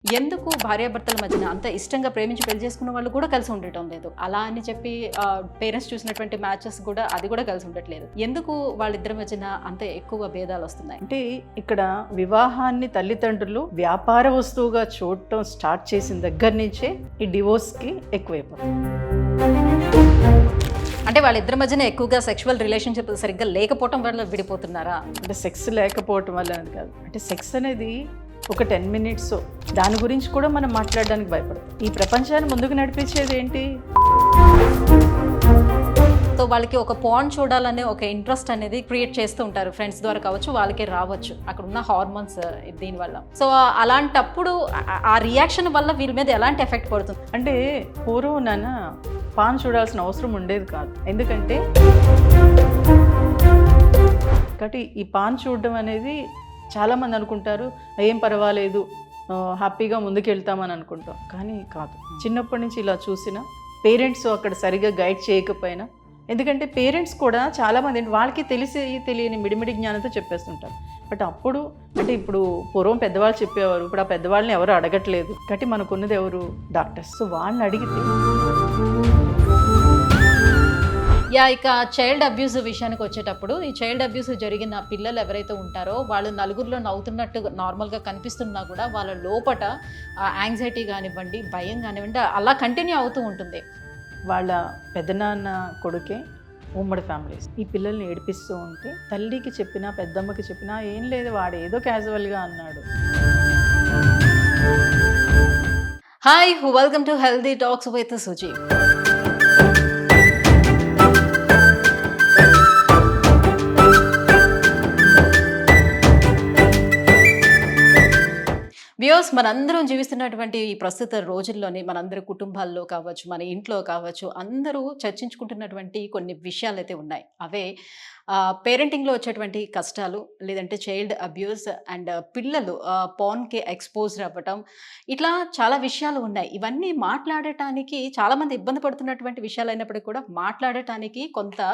ఎందుకు భార్యాభర్తల మధ్యన అంత ఇష్టంగా ప్రేమించి పెళ్లి చేసుకున్న వాళ్ళు కూడా కలిసి ఉండటం లేదు. అలా అని చెప్పి పేరెంట్స్ చూసినటువంటి మ్యాచెస్ కూడా అది కూడా కలిసి ఉండట్లేదు. ఎందుకు వాళ్ళిద్దరి మధ్యన అంత ఎక్కువ భేదాలు వస్తున్నాయి? అంటే ఇక్కడ వివాహాన్ని తల్లిదండ్రులు వ్యాపార వస్తువుగా చూడటం స్టార్ట్ చేసిన దగ్గర నుంచే ఈ డివోర్స్కి ఎక్కువైపోతుంది. అంటే వాళ్ళిద్దరి మధ్యన ఎక్కువగా సెక్షువల్ రిలేషన్షిప్ సరిగ్గా లేకపోవటం వల్ల విడిపోతున్నారా? అంటే సెక్స్ లేకపోవటం వల్ల అని కాదు. అంటే సెక్స్ అనేది ఒక 10 minutes దాని గురించి కూడా మనం మాట్లాడడానికి భయపడతాం. ఈ ప్రపంచాన్ని ముందుకు నడిపించేది ఏంటి? సో వాళ్ళకి ఒక పాన్ చూడాలనే ఒక ఇంట్రెస్ట్ అనేది క్రియేట్ చేస్తూ ఉంటారు. ఫ్రెండ్స్ ద్వారా కావచ్చు, వాళ్ళకి రావచ్చు అక్కడ ఉన్న హార్మోన్స్ దీనివల్ల. సో అలాంటప్పుడు ఆ రియాక్షన్ వల్ల వీళ్ళ మీద ఎలాంటి ఎఫెక్ట్ పడుతుంది? అంటే పూర్వం నాన్న పాన్ చూడాల్సిన అవసరం ఉండేది కాదు. ఎందుకంటే కాబట్టి ఈ పాన్ చూడడం అనేది చాలామంది అనుకుంటారు ఏం పర్వాలేదు, హ్యాపీగా ముందుకెళ్తామని అనుకుంటాం. కానీ కాదు. చిన్నప్పటి నుంచి ఇలా చూసిన పేరెంట్స్ అక్కడ సరిగా గైడ్ చేయకపోయినా, ఎందుకంటే పేరెంట్స్ కూడా చాలామంది వాళ్ళకి తెలియని మిడిమిడి జ్ఞానంతో చెప్పేస్తుంటారు. బట్ అప్పుడు అంటే ఇప్పుడు పూర్వం పెద్దవాళ్ళు చెప్పేవారు, ఇప్పుడు ఆ పెద్దవాళ్ళని ఎవరు అడగట్లేదు. కాబట్టి మనకున్నది ఎవరు? డాక్టర్స్. సో వాళ్ళని అడిగితే ఇక చైల్డ్ అబ్యూస్ విషయానికి వచ్చేటప్పుడు, ఈ చైల్డ్ అబ్యూస్ జరిగిన పిల్లలు ఎవరైతే ఉంటారో వాళ్ళు నలుగురిలో నవ్వుతున్నట్టు నార్మల్గా కనిపిస్తున్నా కూడా వాళ్ళ లోపట యాంగ్జైటీ కానివ్వండి, భయం కానివ్వండి అలా కంటిన్యూ అవుతూ ఉంటుంది. వాళ్ళ పెద్దనాన్న కొడుకే ఉమ్మడి ఫ్యామిలీస్ ఈ పిల్లల్ని ఏడిపిస్తూ ఉంటే తల్లికి చెప్పినా పెద్దమ్మకి చెప్పినా ఏం లేదు, వాడు ఏదో క్యాజువల్గా అన్నాడు. Hi, welcome to healthy talks with Suji. Viewers, మనందరం జీవిస్తున్నటువంటి ఈ ప్రస్తుత రోజుల్లోని మనందరి కుటుంబాల్లో కావచ్చు, మన ఇంట్లో కావచ్చు, అందరూ చర్చించుకుంటున్నటువంటి కొన్ని విషయాలు అయితే ఉన్నాయి. అవే పేరెంటింగ్లో వచ్చేటువంటి కష్టాలు, లేదంటే చైల్డ్ అబ్యూస్ అండ్ పిల్లలు పాన్కి ఎక్స్పోజ్డ్ అవ్వటం, ఇట్లా చాలా విషయాలు ఉన్నాయి. ఇవన్నీ మాట్లాడటానికి చాలామంది ఇబ్బంది పడుతున్నటువంటి విషయాలు అయినప్పటికీ కూడా మాట్లాడటానికి కొంత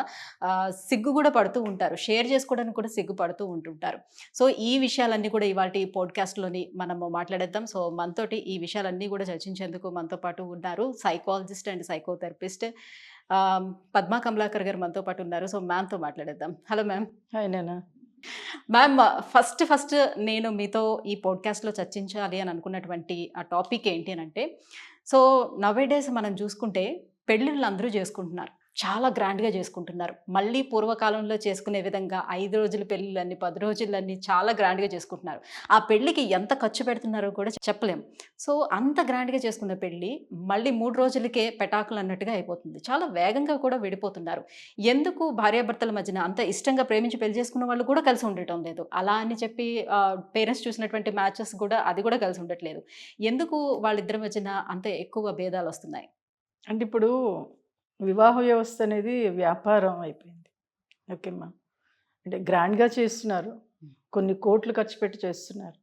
సిగ్గు కూడా పడుతూ ఉంటారు, షేర్ చేసుకోవడానికి కూడా సిగ్గు పడుతూ ఉంటుంటారు. సో ఈ విషయాలన్నీ కూడా ఇవాళ పోడ్కాస్ట్లోని మనము మాట్లాడేద్దాం. సో మనతోటి ఈ విషయాలన్నీ కూడా చర్చించేందుకు మనతో పాటు ఉన్నారు psychologist and psychotherapist Padma Kamalakar గారు మనతో పాటు ఉన్నారు. సో మ్యామ్తో మాట్లాడేద్దాం. Hello ma'am. హాయ్ నాన్న. మ్యామ్, ఫస్ట్ నేను మీతో ఈ పోడ్కాస్ట్లో చర్చించాలి అని అనుకున్నటువంటి ఆ టాపిక్ ఏంటి అని అంటే, సో నవేడేస్ మనం చూసుకుంటే పెళ్ళిళ్ళు అందరూ చేసుకుంటున్నారు, చాలా గ్రాండ్గా చేసుకుంటున్నారు. మళ్ళీ పూర్వకాలంలో చేసుకునే విధంగా 5 రోజుల పెళ్ళిళ్ళని 10 రోజులన్నీ చాలా గ్రాండ్గా చేసుకుంటున్నారు. ఆ పెళ్ళికి ఎంత ఖర్చు పెడుతున్నారో కూడా చెప్పలేం. సో అంత గ్రాండ్గా చేసుకున్న పెళ్ళి మళ్ళీ 3 రోజులకే పెటాకులు అన్నట్టుగా అయిపోతుంది. చాలా వేగంగా కూడా విడిపోతున్నారు. ఎందుకు భార్యాభర్తల మధ్యన అంత ఇష్టంగా ప్రేమించి పెళ్లి చేసుకున్న వాళ్ళు కూడా కలిసి ఉండటం లేదు. అలా అని చెప్పి పేరెంట్స్ చూసినటువంటి మ్యాచెస్ కూడా అది కూడా కలిసి ఉండట్లేదు. ఎందుకు వాళ్ళిద్దరి మధ్యన అంత ఎక్కువ భేదాలు వస్తున్నాయి? అంటే ఇప్పుడు వివాహ వ్యవస్థ అనేది వ్యాపారం అయిపోయింది. ఓకేమ్మా. అంటే గ్రాండ్గా చేస్తున్నారు, కొన్ని కోట్లు ఖర్చు పెట్టి చేస్తున్నారు.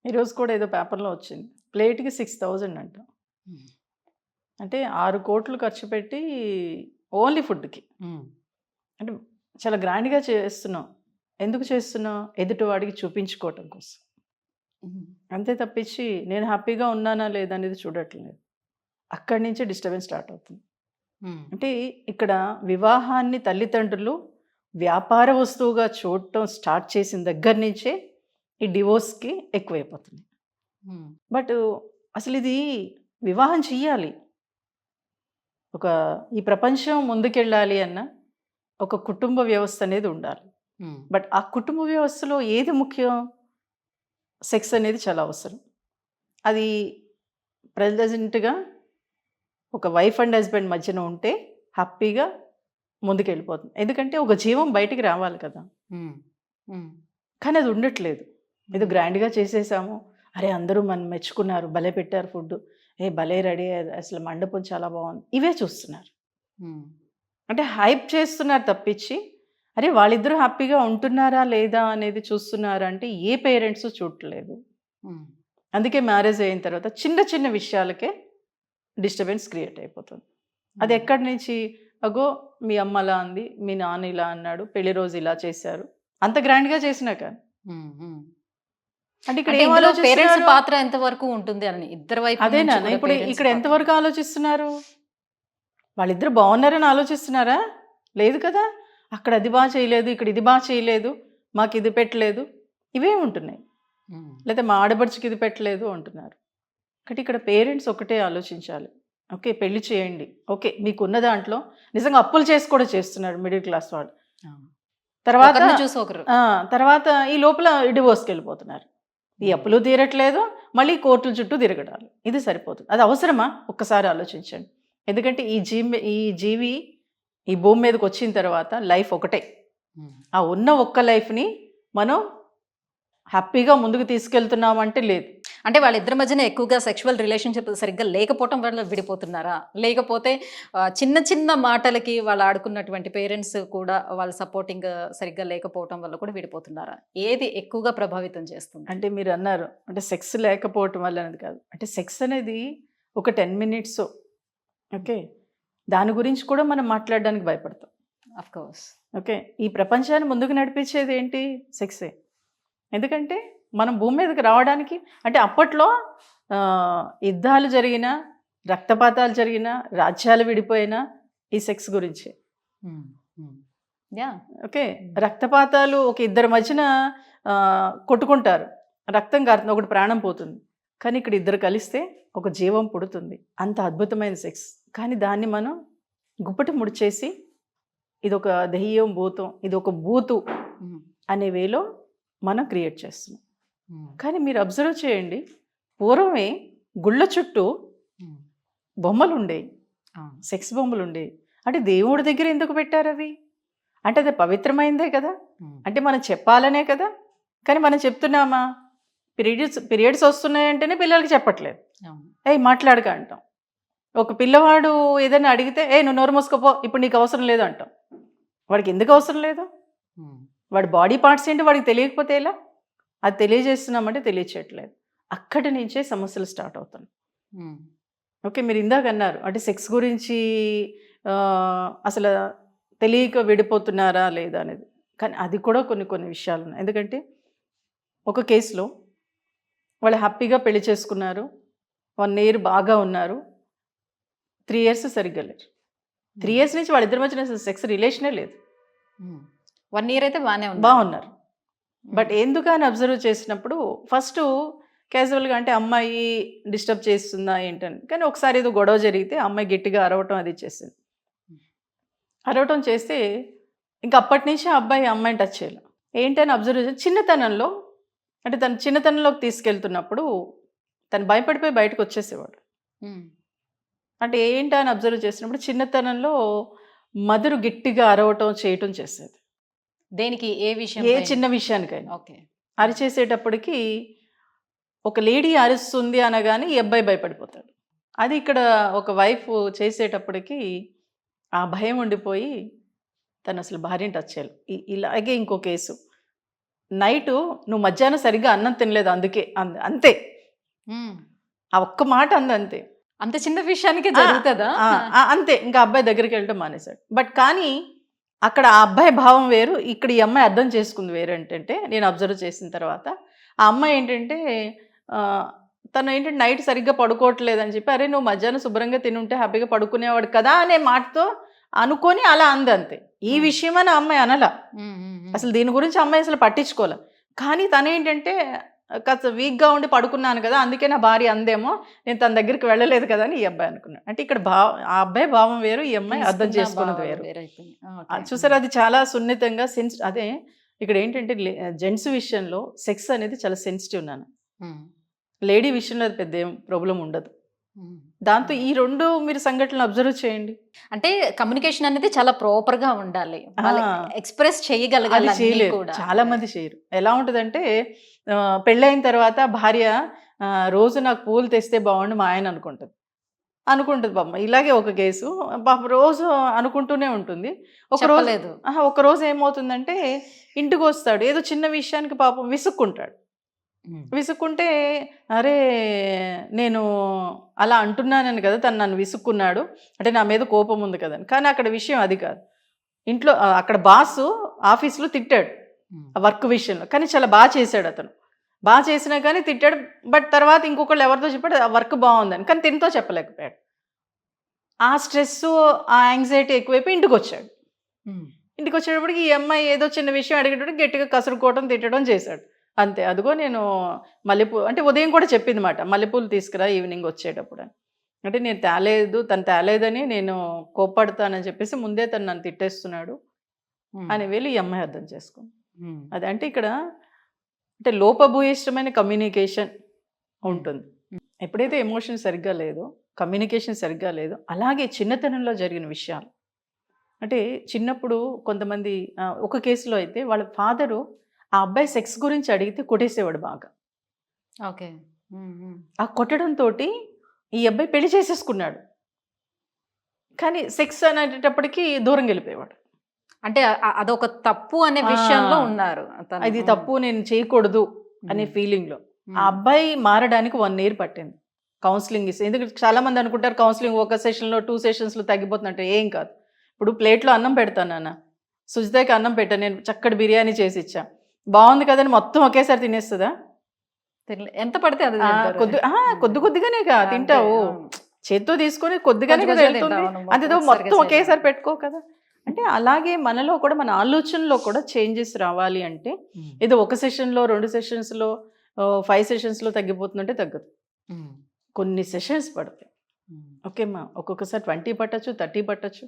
ఈరోజు కూడా ఏదో పేపర్లో వచ్చింది, ప్లేట్కి 6,000 అంట. అంటే 6 కోట్లు ఖర్చు పెట్టి ఓన్లీ ఫుడ్కి. అంటే చాలా గ్రాండ్గా చేస్తున్నాం. ఎందుకు చేస్తున్నాం? ఎదుటివాడికి చూపించుకోవటం కోసం. అంతే తప్పించి నేను హ్యాపీగా ఉన్నానా లేదా అనేది చూడట్లేదు. అక్కడి నుంచే డిస్టర్బెన్స్ స్టార్ట్ అవుతుంది. అంటే ఇక్కడ వివాహాన్ని తల్లిదండ్రులు వ్యాపార వస్తువుగా చూడటం స్టార్ట్ చేసిన దగ్గర నుంచే ఈ డివోర్స్కి ఎక్కువైపోతుంది. బట్ అసలు ఇది వివాహం చెయ్యాలి, ఈ ప్రపంచం ముందుకెళ్ళాలి అన్న ఒక కుటుంబ వ్యవస్థ అనేది ఉండాలి. బట్ ఆ కుటుంబ వ్యవస్థలో ఏది ముఖ్యం? సెక్స్ అనేది చాలా అవసరం. అది ప్రెజెంట్గా ఒక వైఫ్ అండ్ హస్బెండ్ మధ్యన ఉంటే హ్యాపీగా ముందుకెళ్ళిపోతుంది. ఎందుకంటే ఒక జీవం బయటికి రావాలి కదా. కానీ అది ఉండట్లేదు. ఏదో గ్రాండ్గా చేసేసాము, అరే అందరూ మనం మెచ్చుకున్నారు, భలే పెట్టారు ఫుడ్, భలే రెడీ, అసలు మండపం చాలా బాగుంది, ఇవే చూస్తున్నారు. అంటే హైప్ చేస్తున్నారు తప్పించి అరే వాళ్ళిద్దరూ హ్యాపీగా ఉంటున్నారా లేదా అనేది చూస్తున్నారు అంటే ఏ పేరెంట్స్ చూడట్లేదు. అందుకే మ్యారేజ్ అయిన తర్వాత చిన్న చిన్న విషయాలకే డిస్టర్బెన్స్ క్రియేట్ అయిపోతుంది. అది ఎక్కడి నుంచి? అగో మీ అమ్మ అలా అంది, మీ నాన్న ఇలా అన్నాడు, పెళ్లి రోజు ఇలా చేశారు, అంత గ్రాండ్గా చేసినా కానీ అంటే ఇక్కడ అంటే ఏం ఇందులో పేరెంట్స్ ఆలోచిస్తున్నారు? పాత్ర ఎంత వరకు ఉంటుంది అని ఇద్దరు వైపు అదేనా నుంచి కూడా ఇప్పుడు parents ఇక్కడ పాత్ర. ఎంతవరకు ఆలోచిస్తున్నారు? వాళ్ళిద్దరు బాగున్నారని ఆలోచిస్తున్నారా? లేదు కదా. అక్కడ అది బాగా చేయలేదు, ఇక్కడ ఇది బాగా చేయలేదు, మాకు ఇది పెట్టలేదు, ఇవే ఉంటున్నాయి. ఉమ్, లేదా మా ఆడబడుచుకి ఇది పెట్టలేదు అంటున్నారు. కాబట్టి ఇక్కడ పేరెంట్స్ ఒకటే ఆలోచించాలి. ఓకే, పెళ్లి చేయండి, ఓకే, మీకున్న దాంట్లో నిజంగా అప్పులు చేసి కూడా చేస్తున్నారు మిడిల్ క్లాస్ వాళ్ళు. అవును. తర్వాత ఒకరిని చూసి ఒకరు. తర్వాత ఈ లోపల డివోర్స్కి వెళ్ళిపోతున్నారు. ఈ అప్పులు తీరట్లేదు, మళ్ళీ కోర్టుల చుట్టూ తిరగడాలి. ఇది సరిపోతుంది. అది అవసరమా? ఒక్కసారి ఆలోచించండి. ఎందుకంటే ఈ జీవి ఈ భూమి మీదకి వచ్చిన తర్వాత లైఫ్ ఒకటే. ఉమ్, ఆ ఉన్న ఒక్క లైఫ్ని మనం హ్యాపీగా ముందుకు తీసుకెళ్తున్నామంటే లేదు. అంటే వాళ్ళిద్దరి మధ్యన ఎక్కువగా సెక్షువల్ రిలేషన్షిప్ సరిగ్గా లేకపోవటం వల్ల విడిపోతున్నారా, లేకపోతే చిన్న చిన్న మాటలకి వాళ్ళు ఆడుకున్నటువంటి పేరెంట్స్ కూడా వాళ్ళ సపోర్టింగ్ సరిగ్గా లేకపోవటం వల్ల కూడా విడిపోతున్నారా? ఏది ఎక్కువగా ప్రభావితం చేస్తుంది? అంటే మీరు అన్నారు అంటే సెక్స్ లేకపోవటం వల్ల అనేది కాదు. అంటే సెక్స్ అనేది ఒక 10 మినిట్స్, ఓకే, దాని గురించి కూడా మనం మాట్లాడడానికి భయపడతాం. Of course. ఓకే, ఈ ప్రపంచాన్ని ముందుకు నడిపించేది ఏంటి? సెక్సే. ఎందుకంటే మనం భూమి మీదకి రావడానికి అంటే అప్పట్లో యుద్ధాలు జరిగినా, రక్తపాతాలు జరిగినా, రాజ్యాలు విడిపోయినా ఈ సెక్స్ గురించి. యా. ఓకే, రక్తపాతాలు ఒక ఇద్దరి మధ్యన కొట్టుకుంటారు, రక్తం కారుతుంది, ఒకటి ప్రాణం పోతుంది. కానీ ఇక్కడ ఇద్దరు కలిస్తే ఒక జీవం పుడుతుంది. అంత అద్భుతమైన సెక్స్. కానీ దాన్ని మనం గుప్పటి ముడిచేసి ఇదొక దెయ్యం భూతం, ఇది ఒక బూతు అనే వేలో మనం క్రియేట్ చేస్తున్నాం. కానీ మీరు అబ్జర్వ్ చేయండి, పూర్వమే గుళ్ళ చుట్టూ బొమ్మలు ఉండేవి, సెక్స్ బొమ్మలు ఉండేవి. అంటే దేవుడి దగ్గర ఎందుకు పెట్టారు అవి? అంటే అది పవిత్రమైందే కదా, అంటే మనం చెప్పాలనే కదా. కానీ మనం చెప్తున్నామా? పీరియడ్స్ వస్తున్నాయంటేనే పిల్లలకి చెప్పట్లేదు, మాట్లాడక అంటాం. ఒక పిల్లవాడు ఏదైనా అడిగితే నువ్వు నోరు మూసుకోపో, ఇప్పుడు నీకు అవసరం లేదు అంటాం. వాడికి ఎందుకు అవసరం లేదు? వాడి బాడీ పార్ట్స్ ఏంటి వాడికి తెలియకపోతే ఎలా? అది తెలియజేస్తున్నామంటే తెలియచేయట్లేదు. అక్కడి నుంచే సమస్యలు స్టార్ట్ అవుతాయి. ఓకే, మీరు ఇందాక అన్నారు అంటే సెక్స్ గురించి అసలు తెలియక విడిపోతున్నారా లేదా అనేది. కానీ అది కూడా కొన్ని విషయాలు ఉన్నాయి. ఎందుకంటే ఒక కేసులో వాళ్ళు హ్యాపీగా పెళ్లి చేసుకున్నారు, 1 year బాగా ఉన్నారు, 3 years సరిగ్గా లేరు. 3 years నుంచి వాళ్ళిద్దరి మధ్యన సెక్స్ రిలేషనే లేదు. 1 year అయితే బాగున్నారు. బట్ ఎందుకని అబ్జర్వ్ చేసినప్పుడు ఫస్ట్ క్యాజువల్గా అంటే అమ్మాయి డిస్టర్బ్ చేస్తుందా ఏంటని. కానీ ఒకసారి ఏదో గొడవ జరిగితే అమ్మాయి గట్టిగా అరవటం అది చేసింది. అరవటం చేస్తే ఇంకా అప్పటి నుంచి ఆ అమ్మాయిని టచ్ చేయాలి. ఏంటని అబ్జర్వ్ చేసి చిన్నతనంలో అంటే తను చిన్నతనంలోకి తీసుకెళ్తున్నప్పుడు తను భయపడిపోయి బయటకు వచ్చేసేవాడు. అంటే ఏంటని అబ్జర్వ్ చేసినప్పుడు చిన్నతనంలో మదరు గట్టిగా అరవటం చేయటం చేసేది. దేనికి? ఏ విషయం? ఏ చిన్న విషయానికైనా. ఓకే. అరిచేసేటప్పటికి ఒక లేడీ అరుస్తుంది అనగానే ఈ అబ్బాయి భయపడిపోతాడు. అది ఇక్కడ ఒక వైఫ్ చేసేటప్పటికి ఆ భయం ఉండిపోయి తను అసలు భార్యని టచ్ చేయాలి. ఇలాగే ఇంకో కేసు, నైటు నువ్వు మధ్యాహ్నం సరిగ్గా అన్నం తినలేదు అందుకే అంతే, ఆ ఒక్క మాట అంతే. అంత చిన్న విషయానికి జరుగుతుందా? అంతే, ఇంకా అబ్బాయి దగ్గరికి వెళ్ళటం మానేశాడు. బట్ కానీ అక్కడ ఆ అబ్బాయి భావం వేరు, ఇక్కడ ఈ అమ్మాయి అర్థం చేసుకుంది వేరు. ఏంటంటే నేను అబ్జర్వ్ చేసిన తర్వాత ఆ అమ్మాయి ఏంటంటే తను ఏంటంటే నైట్ సరిగ్గా పడుకోవట్లేదని చెప్పి, అరే నువ్వు మధ్యాహ్నం శుభ్రంగా తినుంటే హ్యాపీగా పడుకునేవాడు కదా అనే మాటతో అనుకొని అలా అంది అంతే. ఈ విషయం అని అమ్మాయి అనలా, అసలు దీని గురించి అమ్మాయి అసలు పట్టించుకోలే. కానీ తనేంటంటే కాస్త వీక్గా ఉండి పడుకున్నాను కదా అందుకే నా భార్య అందేమో, నేను తన దగ్గరికి వెళ్ళలేదు కదా అని ఈ అబ్బాయి అనుకున్నాడు. అంటే ఇక్కడ ఆ అబ్బాయి భావం వేరు, ఈ అమ్మాయి అర్థం చేసుకున్నది వేరు. చూసారు, అది చాలా సున్నితంగా అదే ఇక్కడ ఏంటంటే జెంట్స్ విషయంలో సెక్స్ అనేది చాలా సెన్సిటివ్. నాన్న లేడీ విషయంలో అది పెద్ద ఏం ప్రాబ్లం ఉండదు. దాంతో ఈ 2 మీరు సంఘటనలు అబ్జర్వ్ చేయండి. అంటే కమ్యూనికేషన్ అనేది చాలా ప్రాపర్ గా ఉండాలి, ఎక్స్ప్రెస్ చేయగలగాలి. చాలా మంది చేయరు. ఎలా ఉంటుందంటే పెళ్ళైన తర్వాత భార్య రోజు నాకు పూలు తెస్తే బాగుండు మా ఆయన అనుకుంటుంది పాపం. ఇలాగే ఒక కేసు, పాపం రోజు అనుకుంటూనే ఉంటుంది. ఒక రోజు ఏమవుతుందంటే ఇంటికి వస్తాడు, ఏదో చిన్న విషయానికి పాపం విసుక్కుంటే అరే నేను అలా అంటున్నానని కదా తను నన్ను విసుక్కున్నాడు, అంటే నా మీద కోపం ఉంది కదని. కానీ అక్కడ విషయం అది కాదు. ఇంట్లో అక్కడ బాసు ఆఫీస్లో తిట్టాడు వర్క్ విషయంలో, కానీ చాలా బాగా చేశాడు అతను. బాగా చేసినా కానీ తిట్టాడు. బట్ తర్వాత ఇంకొకళ్ళు ఎవరితో చెప్పాడు ఆ వర్క్ బాగుందని, కానీ తినతో చెప్పలేకపోయాడు. ఆ స్ట్రెస్, ఆ యాంగ్జైటీ ఎక్కువైపోయి ఇంటికొచ్చాడు. ఇంటికొచ్చేటప్పటికి ఈ అమ్మాయి ఏదో చిన్న విషయం అడిగేటప్పటికి గట్టిగా కసురుకోవడం, తిట్టడం చేశాడు. అంతే. అదిగో నేను అంటే ఉదయం కూడా చెప్పిందన్నమాట, మల్లెపూలు తీసుకురా ఈవినింగ్ వచ్చేటప్పుడు అని. అంటే నేను తేలేదు, తను తేలేదని నేను కోప్పడతానని చెప్పేసి ముందే తను నన్ను తిట్టేస్తున్నాడు అని వెళ్ళి ఈ అమ్మాయి అర్థం చేసుకుంది. అది అంటే ఇక్కడ అంటే లోపభూయిష్టమైన కమ్యూనికేషన్ ఉంటుంది. ఎప్పుడైతే ఎమోషన్ సరిగ్గా లేదో, కమ్యూనికేషన్ సరిగ్గా లేదో, అలాగే చిన్నతనంలో జరిగిన విషయాలు అంటే చిన్నప్పుడు కొంతమంది ఒక కేసులో అయితే వాళ్ళ ఫాదరు ఆ అబ్బాయి సెక్స్ గురించి అడిగితే కొట్టేసేవాడు బాగా. ఓకే. ఆ కొట్టడంతో ఈ అబ్బాయి పెళ్లి చేసేసుకున్నాడు. కానీ సెక్స్ అనేటప్పటికి దూరం వెళ్ళిపోయేవాడు. అంటే అదొక తప్పు అనే విషయంలో ఉన్నారు. అది తప్పు, నేను చేయకూడదు అనే ఫీలింగ్లో. ఆ అబ్బాయి మారడానికి 1 year పట్టింది. కౌన్సిలింగ్ ఇస్తే, ఎందుకంటే చాలా మంది అనుకుంటారు కౌన్సిలింగ్ ఒక సెషన్లో 2 sessions తగ్గిపోతున్నట్టు. ఏం కాదు. ఇప్పుడు ప్లేట్లో అన్నం పెడతాను నాన్న, సుజితకి అన్నం పెట్టాను, నేను చక్కటి బిర్యానీ చేసి ఇచ్చా, బాగుంది కదని మొత్తం ఒకేసారి తినేస్తుందా? ఎంత పడితే అది కొద్ది కొద్దిగానే తింటావు. చేత్తో తీసుకొని కొద్దిగానే కదా వెళ్తుంది, అంతేదో మొత్తం ఒకేసారి పెట్టుకో కదా. అంటే అలాగే మనలో కూడా, మన ఆలోచనలో కూడా చేంజెస్ రావాలి అంటే ఏదో ఒక సెషన్లో 2 sessionsలో 5 sessionsలో తగ్గిపోతుందంటే తగ్గదు. కొన్ని సెషన్స్ పడతాయి. ఓకేమ్మా, ఒక్కొక్కసారి 20 పట్టచ్చు, 30 పట్టచ్చు.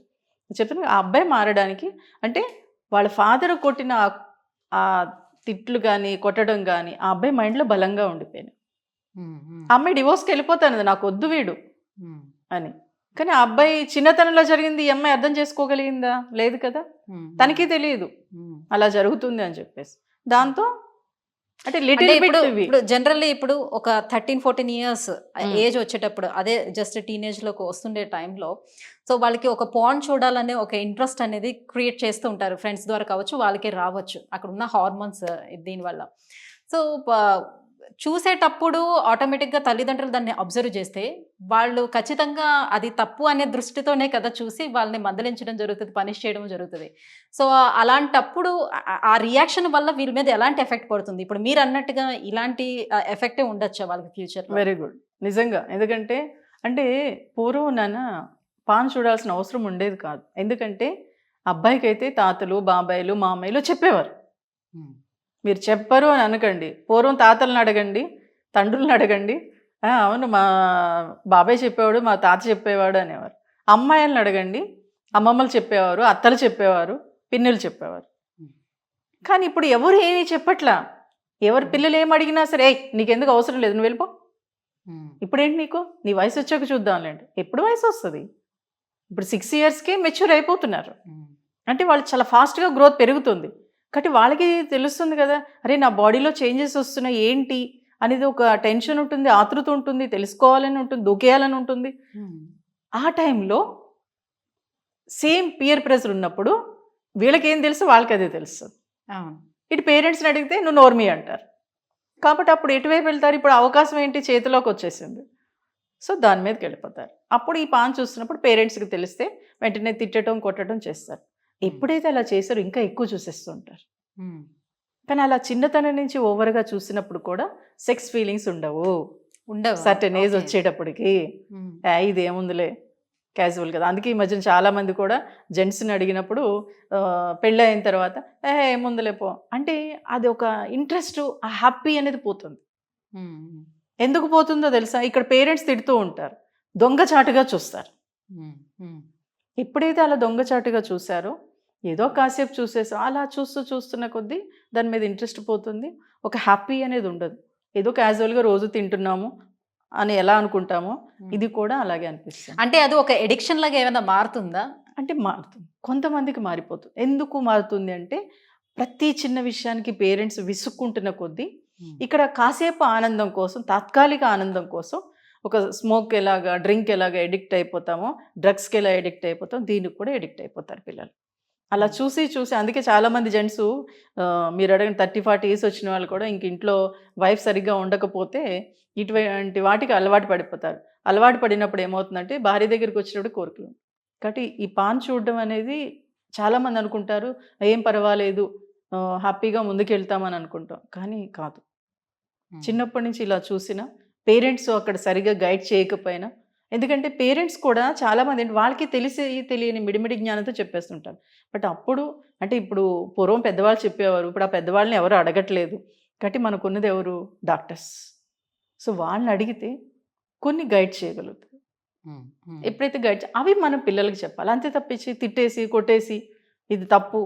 చెప్తున్నా ఆ అబ్బాయి మారడానికి అంటే వాళ్ళ ఫాదర్ కొట్టిన ఆ తిట్లు కానీ కొట్టడం కానీ ఆ అబ్బాయి మైండ్లో బలంగా ఉండిపోయినాయి. ఆ అమ్మాయి డివోర్స్కి వెళ్ళిపోతానది, నాకు వద్దు వీడు అని. కానీ ఆ అబ్బాయి చిన్నతనంలో జరిగింది ఈ అమ్మాయి అర్థం చేసుకోగలిగిందా? లేదు కదా. తనకి తెలియదు అలా జరుగుతుంది అని చెప్పేసి. దాంతో అంటే ఇప్పుడు జనరల్లీ ఇప్పుడు ఒక 13-14 years ఏజ్ వచ్చేటప్పుడు, అదే జస్ట్ టీనేజ్లోకి వస్తుండే టైంలో, సో వాళ్ళకి ఒక పాన్ చూడాలనే ఒక ఇంట్రెస్ట్ అనేది క్రియేట్ చేస్తూ ఉంటారు. ఫ్రెండ్స్ ద్వారా కావచ్చు, వాళ్ళకి రావచ్చు, అక్కడ ఉన్న హార్మోన్స్ దీనివల్ల. సో చూసేటప్పుడు ఆటోమేటిక్గా తల్లిదండ్రులు దాన్ని అబ్జర్వ్ చేస్తే వాళ్ళు ఖచ్చితంగా అది తప్పు అనే దృష్టితోనే కదా చూసి వాళ్ళని మందలించడం జరుగుతుంది, పనిష్ చేయడం జరుగుతుంది. సో అలాంటప్పుడు ఆ రియాక్షన్ వల్ల వీళ్ళ మీద ఎలాంటి ఎఫెక్ట్ పడుతుంది? ఇప్పుడు మీరు అన్నట్టుగా ఇలాంటి ఎఫెక్టే ఉండొచ్చా వాళ్ళకి ఫ్యూచర్? వెరీ గుడ్, నిజంగా. ఎందుకంటే అంటే పూర్వం నాన్న పాన్ చూడాల్సిన అవసరం ఉండేది కాదు. ఎందుకంటే అబ్బాయికి అయితే తాతలు, బాబాయిలు, మామయ్యలు చెప్పేవారు. మీరు చెప్పరు అని అనకండి. పూర్వం తాతలను అడగండి, తండ్రులను అడగండి, అవును మా బాబాయ్ చెప్పేవాడు, మా తాత చెప్పేవాడు అనేవారు. అమ్మాయిలను అడగండి, అమ్మమ్మలు చెప్పేవారు, అత్తలు చెప్పేవారు, పిన్నులు చెప్పేవారు. కానీ ఇప్పుడు ఎవరు ఏమీ చెప్పట్లా. ఎవరు పిల్లలు ఏం అడిగినా సరే, నీకెందుకు అవసరం లేదు, నువ్వు వెళ్ళిపో, ఇప్పుడేంటి నీకు, నీ వయసు వచ్చాక చూద్దాంలేండి. ఎప్పుడు వయసు వస్తుంది? ఇప్పుడు 6 yearsకే మెచ్యూర్ అయిపోతున్నారు. అంటే వాళ్ళు చాలా ఫాస్ట్గా గ్రోత్ పెరుగుతుంది. కాబట్టి వాళ్ళకి తెలుస్తుంది కదా, అరే నా బాడీలో చేంజెస్ వస్తున్నాయి ఏంటి అనేది ఒక టెన్షన్ ఉంటుంది, ఆతృత ఉంటుంది, తెలుసుకోవాలని ఉంటుంది, దూకేయాలని ఉంటుంది. ఆ టైంలో సేమ్ పియర్ ప్రెషర్ ఉన్నప్పుడు వీళ్ళకి ఏం తెలుసు, వాళ్ళకి అదే తెలుస్తుంది. ఇటు పేరెంట్స్ని అడిగితే నువ్వు నోర్మీ అంటారు. కాబట్టి అప్పుడు ఎటువైపు వెళ్తారు? ఇప్పుడు అవకాశం ఏంటి, చేతిలోకి వచ్చేసింది. సో దాని మీదకి వెళ్ళిపోతారు. అప్పుడు ఈ పాన్ చూస్తున్నప్పుడు పేరెంట్స్కి తెలిస్తే వెంటనే తిట్టడం, కొట్టడం చేస్తారు. ఎప్పుడైతే అలా చేశారో ఇంకా ఎక్కువ చూసేస్తుంటారు. కానీ అలా చిన్నతనం నుంచి ఓవర్గా చూసినప్పుడు కూడా సెక్స్ ఫీలింగ్స్ ఉండవు. సర్టెన్ ఏజ్ వచ్చేటప్పటికి ఇదేముందిలే, క్యాజువల్ కదా. అందుకే ఈ మధ్యన చాలామంది కూడా జెంట్స్ని అడిగినప్పుడు పెళ్ళి అయిన తర్వాత ఏముందిలే పో అంటే అది ఒక ఇంట్రెస్ట్, ఆ హ్యాపీ అనేది పోతుంది. ఎందుకు పోతుందో తెలుసా? ఇక్కడ పేరెంట్స్ తిడుతూ ఉంటారు, దొంగచాటుగా చూస్తారు. ఎప్పుడైతే అలా దొంగచాటుగా చూసారో, ఏదో కాసేపు చూసేసాం, అలా చూస్తున్న కొద్దీ దాని మీద ఇంట్రెస్ట్ పోతుంది. ఒక హ్యాపీ అనేది ఉండదు. ఏదో క్యాజువల్గా రోజు తింటున్నాము అని ఎలా అనుకుంటామో ఇది కూడా అలాగే అనిపిస్తుంది. అంటే అది ఒక ఎడిక్షన్ లాగా ఏమైనా మారుతుందా? అంటే మారుతుంది, కొంతమందికి మారిపోతుంది. ఎందుకు మారుతుంది అంటే ప్రతి చిన్న విషయానికి పేరెంట్స్ విసుక్కుంటున్న కొద్దీ ఇక్కడ కాసేపు ఆనందం కోసం, తాత్కాలిక ఆనందం కోసం ఒక స్మోక్ ఎలాగా, డ్రింక్ ఎలాగా ఎడిక్ట్ అయిపోతామో, డ్రగ్స్కి ఎలా ఎడిక్ట్ అయిపోతాం, దీనికి కూడా ఎడిక్ట్ అయిపోతారు పిల్లలు. అలా చూసి అందుకే చాలామంది జెంట్స్ మీరు అడగని 30-40 years వచ్చిన వాళ్ళు కూడా ఇంక ఇంట్లో వైఫ్ సరిగ్గా ఉండకపోతే ఇటువంటి వాటికి అలవాటు పడిపోతారు. అలవాటు పడినప్పుడు ఏమవుతుందంటే భార్య దగ్గరికి వచ్చినప్పుడు కోరికలు. కాబట్టి ఈ పాన్ చూడడం అనేది చాలామంది అనుకుంటారు ఏం పర్వాలేదు, హ్యాపీగా ముందుకెళ్తామని అనుకుంటాం, కానీ కాదు. చిన్నప్పటి నుంచి ఇలా చూసిన పేరెంట్స్ అక్కడ సరిగా గైడ్ చేయకపోయినా, ఎందుకంటే పేరెంట్స్ కూడా చాలామంది వాళ్ళకి తెలిసి తెలియని మిడిమిడి జ్ఞానంతో చెప్పేస్తుంటారు. బట్ అప్పుడు అంటే ఇప్పుడు పూర్వం పెద్దవాళ్ళు చెప్పేవారు, ఇప్పుడు ఆ పెద్దవాళ్ళని ఎవరు అడగట్లేదు. కాబట్టి మనకున్నది ఎవరు? డాక్టర్స్. సో వాళ్ళని అడిగితే కొన్ని గైడ్ చేయగలుగుతారు. ఎప్పుడైతే అవి మనం పిల్లలకి చెప్పాలి. అంతే తప్పించి తిట్టేసి కొట్టేసి ఇది తప్పు,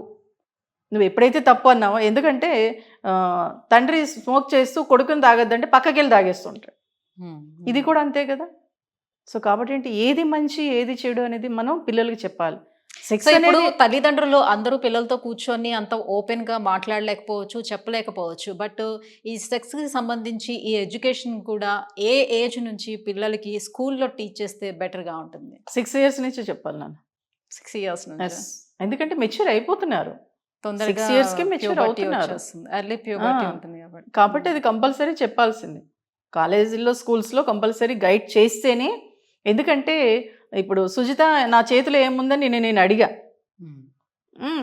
నువ్వు ఎప్పుడైతే తప్పు అన్నావో, ఎందుకంటే తండ్రి స్మోక్ చేస్తూ కొడుకుని తాగొద్దంటే పక్కకి వెళ్ళి తాగేస్తుంటాడు. ఇది కూడా అంతే కదా. సో కాబట్టి ఏంటి, ఏది మంచి ఏది చెడు అనేది మనం పిల్లలకి చెప్పాలి. సెక్స్ ఇప్పుడు అనేది తల్లిదండ్రులు అందరూ పిల్లలతో కూర్చొని అంత ఓపెన్ గా మాట్లాడలేకపోవచ్చు, చెప్పలేకపోవచ్చు. బట్ ఈ సెక్స్ కి సంబంధించి ఈ ఎడ్యుకేషన్ కూడా ఏ ఏజ్ నుంచి పిల్లలకి స్కూల్లో టీచ్ చేస్తే బెటర్ గా ఉంటుంది? 6 years నుంచి చెప్పాలి నాన్న. 6 years నుంచి Yes. ఎందుకంటే మెచ్యూర్ అయిపోతున్నారు. తొందరగా 6 years కి మెచ్యూర్ puberty అవుతున్నారు. వచ్చేస్తుంది. ఎర్లీ ప్యూబర్టీ ఆ. ఉంటుంది కాబట్టి. కాబట్టి అది కంపల్సరీ చెప్పాల్సింది. కాలేజీల్లో స్కూల్స్లో కంపల్సరీ గైడ్ చేస్తేనే. ఎందుకంటే ఇప్పుడు సుజిత నా చేతిలో ఏముందని నేను అడిగా,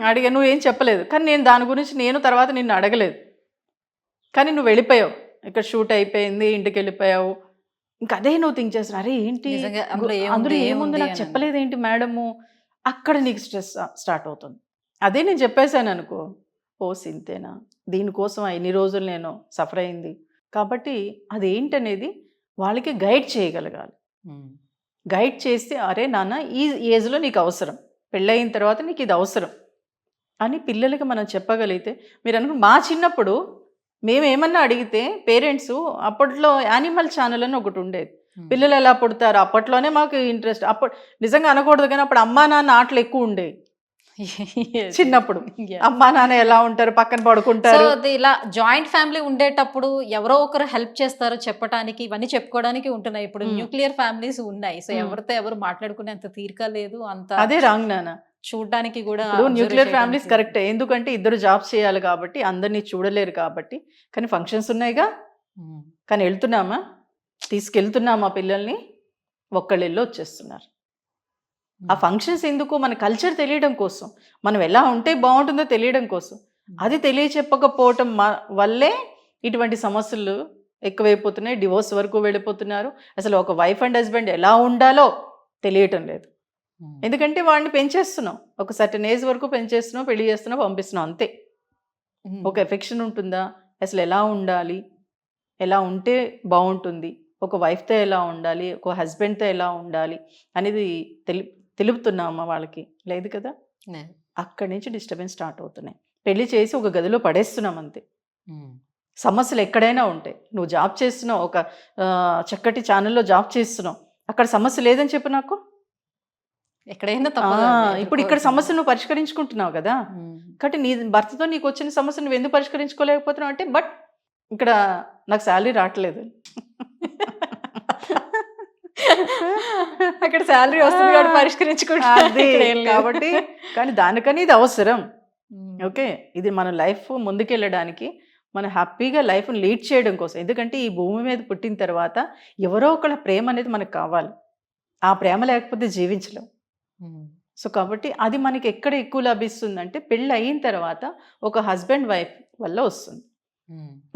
అడిగా, నువ్వేం చెప్పలేదు. కానీ నేను దాని గురించి తర్వాత నిన్ను అడగలేదు. కానీ నువ్వు వెళ్ళిపోయావు, ఇక్కడ షూట్ అయిపోయింది, ఇంటికి వెళ్ళిపోయావు. ఇంకా అదే నువ్వు థింక్ చేస్తున్నావు, అరే ఏంటి నిజంగా అందులో ఏముంది నాకు చెప్పలేదేంటి మేడము. అక్కడ నీకు స్ట్రెస్ స్టార్ట్ అవుతుంది. అదే నేను చెప్పేశాను అనుకో, ఓ సింతేనా, దీనికోసం ఇన్ని రోజులు నేను సఫర్ అయింది. కాబట్టి అదేంటనేది వాళ్ళకి గైడ్ చేయగలగాలి. గైడ్ చేస్తే, అరే నాన్న ఈ ఏజ్లో నీకు అవసరం, పెళ్ళయిన తర్వాత నీకు ఇది అవసరం అని పిల్లలకి మనం చెప్పగలిగితే. మీరు అనుకున్న మా చిన్నప్పుడు మేము ఏమన్నా అడిగితే పేరెంట్స్, అప్పట్లో యానిమల్ ఛానల్ అని ఒకటి ఉండేది, పిల్లలు ఎలా పుడతారు, అప్పట్లోనే మాకు ఇంట్రెస్ట్. అప్పుడు నిజంగా అనకూడదు కానీ అప్పుడు అమ్మా నాన్న ఆటలు ఎక్కువ ఉండేవి చిన్నప్పుడు. అమ్మా నాన్న ఎలా ఉంటారు, పక్కన పడుకుంటారు. ఇలా జాయింట్ ఫ్యామిలీ ఉండేటప్పుడు ఎవరో ఒకరు హెల్ప్ చేస్తారు చెప్పడానికి, ఇవన్నీ చెప్పుకోవడానికి ఉంటున్నాయి. ఇప్పుడు న్యూక్లియర్ ఫ్యామిలీస్ ఉన్నాయి. సో ఎవరితో ఎవరు మాట్లాడుకునేంత తీరిక లేదు, అంత అదే రాంగ్ నాన్న. చూడడానికి కూడా. న్యూక్లియర్ ఫ్యామిలీస్ కరెక్టే, ఎందుకంటే ఇద్దరు జాబ్స్ చేయాలి కాబట్టి అందరినీ చూడలేరు కాబట్టి. కానీ ఫంక్షన్స్ ఉన్నాయిగా, కానీ వెళ్తున్నామా, తీసుకెళ్తున్నామా పిల్లల్ని, ఒక్కళ్ళు వెళ్ళి వచ్చేస్తున్నారు. ఆ ఫంక్షన్స్ ఎందుకు, మన కల్చర్ తెలియడం కోసం, మనం ఎలా ఉంటే బాగుంటుందో తెలియడం కోసం. అది తెలియచెప్పకపోవటం వల్లే ఇటువంటి సమస్యలు ఎక్కువైపోతున్నాయి, డివోర్స్ వరకు వెళ్ళిపోతున్నారు. అసలు ఒక వైఫ్ అండ్ హస్బెండ్ ఎలా ఉండాలో తెలియటం లేదు. ఎందుకంటే వాడిని పెంచేస్తున్నాం, ఒక సర్టన్ ఏజ్ వరకు పెంచేస్తున్నాం, పెళ్లి చేస్తున్నాం, పంపిస్తున్నాం, అంతే. ఒక ఎఫెక్షన్ ఉంటుందా, అసలు ఎలా ఉండాలి, ఎలా ఉంటే బాగుంటుంది, ఒక వైఫ్తో ఎలా ఉండాలి, ఒక హస్బెండ్తో ఎలా ఉండాలి అనేది తెలుపుతున్నామా వాళ్ళకి? లేదు కదా. అక్కడి నుంచి డిస్టర్బెన్స్ స్టార్ట్ అవుతున్నాయి. పెళ్లి చేసి ఒక గదిలో పడేస్తున్నాం అంతే. సమస్యలు ఎక్కడైనా ఉంటాయి. నువ్వు జాబ్ చేస్తున్నావు, ఒక చక్కటి ఛానల్లో జాబ్ చేస్తున్నావు, అక్కడ సమస్య లేదని చెప్పు నాకు. ఎక్కడైనా ఇప్పుడు ఇక్కడ సమస్య నువ్వు పరిష్కరించుకుంటున్నావు కదా. కాబట్టి నీ భర్తతో నీకు వచ్చిన సమస్య నువ్వు ఎందుకు పరిష్కరించుకోలేకపోతున్నావు అంటే, బట్ ఇక్కడ నాకు శాలరీ రావట్లేదు, అక్కడ శాలరీ వస్తుంది కాబట్టి పరిష్కరించుకుంటుంది కాబట్టి. కానీ దానికని ఇది అవసరం. ఓకే, ఇది మన లైఫ్ ముందుకెళ్ళడానికి, మన హ్యాపీగా లైఫ్ని లీడ్ చేయడం కోసం. ఎందుకంటే ఈ భూమి మీద పుట్టిన తర్వాత ఎవరో ఒకళ్ళ ప్రేమ అనేది మనకు కావాలి. ఆ ప్రేమ లేకపోతే జీవించలేం. సో కాబట్టి అది మనకి ఎక్కడ ఎక్కువ లభిస్తుందంటే పెళ్ళి అయిన తర్వాత ఒక హస్బెండ్ వైఫ్ వల్ల వస్తుంది.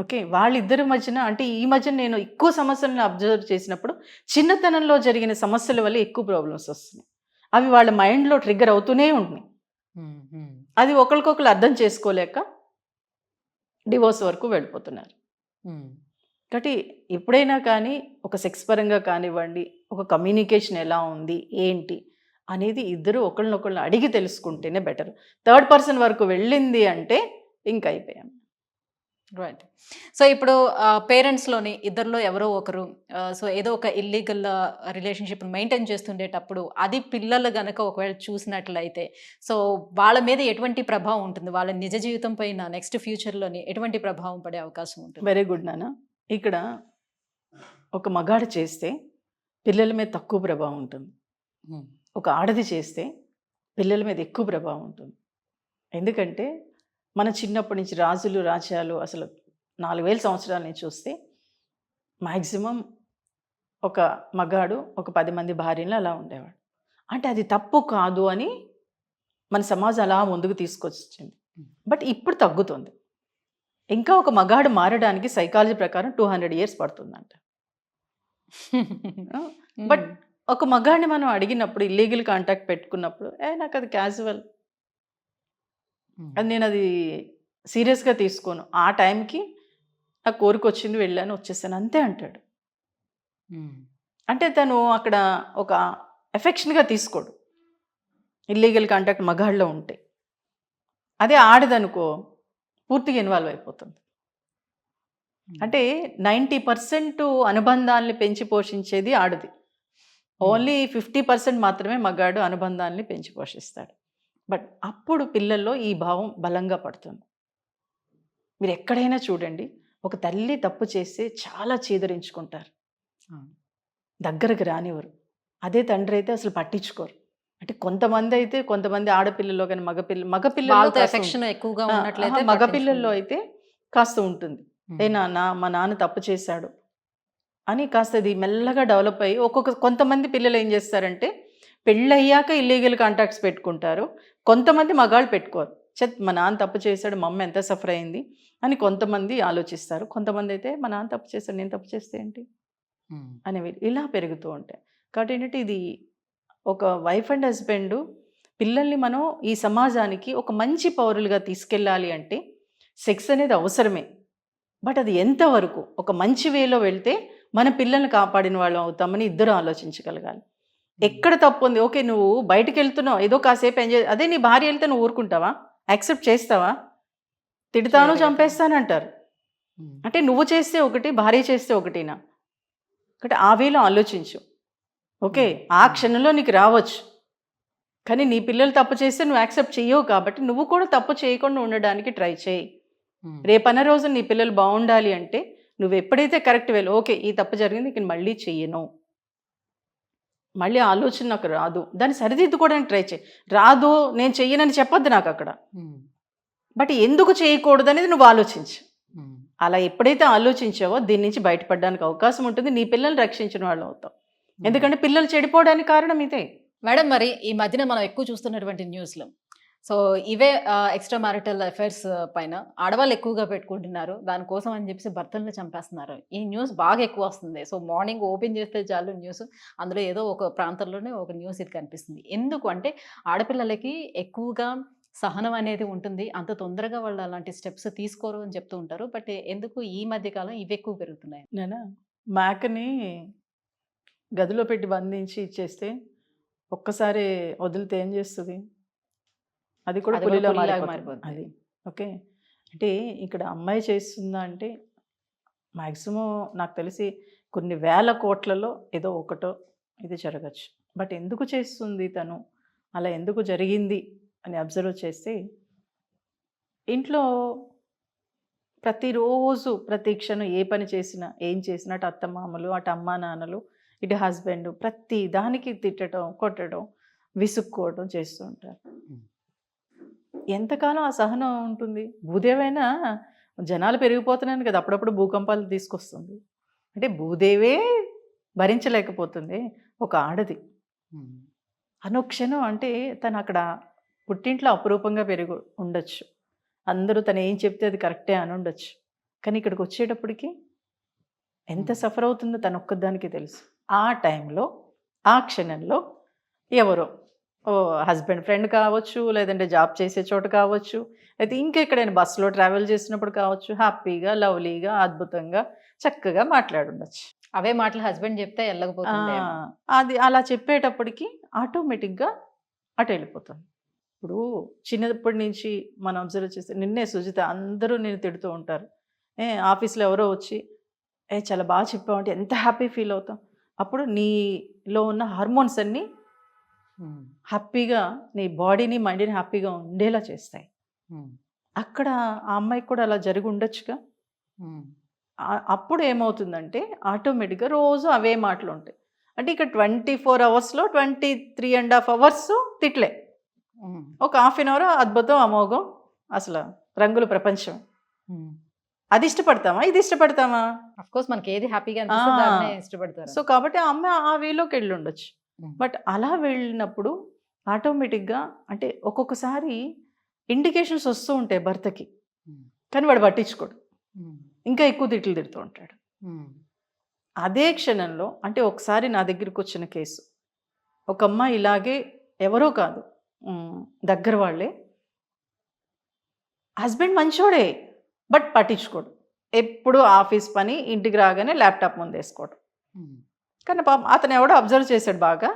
ఓకే, వాళ్ళిద్దరి మధ్యన, అంటే ఈ మధ్యన నేను ఎక్కువ సమస్యలను అబ్జర్వ్ చేసినప్పుడు చిన్నతనంలో జరిగిన సమస్యల వల్ల ఎక్కువ ప్రాబ్లమ్స్ వస్తున్నాయి. అవి వాళ్ళ మైండ్లో ట్రిగ్గర్ అవుతూనే ఉంటున్నాయి. అది ఒకరికొకరు అర్థం చేసుకోలేక డివోర్స్ వరకు వెళ్ళిపోతున్నారు. కాబట్టి ఎప్పుడైనా కానీ ఒక సెక్స్ పరంగా కానివ్వండి, ఒక కమ్యూనికేషన్ ఎలా ఉంది ఏంటి అనేది ఇద్దరు ఒకళ్ళనొకళ్ళని అడిగి తెలుసుకుంటేనే బెటర్. థర్డ్ పర్సన్ వరకు వెళ్ళింది అంటే ఇంకా అయిపోయాం. రైట్. సో ఇప్పుడు పేరెంట్స్లోని ఇద్దరిలో ఎవరో ఒకరు సో ఏదో ఒక ఇల్లీగల్ రిలేషన్షిప్ మెయింటైన్ చేస్తుండేటప్పుడు అది పిల్లలు గనక ఒకవేళ చూసినట్లయితే సో వాళ్ళ మీద ఎటువంటి ప్రభావం ఉంటుంది, వాళ్ళ నిజ జీవితం పైన నెక్స్ట్ ఫ్యూచర్లోని ఎటువంటి ప్రభావం పడే అవకాశం ఉంటుంది? వెరీ గుడ్ నాన్న. ఇక్కడ ఒక మగాడు చేస్తే పిల్లల మీద తక్కువ ప్రభావం ఉంటుంది, ఒక ఆడది చేస్తే పిల్లల మీద ఎక్కువ ప్రభావం ఉంటుంది. ఎందుకంటే మన చిన్నప్పటి నుంచి రాజులు రాజ్యాలు అసలు 4000 సంవత్సరాల నుంచి చూస్తే మ్యాక్సిమం ఒక మగాడు ఒక 10 మంది భార్యలు అలా ఉండేవాడు. అంటే అది తప్పు కాదు అని మన సమాజం అలా ముందుకు తీసుకొచ్చింది. బట్ ఇప్పుడు తగ్గుతుంది. ఇంకా ఒక మగాడు మారడానికి సైకాలజీ ప్రకారం 200 years పడుతుందంట. బట్ ఒక మగాడిని మనం అడిగినప్పుడు ఇల్లీగల్ కాంటాక్ట్ పెట్టుకున్నప్పుడు నాకు అది క్యాజువల్, అది నేను అది సీరియస్గా తీసుకోను, ఆ టైంకి నాకు కోరిక వచ్చింది వెళ్ళాను వచ్చేసాను అంతే అంటాడు. అంటే తను అక్కడ ఒక ఎఫెక్షన్గా తీసుకోడు ఇల్లీగల్ కాంటాక్ట్ మగాళ్ళలో ఉంటే. అదే ఆడదనుకో పూర్తిగా ఇన్వాల్వ్ అయిపోతుంది. అంటే 90% అనుబంధాలని పెంచి పోషించేది ఆడది, ఓన్లీ 50% మాత్రమే మగాడు అనుబంధాలని పెంచి పోషిస్తాడు. బట్ అప్పుడు పిల్లల్లో ఈ భావం బలంగా పడుతుంది. మీరు ఎక్కడైనా చూడండి, ఒక తల్లి తప్పు చేస్తే చాలా చీదరించుకుంటారు, దగ్గరకు రానివ్వరు. అదే తండ్రి అయితే అసలు పట్టించుకోరు. అంటే కొంతమంది ఆడపిల్లల్లో కానీ మగపిల్లల్లో అయితే కాస్త ఉంటుంది, ఏ నాన్న మా నాన్న తప్పు చేశాడు అని కాస్త ఇది మెల్లగా డెవలప్ అయ్యి కొంతమంది పిల్లలు ఏం చేస్తారంటే పెళ్ళయ్యాక ఇల్లీగల్ కాంటాక్ట్స్ పెట్టుకుంటారు. కొంతమంది మగాళ్ళు పెట్టుకోరు, మా నాన్న తప్పు చేశాడు, మా అమ్మ ఎంత సఫర్ అయింది అని కొంతమంది ఆలోచిస్తారు. కొంతమంది అయితే మా నాన్న తప్పు చేశాడు, నేను తప్పు చేస్తే ఏంటి అనేవి ఇలా పెరుగుతూ ఉంటాయి. కాబట్టి ఏంటంటే ఇది ఒక వైఫ్ అండ్ హస్బెండ్ పిల్లల్ని మనం ఈ సమాజానికి ఒక మంచి పౌరులుగా తీసుకెళ్ళాలి అంటే సెక్స్ అనేది అవసరమే. బట్ అది ఎంతవరకు ఒక మంచి వేలో వెళ్తే మన పిల్లల్ని కాపాడిన వాళ్ళం అవుతామని ఇద్దరు ఆలోచించగలగాలి. ఎక్కడ తప్పు ఉంది, ఓకే నువ్వు బయటకు వెళ్తున్నావు ఏదో కాసేపు ఎంజాయ్, అదే నీ భార్య వెళ్తే నువ్వు ఊరుకుంటావా, యాక్సెప్ట్ చేస్తావా? తిడతాను చంపేస్తానంటారు. అంటే నువ్వు చేస్తే ఒకటి, భార్య చేస్తే ఒకటినా? అంటే ఆ వేలో ఆలోచించు. ఓకే ఆ క్షణంలో నీకు రావచ్చు, కానీ నీ పిల్లలు తప్పు చేస్తే నువ్వు యాక్సెప్ట్ చెయ్యవు, కాబట్టి నువ్వు కూడా తప్పు చేయకుండా ఉండడానికి ట్రై చేయి. రేపన్న రోజు నీ పిల్లలు బాగుండాలి అంటే నువ్వు ఎప్పుడైతే కరెక్ట్ వేలో ఓకే ఈ తప్పు జరిగింది ఇక మళ్ళీ చెయ్యను, మళ్ళీ ఆలోచన నాకు రాదు, దాన్ని సరిదిద్దుకోవడానికి ట్రై చేయి. రాదు నేను చెయ్యనని చెప్పొద్దు నాకు అక్కడ, బట్ ఎందుకు చేయకూడదు అనేది నువ్వు ఆలోచించు. అలా ఎప్పుడైతే ఆలోచించావో దీని నుంచి బయటపడడానికి అవకాశం ఉంటుంది, నీ పిల్లల్ని రక్షించిన వాళ్ళు అవుతావు. ఎందుకంటే పిల్లలు చెడిపోవడానికి కారణం ఇదే. మేడం, మరి ఈ మధ్యన మనం ఎక్కువ చూస్తున్నటువంటి న్యూస్లు, సో ఇవే ఎక్స్ట్రా మ్యారిటల్ అఫైర్స్ పైన ఆడవాళ్ళు ఎక్కువగా పెట్టుకుంటున్నారు, దానికోసం అని చెప్పేసి భర్తలను చంపేస్తున్నారు. ఈ న్యూస్ బాగా ఎక్కువ వస్తుంది. సో మార్నింగ్ ఓపెన్ చేస్తే చాలు న్యూస్, అందులో ఏదో ఒక ప్రాంతంలోనే ఒక న్యూస్ ఇది కనిపిస్తుంది. ఎందుకు అంటే ఆడపిల్లలకి ఎక్కువగా సహనం అనేది ఉంటుంది, అంత తొందరగా వాళ్ళు అలాంటి స్టెప్స్ తీసుకోరు అని చెప్తూ ఉంటారు. బట్ ఎందుకు ఈ మధ్యకాలం ఇవి ఎక్కువ పెరుగుతున్నాయి? నేను మేకని గదిలో పెట్టి బంధించి ఇచ్చేస్తే ఒక్కసారి వదిలితే ఏం చేస్తుంది, అది కూడా పులిలా మారిపోతుంది. అది ఓకే. అంటే ఇక్కడ అమ్మాయి చేస్తుందా అంటే మ్యాక్సిమం నాకు తెలిసి కొన్ని వేల కోట్లలో ఏదో ఒకటో ఇది జరగచ్చు. బట్ ఎందుకు చేస్తుంది తను, అలా ఎందుకు జరిగింది అని అబ్జర్వ్ చేస్తే ఇంట్లో ప్రతిరోజు ప్రతి క్షణం ఏ పని చేసినా ఏం చేసినా అటు అత్తమామలు అటు అమ్మా నాన్నలు ఇటు హస్బెండ్ ప్రతి దానికి తిట్టడం కొట్టడం విసుక్కోవడం చేస్తూ ఉంటారు. ఎంతకాలం ఆ సహనం ఉంటుంది? భూదేవైనా జనాలు పెరిగిపోతున్నాను కదా, అప్పుడప్పుడు భూకంపాలు తీసుకొస్తుంది. అంటే భూదేవే భరించలేకపోతుంది, ఒక ఆడది అనుక్షణం అంటే తను అక్కడ పుట్టింట్లో అపురూపంగా పెరిగి ఉండొచ్చు, అందరూ తను ఏం చెప్తే అది కరెక్టే అని ఉండొచ్చు, కానీ ఇక్కడికి వచ్చేటప్పటికి ఎంత సఫర్ అవుతుందో తను ఒక్కదానికి తెలుసు. ఆ టైంలో ఆ క్షణంలో ఎవరో హస్బెండ్ ఫ్రెండ్ కావచ్చు, లేదంటే జాబ్ చేసే చోట కావచ్చు, అయితే ఇంకెక్కడైనా బస్సులో ట్రావెల్ చేసినప్పుడు కావచ్చు, హ్యాపీగా లవ్లీగా అద్భుతంగా చక్కగా మాట్లాడుండొచ్చు. అవే మాటలు హస్బెండ్ చెప్తే వెళ్ళకపోతుంది. అది అలా చెప్పేటప్పటికి ఆటోమేటిక్గా అటు వెళ్ళిపోతుంది. ఇప్పుడు చిన్నప్పటి నుంచి మనం అబ్జర్వ్ చేస్తే నిన్నే సుజిత అందరూ నేను తిడుతూ ఉంటారు, ఆఫీస్లో ఎవరో వచ్చి చాలా బాగా చెప్పావంటే ఎంత హ్యాపీ ఫీల్ అవుతాం. అప్పుడు నీలో ఉన్న హార్మోన్స్ అన్నీ హ్యాపీగా నీ బాడీని మైండ్ని హ్యాపీగా ఉండేలా చేస్తాయి. అక్కడ ఆ అమ్మాయికి కూడా అలా జరిగి ఉండొచ్చుగా. అప్పుడు ఏమవుతుందంటే ఆటోమేటిక్గా రోజు అవే మాటలు ఉంటాయి. అంటే ఇక్కడ 24 hours-లో 23.5 hours తిట్లే, ఒక హాఫ్ అన్ అవర్ అద్భుతం అమోఘం అసలు రంగుల ప్రపంచం. అది ఇష్టపడతామా, ఇది ఇష్టపడతామా? అఫ్కోర్స్ మనకి ఏది హ్యాపీగా అనిపిస్తుందో దాన్నే ఇష్టపడతారు. సో కాబట్టి ఆ అమ్మాయి ఆ వేలోకి వెళ్ళి ఉండొచ్చు. బట్ అలా వెళ్ళినప్పుడు ఆటోమేటిక్గా అంటే ఒక్కొక్కసారి ఇండికేషన్స్ వస్తూ ఉంటాయి భర్తకి, కానీ వాడు పట్టించుకోడు. ఇంకా ఎక్కువ తిట్లు తిడుతూ ఉంటాడు. అదే క్షణంలో అంటే ఒకసారి నా దగ్గరికి వచ్చిన కేసు, ఒక అమ్మాయి ఇలాగే ఎవరో కాదు దగ్గర వాళ్ళే, హస్బెండ్ మంచోడే బట్ పట్టించుకోడు, ఎప్పుడు ఆఫీస్ పని, ఇంటికి రాగానే ల్యాప్టాప్ ముందు వేసుకోవడం. కానీ పాపం అతను ఎవడో అబ్జర్వ్ చేశాడు, బాగా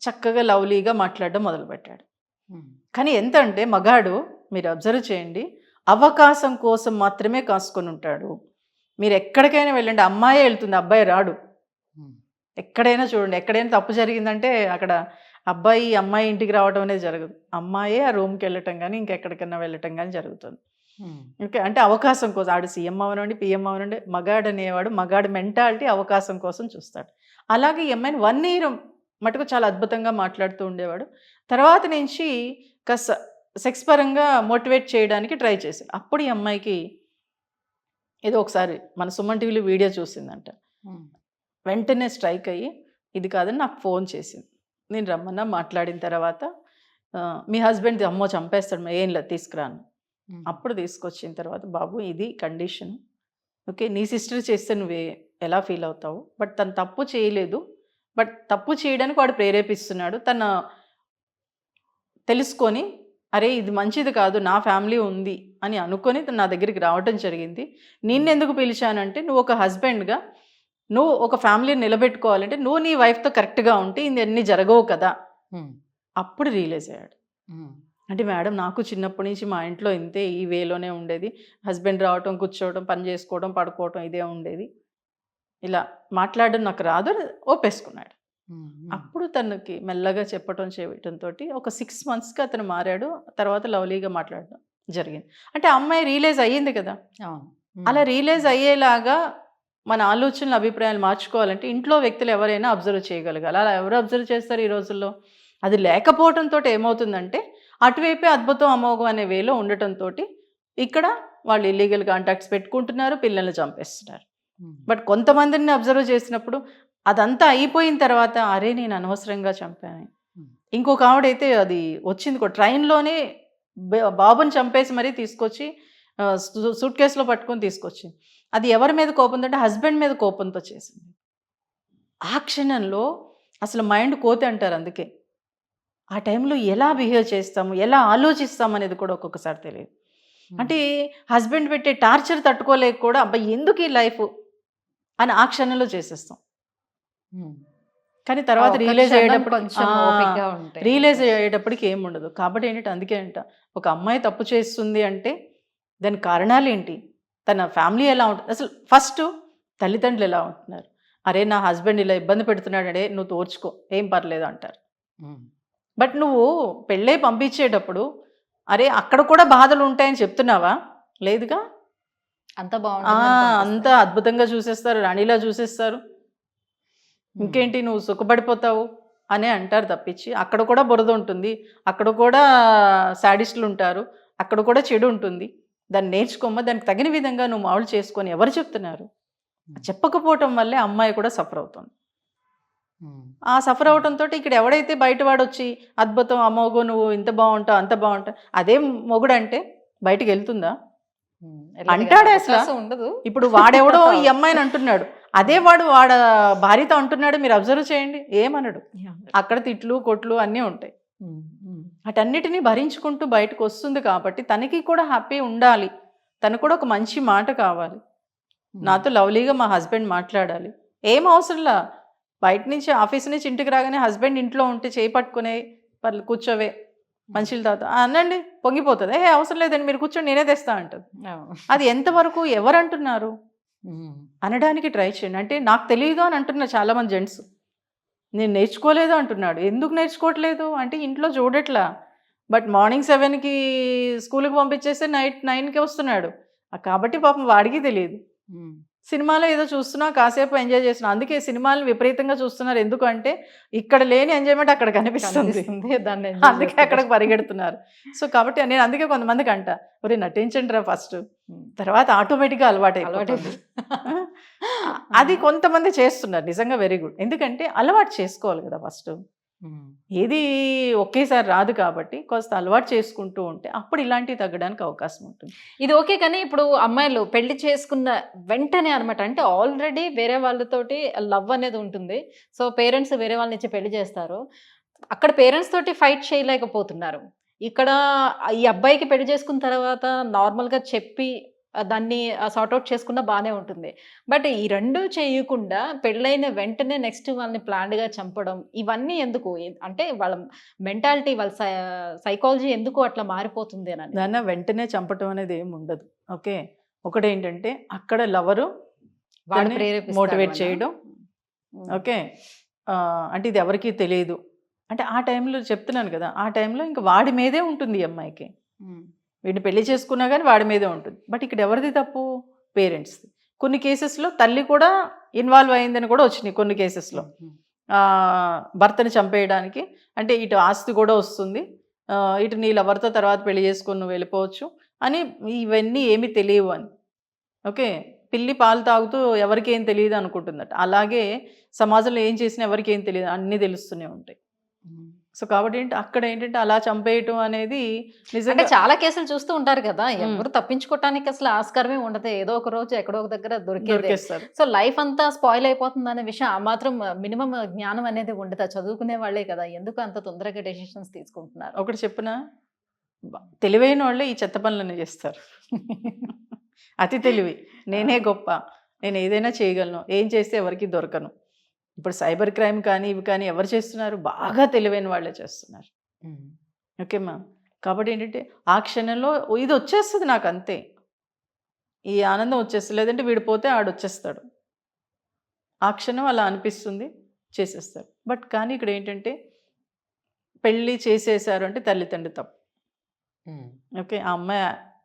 చక్కగా లవ్లీగా మాట్లాడడం మొదలుపెట్టాడు. కానీ ఎంత అంటే మగాడు, మీరు అబ్జర్వ్ చేయండి, అవకాశం కోసం మాత్రమే కాసుకొని ఉంటాడు. మీరు ఎక్కడికైనా వెళ్ళండి, అమ్మాయే వెళ్తుంది, అబ్బాయి రాడు. ఎక్కడైనా చూడండి, ఎక్కడైనా తప్పు జరిగిందంటే అక్కడ అబ్బాయి అమ్మాయి ఇంటికి రావడం అనేది జరగదు, అమ్మాయే ఆ రూమ్కి వెళ్ళటం కానీ ఇంకెక్కడికైనా వెళ్ళటం కానీ జరుగుతుంది. ఓకే, అంటే అవకాశం కోసం, ఆడు సీఎం అవనండి, పిఎం అవనండి, మగాడు అనేవాడు మగాడి మెంటాలిటీ అవకాశం కోసం చూస్తాడు. అలాగే ఈ అమ్మాయిని 1 year మటుకు చాలా అద్భుతంగా మాట్లాడుతూ ఉండేవాడు. తర్వాత నుంచి కాస్త సెక్స్ పరంగా మోటివేట్ చేయడానికి ట్రై చేశాడు. అప్పుడు ఈ అమ్మాయికి ఏదో ఒకసారి మన సుమన్ టీవీలో వీడియో చూసిందంట, వెంటనే స్ట్రైక్ అయ్యి ఇది కాదని నాకు ఫోన్ చేసింది. నేను రమ్మన్నా, మాట్లాడిన తర్వాత మీ హస్బెండ్ అమ్మో చంపేస్తాడు, ఏం లేదు తీసుకురాను. అప్పుడు తీసుకొచ్చిన తర్వాత, బాబు ఇది కండిషన్, ఓకే, నీ సిస్టర్ చేస్తే నువ్వు ఎలా ఫీల్ అవుతావు, బట్ తను తప్పు చేయలేదు, బట్ తప్పు చేయడానికి వాడు ప్రేరేపిస్తున్నాడు, తను తెలుసుకొని అరే ఇది మంచిది కాదు, నా ఫ్యామిలీ ఉంది అని అనుకొని తను నా దగ్గరికి రావడం జరిగింది. నిన్నెందుకు పిలిచానంటే, నువ్వు ఒక హస్బెండ్గా నువ్వు ఒక ఫ్యామిలీని నిలబెట్టుకోవాలంటే నువ్వు నీ వైఫ్తో కరెక్ట్గా ఉంటే ఇవన్నీ జరగవు కదా. అప్పుడు రియలైజ్ అయ్యాడు. అంటే మేడం, నాకు చిన్నప్పటి నుంచి మా ఇంట్లో ఇంతే, ఈ వేలోనే ఉండేది, హస్బెండ్ రావటం, కూర్చోవడం, పని చేసుకోవడం, పడుకోవటం, ఇదే ఉండేది, ఇలా మాట్లాడడం నాకు రాదు, ఒప్పేసుకున్నాడు. అప్పుడు తనకి మెల్లగా చెప్పటం చేయటంతో ఒక 6 monthsకి అతను మారాడు. తర్వాత లవ్లీగా మాట్లాడడం జరిగింది. అంటే అమ్మాయి రియలైజ్ అయ్యింది కదా. అలా రియలైజ్ అయ్యేలాగా మన ఆలోచనలు, అభిప్రాయాలు మార్చుకోవాలంటే ఇంట్లో వ్యక్తులు ఎవరైనా అబ్జర్వ్ చేయగలగాలి. అలా ఎవరు అబ్జర్వ్ చేస్తారు ఈ రోజుల్లో? అది లేకపోవడంతో ఏమవుతుందంటే, అటువైపే అద్భుతం అమోఘం అనే వేలో ఉండటంతో ఇక్కడ వాళ్ళు ఇల్లీగల్ కాంటాక్ట్స్ పెట్టుకుంటున్నారు, పిల్లల్ని చంపేస్తున్నారు. బట్ కొంతమందిని అబ్జర్వ్ చేసినప్పుడు అదంతా అయిపోయిన తర్వాత, అరే నేను అనవసరంగా చంపాను. ఇంకొక ఆవిడైతే అది వచ్చింది కూడా, ట్రైన్లోనే బాబుని చంపేసి మరీ తీసుకొచ్చి సూట్ కేసులో పట్టుకొని తీసుకొచ్చింది. అది ఎవరి మీద కోపంతో అంటే హస్బెండ్ మీద కోపంతో చేసింది. ఆ క్షణంలో అసలు మైండ్ కోతి అంటారు. అందుకే ఆ టైంలో ఎలా బిహేవ్ చేస్తాము, ఎలా ఆలోచిస్తాము అనేది కూడా ఒక్కొక్కసారి తెలియదు. అంటే హస్బెండ్ పెట్టే టార్చర్ తట్టుకోలేక కూడా, అబ్బాయి ఎందుకు ఈ లైఫ్ అని ఆ క్షణంలో చేసేస్తాం. కానీ తర్వాత రియలైజ్ అయ్యేటప్పటికి ఏముండదు. కాబట్టి ఏంటంటే అందుకే అంట, ఒక అమ్మాయి తప్పు చేస్తుంది అంటే దాని కారణాలు ఏంటి, తన ఫ్యామిలీ ఎలా ఉంటుంది, అసలు ఫస్ట్ తల్లిదండ్రులు ఎలా ఉంటున్నారు. అరే నా హస్బెండ్ ఇలా ఇబ్బంది పెడుతున్నాడే, నువ్వు తోర్చుకో, ఏం పర్లేదు అంటారు. బట్ నువ్వు పెళ్ళే పంపించేటప్పుడు అరే అక్కడ కూడా బాధలు ఉంటాయని చెప్తున్నావా? లేదుగా. అంత బాగుంటుంది, అంత అద్భుతంగా చూసేస్తారు, రాణిలా చూసేస్తారు, ఇంకేంటి నువ్వు సుఖపడిపోతావు అనే అంటారు తప్పించి, అక్కడ కూడా బురద ఉంటుంది, అక్కడ కూడా శాడిస్టులు ఉంటారు, అక్కడ కూడా చెడు ఉంటుంది, దాన్ని నేర్చుకోమ్మా, దానికి తగిన విధంగా నువ్వు మామూలు చేసుకొని ఎవరు చెప్తున్నారు? చెప్పకపోవటం వల్లే అమ్మాయి కూడా సఫర్ అవుతుంది. ఆ సఫర్ అవటంతో ఇక్కడ ఎవడైతే బయటవాడు వచ్చి అద్భుతం అమోఘం నువ్వు ఇంత బాగుంటావు అంత బాగుంటావు, అదే మొగుడు అంటే బయటికి వెళ్తుందా? అంటాడే అసలు ఉండదు. ఇప్పుడు వాడెవడో ఈ అమ్మాయిని అంటున్నాడు, అదే వాడు వాడ భార్యతో అంటున్నాడు, మీరు అబ్జర్వ్ చేయండి, ఏమనడు. అక్కడ తిట్లు కొట్లు అన్నీ ఉంటాయి. అటన్నిటినీ భరించుకుంటూ బయటకు వస్తుంది కాబట్టి తనకి కూడా హ్యాపీ ఉండాలి, తనకు కూడా ఒక మంచి మాట కావాలి, నాతో లవ్లీగా మా హస్బెండ్ మాట్లాడాలి. ఏం అవసరంలా, బయట నుంచి ఆఫీస్ నుంచి ఇంటికి రాగానే హస్బెండ్ ఇంట్లో ఉంటే చేయి పట్టుకునే పర్లు కూర్చోవే మంచిల తాత అనండి, పొంగిపోతుంది. అవసరం లేదండి మీరు కూర్చొని నేనే తెస్తా అంటుంది. అది ఎంతవరకు ఎవరు అంటున్నారు అనడానికి ట్రై చేయండి. అంటే నాకు తెలియదు అని అంటున్నారు చాలామంది జెంట్స్, నేను నేర్చుకోలేదు అంటున్నాడు. ఎందుకు నేర్చుకోవట్లేదు అంటే ఇంట్లో చూడట్లా, బట్ మార్నింగ్ 7కి స్కూల్కి పంపించేస్తే నైట్ 9కి వస్తున్నాడు, కాబట్టి పాపం వాడికి తెలియదు. సినిమాలో ఏదో చూస్తున్నా, కాసేపు ఎంజాయ్ చేస్తున్నా, అందుకే సినిమాలు విపరీతంగా చూస్తున్నారు. ఎందుకంటే ఇక్కడ లేని ఎంజాయ్మెంట్ అక్కడ కనిపిస్తుంది, దాన్ని అందుకే అక్కడికి పరిగెడుతున్నారు. సో కాబట్టి నేను అందుకే కొంతమందికి అంట, ఒరే నటించండి రా ఫస్ట్, తర్వాత ఆటోమేటిక్గా అలవాటు. అది కొంతమంది చేస్తున్నారు, నిజంగా వెరీ గుడ్. ఎందుకంటే అలవాటు చేసుకోవాలి కదా ఫస్ట్. ఏది ఒకేసారి రాదు కాబట్టి కాస్త అలవాటు చేసుకుంటూ ఉంటే అప్పుడు ఇలాంటివి తగ్గడానికి అవకాశం ఉంటుంది. ఇది ఓకే. కానీ ఇప్పుడు అమ్మాయిలు పెళ్లి చేసుకున్న వెంటనే అనమాట, అంటే ఆల్రెడీ వేరే వాళ్ళతోటి లవ్ అనేది ఉంటుంది. సో పేరెంట్స్ వేరే వాళ్ళని ఇచ్చి పెళ్లి చేస్తారు. అక్కడ పేరెంట్స్ తోటి ఫైట్ చేయలేకపోతున్నారు. ఇక్కడ ఈ అబ్బాయికి పెళ్లి చేసుకున్న తర్వాత నార్మల్‌గా చెప్పి దాన్ని సార్ట్ ఔట్ చేసుకున్నా బానే ఉంటుంది. బట్ ఈ 2 చేయకుండా పెళ్ళైన వెంటనే నెక్స్ట్ వాళ్ళని ప్లాన్డ్‌గా చంపడం ఇవన్నీ ఎందుకు? అంటే వాళ్ళ మెంటాలిటీ, వాళ్ళ సైకాలజీ ఎందుకు అట్లా మారిపోతుంది అని. దాన్ని వెంటనే చంపటం అనేది ఏమి ఉండదు. ఓకే. ఒకటేంటంటే అక్కడ లవరు వాడు మోటివేట్ ప్రేరేపిస్తాడు చేయడం. అనా? ఓకే. అంటే ఇది ఎవరికీ తెలీదు. అంటే ఆ టైంలో చెప్తున్నాను కదా! ఆ టైంలో ఇంక వాడి మీదే ఉంటుంది ఈ అమ్మాయికి. హ్మ్. వీడిని పెళ్లి చేసుకున్నా గానీ వాడి మీదే ఉంటుంది. బట్ ఇక్కడ ఎవరిది తప్పు? పేరెంట్స్‌ది. కొన్ని కేసెస్‌లో తల్లి కూడా ఇన్వాల్వ్ అయిందని కూడా వచ్చినాయి కొన్ని కేసెస్‌లో. హ్మ్. భర్తని చంపేయడానికి. అంటే ఇటు ఆస్తి కూడా వస్తుంది. ఇటు నీ లవర్‌తో తర్వాత పెళ్లి చేసుకొని నువ్వు వెళ్ళిపోవచ్చు అని, ఇవన్నీ ఏమీ తెలియవు అని. ఓకే. పిల్లి పాలు తాగుతూ ఎవరికేం తెలీదు అనుకుంటుందట. అలాగే సమాజంలో ఏం చేసినా ఎవరికేం తెలీదు. అన్నీ తెలుస్తూనే ఉంటాయి. హ్మ్. సో కాబట్టి అక్కడ ఏంటంటే అలా చంపేయటం అనేది అంటే నిజంగా చాలా కేసులు చూస్తూ ఉంటారు కదా! హ్మ్. ఎవరు తప్పించుకోవటానికి అసలు ఆస్కారమే ఉండదు. ఏదో ఒక రోజు ఎక్కడో ఒక దగ్గర దొరికేదే. దొరికేస్తారు. సో లైఫ్ అంతా స్పాయిల్ అయిపోతుందనే విషయం ఆ మాత్రం మినిమమ్ జ్ఞానం అనేది ఉండదా? చదువుకునే వాళ్ళే కదా! ఎందుకు అంత తొందరగా డెసిషన్స్ తీసుకుంటున్నారు? ఒకటి చెప్పనా? తెలివైన వాళ్ళే ఈ చెత్త పనులన్నీ చేస్తారు. అతి తెలివి. నేనే గొప్ప. నేను ఏదైనా చేయగలను. ఏం చేస్తే ఎవరికీ దొరకను. ఇప్పుడు సైబర్ క్రైమ్ కానీ ఇవి కానీ ఎవరు చేస్తున్నారు? బాగా తెలివైన వాళ్ళే చేస్తున్నారు. హ్మ్. ఓకేమ్మా. కాబట్టి ఏంటంటే ఆ క్షణంలో ఇది వచ్చేస్తది నాకంతే. ఈ ఆనందం వచ్చేస్తది. లేదంటే వీడు పోతే ఆడొచ్చేస్తాడు. ఆ క్షణం అలా అనిపిస్తుంది. చేసేస్తారు. బట్ కానీ ఇక్కడ ఏంటంటే పెళ్లి చేసేసారు అంటే తల్లిదండ్రి తప్పు. హ్మ్. ఓకే. ఆ అమ్మాయి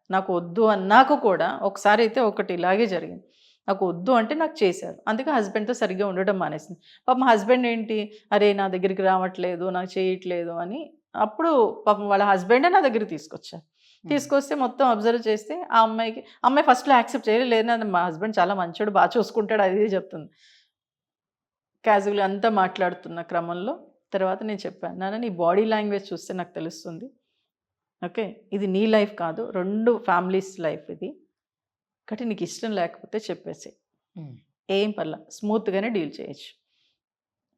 నాకు వద్దు అన్నాక కూడా ఒకసారి అయితే ఒకటి ఇలాగే జరిగింది. నాకు వద్దు అంటే నాకు చేశారు. అందుకే హస్బెండ్‌తో సరిగ్గా ఉండడం మానేసింది. పాపం హస్బెండ్ ఏంటి, అరే నా దగ్గరికి రావట్లేదు, నాకు చేయట్లేదు అని అప్పుడు పాపం వాళ్ళ హస్బెండే నా దగ్గరికి తీసుకొచ్చారు. హ్మ్. తీసుకొస్తే మొత్తం అబ్జర్వ్ చేస్తే ఆ అమ్మాయి ఫస్ట్‌లో యాక్సెప్ట్ చేయలేదు. లేదు నాన్న మా హస్బెండ్ చాలా మంచోడు, బాగా చూసుకుంటాడు అది ఇది చెప్తుంది. క్యాజువల్‌గా అంతా మాట్లాడుతున్న క్రమంలో తర్వాత నేను చెప్పాను, నాన్న నీ బాడీ లాంగ్వేజ్ చూస్తే నాకు తెలుస్తుంది. ఓకే. ఇది నీ లైఫ్ కాదు. 2 ఫ్యామిలీస్ లైఫ్ ఇది. కాబట్టి నీకు ఇష్టం లేకపోతే చెప్పేసేయి. హ్మ్. ఏం పర్లా. స్మూత్‌గానే డీల్ చేయొచ్చు.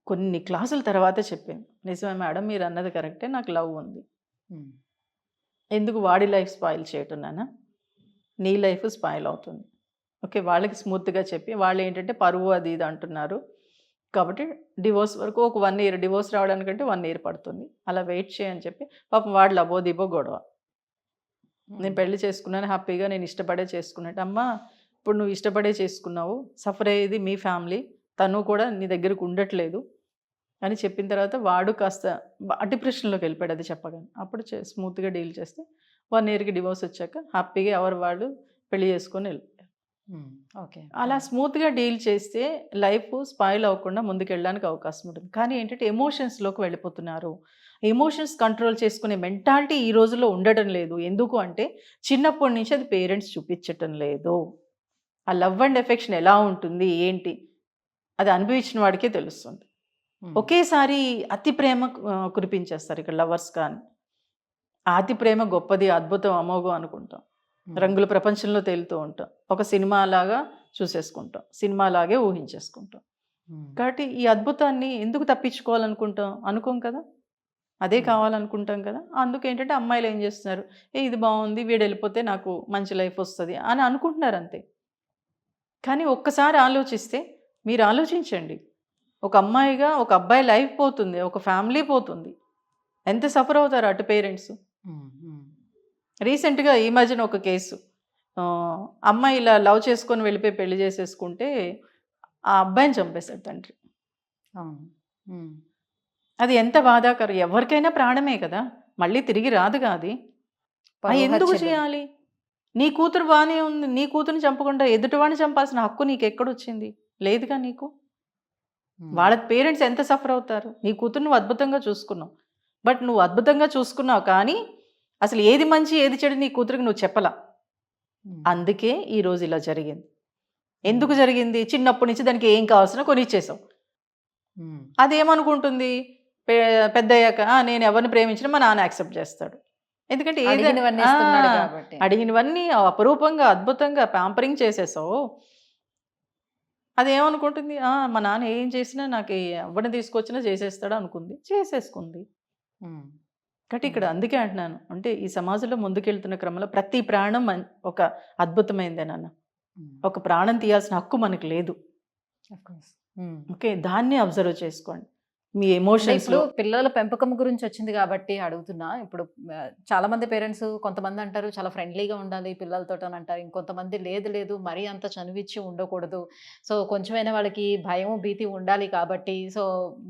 కొన్ని క్లాసుల తర్వాతే చెప్పింది. నిజమే మేడం మీరన్నది కరెక్టే. నాకు లవ్ ఉంది. హ్మ్. ఎందుకు వాడి లైఫ్ స్పాయిల్ చేయటం నాన్న? నీ లైఫ్ స్పాయిల్ అవుతుంది. ఓకే. వాళ్ళకి స్మూత్‌గా చెప్పి వాళ్ళేంటంటే పరువు అది ఇది అంటున్నారు. కాబట్టి డివోర్స్ వరకు ఒక 1 ఇయర్ డివోర్స్ రావడానికంటే 1 ఇయర్ పడుతుంది. అలా వెయిట్ చేయని చెప్పి పాపం వాడు లబోదిబో గొడవ. నేను హ్మ్. పెళ్లి చేసుకున్నాను హ్యాపీగా, నేను ఇష్టపడే చేసుకున్నట్టు. అమ్మా ఇప్పుడు నువ్వు ఇష్టపడే చేసుకున్నావు. సఫర్ అయ్యేది మీ ఫ్యామిలీ. తను కూడా నీ దగ్గరకు ఉండట్లేదు అని చెప్పిన తర్వాత వాడు కాస్త డిప్రెషన్‌లోకి వెళ్ళిపోయాడు అది చెప్పగానే. అప్పుడు స్మూత్‌గా డీల్ చేస్తే 1 ఇయర్‌కి డివోర్స్ వచ్చాక హ్యాపీగా ఎవరు వాళ్ళు పెళ్లి చేసుకొని వెళ్ళిపోయారు. హ్మ్. ఓకే. అలా హ్మ్. స్మూత్‌గా డీల్ చేస్తే లైఫ్ స్పాయిల్ అవ్వకుండా ముందుకెళ్ళడానికి అవకాశం ఉంటుంది. కానీ ఏంటంటే ఎమోషన్స్‌లోకి వెళ్ళిపోతున్నారు. ఎమోషన్స్ కంట్రోల్ చేసుకునే మెంటాలిటీ ఈ రోజుల్లో ఉండడం లేదు. ఎందుకు అంటే చిన్నప్పటి నుంచి అది పేరెంట్స్ చూపించటం లేదు. ఆ లవ్ అండ్ ఎఫెక్షన్ ఎలా ఉంటుంది? ఏంటి? అది అనుభవించిన వాడికే తెలుస్తుంది. హ్మ్. ఒకేసారి అతి ప్రేమ కురిపించేస్తారు ఇక్కడ లవర్స్ కానీ. ఆ అతి ప్రేమ గొప్పది, అద్భుతం, అమోఘం అనుకుంటాం. హ్మ్. రంగుల ప్రపంచంలో తేలుతూ ఉంటాం. ఒక సినిమాలాగా చూసేసుకుంటాం. సినిమాలాగే ఊహించేసుకుంటాం. హ్మ్. కాబట్టి ఈ అద్భుతాన్ని ఎందుకు తప్పించుకోవాలనుకుంటాం? అనుకోం కదా! అదే హ్మ్. కావాలనుకుంటాం కదా! అందుకేంటంటే అమ్మాయిలు ఏం చేస్తున్నారు? ఇది బావుంది, వీడెళ్ళిపోతే నాకు మంచి లైఫ్ వస్తది అని అనుకుంటున్నారు అంతే. కానీ ఒక్కసారి ఆలోచిస్తే మీరు ఆలోచించండి. ఒక అమ్మాయిగా ఒక అబ్బాయి లైఫ్ పోతుంది. ఒక ఫ్యామిలీ పోతుంది. ఎంత సఫర్ అవుతారు అటు పేరెంట్స్. హ్మ్. హ్మ్. రీసెంట్‌గా ఈ మధ్యన ఒక కేసు. ఆహ్, అమ్మాయి ఇలా లవ్ చేసుకొని వెళ్ళిపోయి పెళ్లి చేసేసుకుంటే, ఆ అబ్బాయిని చంపేసాడు తండ్రి. అవును. హ్మ్. అది ఎంత బాధాకరం. ఎవరికైనా ప్రాణమే కదా! మళ్ళీ తిరిగి రాదుగా అది. పరువు ఎందుకు హత్యలు. చేయాలి? నీ కూతురు బానే ఉంది. నీ కూతురిని చంపకుండా ఎదుటివాడిని చంపాల్సిన హక్కు నీకెక్కడొచ్చింది? లేదుగా నీకు. హ్మ్. వాళ్ళ పేరెంట్స్ ఎంత సఫర్ అవుతారు. నీ కూతురు నువ్వు అద్భుతంగా చూసుకున్నావు. బట్ నువ్వు అద్భుతంగా చూసుకున్నావు కానీ, అసలు ఏది మంచి, ఏది చెడు నీ కూతురికి నువ్వు చెప్పలా. హ్మ్. అందుకే ఈరోజు ఇలా జరిగింది. హ్మ్. ఎందుకు జరిగింది? చిన్నప్పటి నుంచి దానికి ఏం కావాల్సినా కొనిచ్చేసావు. హ్మ్. అదేమనుకుంటుంది? పెద్దయ్యాక నేను ఎవరిని ప్రేమించినా మా నాన్న యాక్సెప్ట్ చేస్తాడు. ఎందుకంటే అడిగినవన్నీ ఇస్తున్నాడు కాబట్టి. అడిగినవన్నీ అపరూపంగా అద్భుతంగా ప్యాంపరింగ్ చేసేసావు. అదేమనుకుంటుంది, మా నాన్న ఏం చేసినా నాకు ఎవరిని తీసుకొచ్చినా చేసేస్తాడు అనుకుంది, చేసేసుకుంది. కాబట్టి ఇక్కడ అందుకే అంటున్నాను, అంటే ఈ సమాజంలో ముందుకెళ్తున్న క్రమంలో ప్రతి ప్రాణం ఒక అద్భుతమైందే నాన్న. ఒక ప్రాణం తీయాల్సిన హక్కు మనకు లేదు. ఓకే, దాన్ని అబ్జర్వ్ చేసుకోండి మీ ఎమోషన్స్. ఇప్పుడు పిల్లల పెంపకం గురించి వచ్చింది కాబట్టి అడుగుతున్నా. ఇప్పుడు చాలా మంది పేరెంట్స్, కొంతమంది అంటారు చాలా ఫ్రెండ్లీగా ఉండాలి పిల్లలతో అని అంటారు, ఇంకొంతమంది లేదు లేదు మరీ అంత చనువిచ్చి ఉండకూడదు, సో కొంచెమైనా వాళ్ళకి భయం భీతి ఉండాలి కాబట్టి సో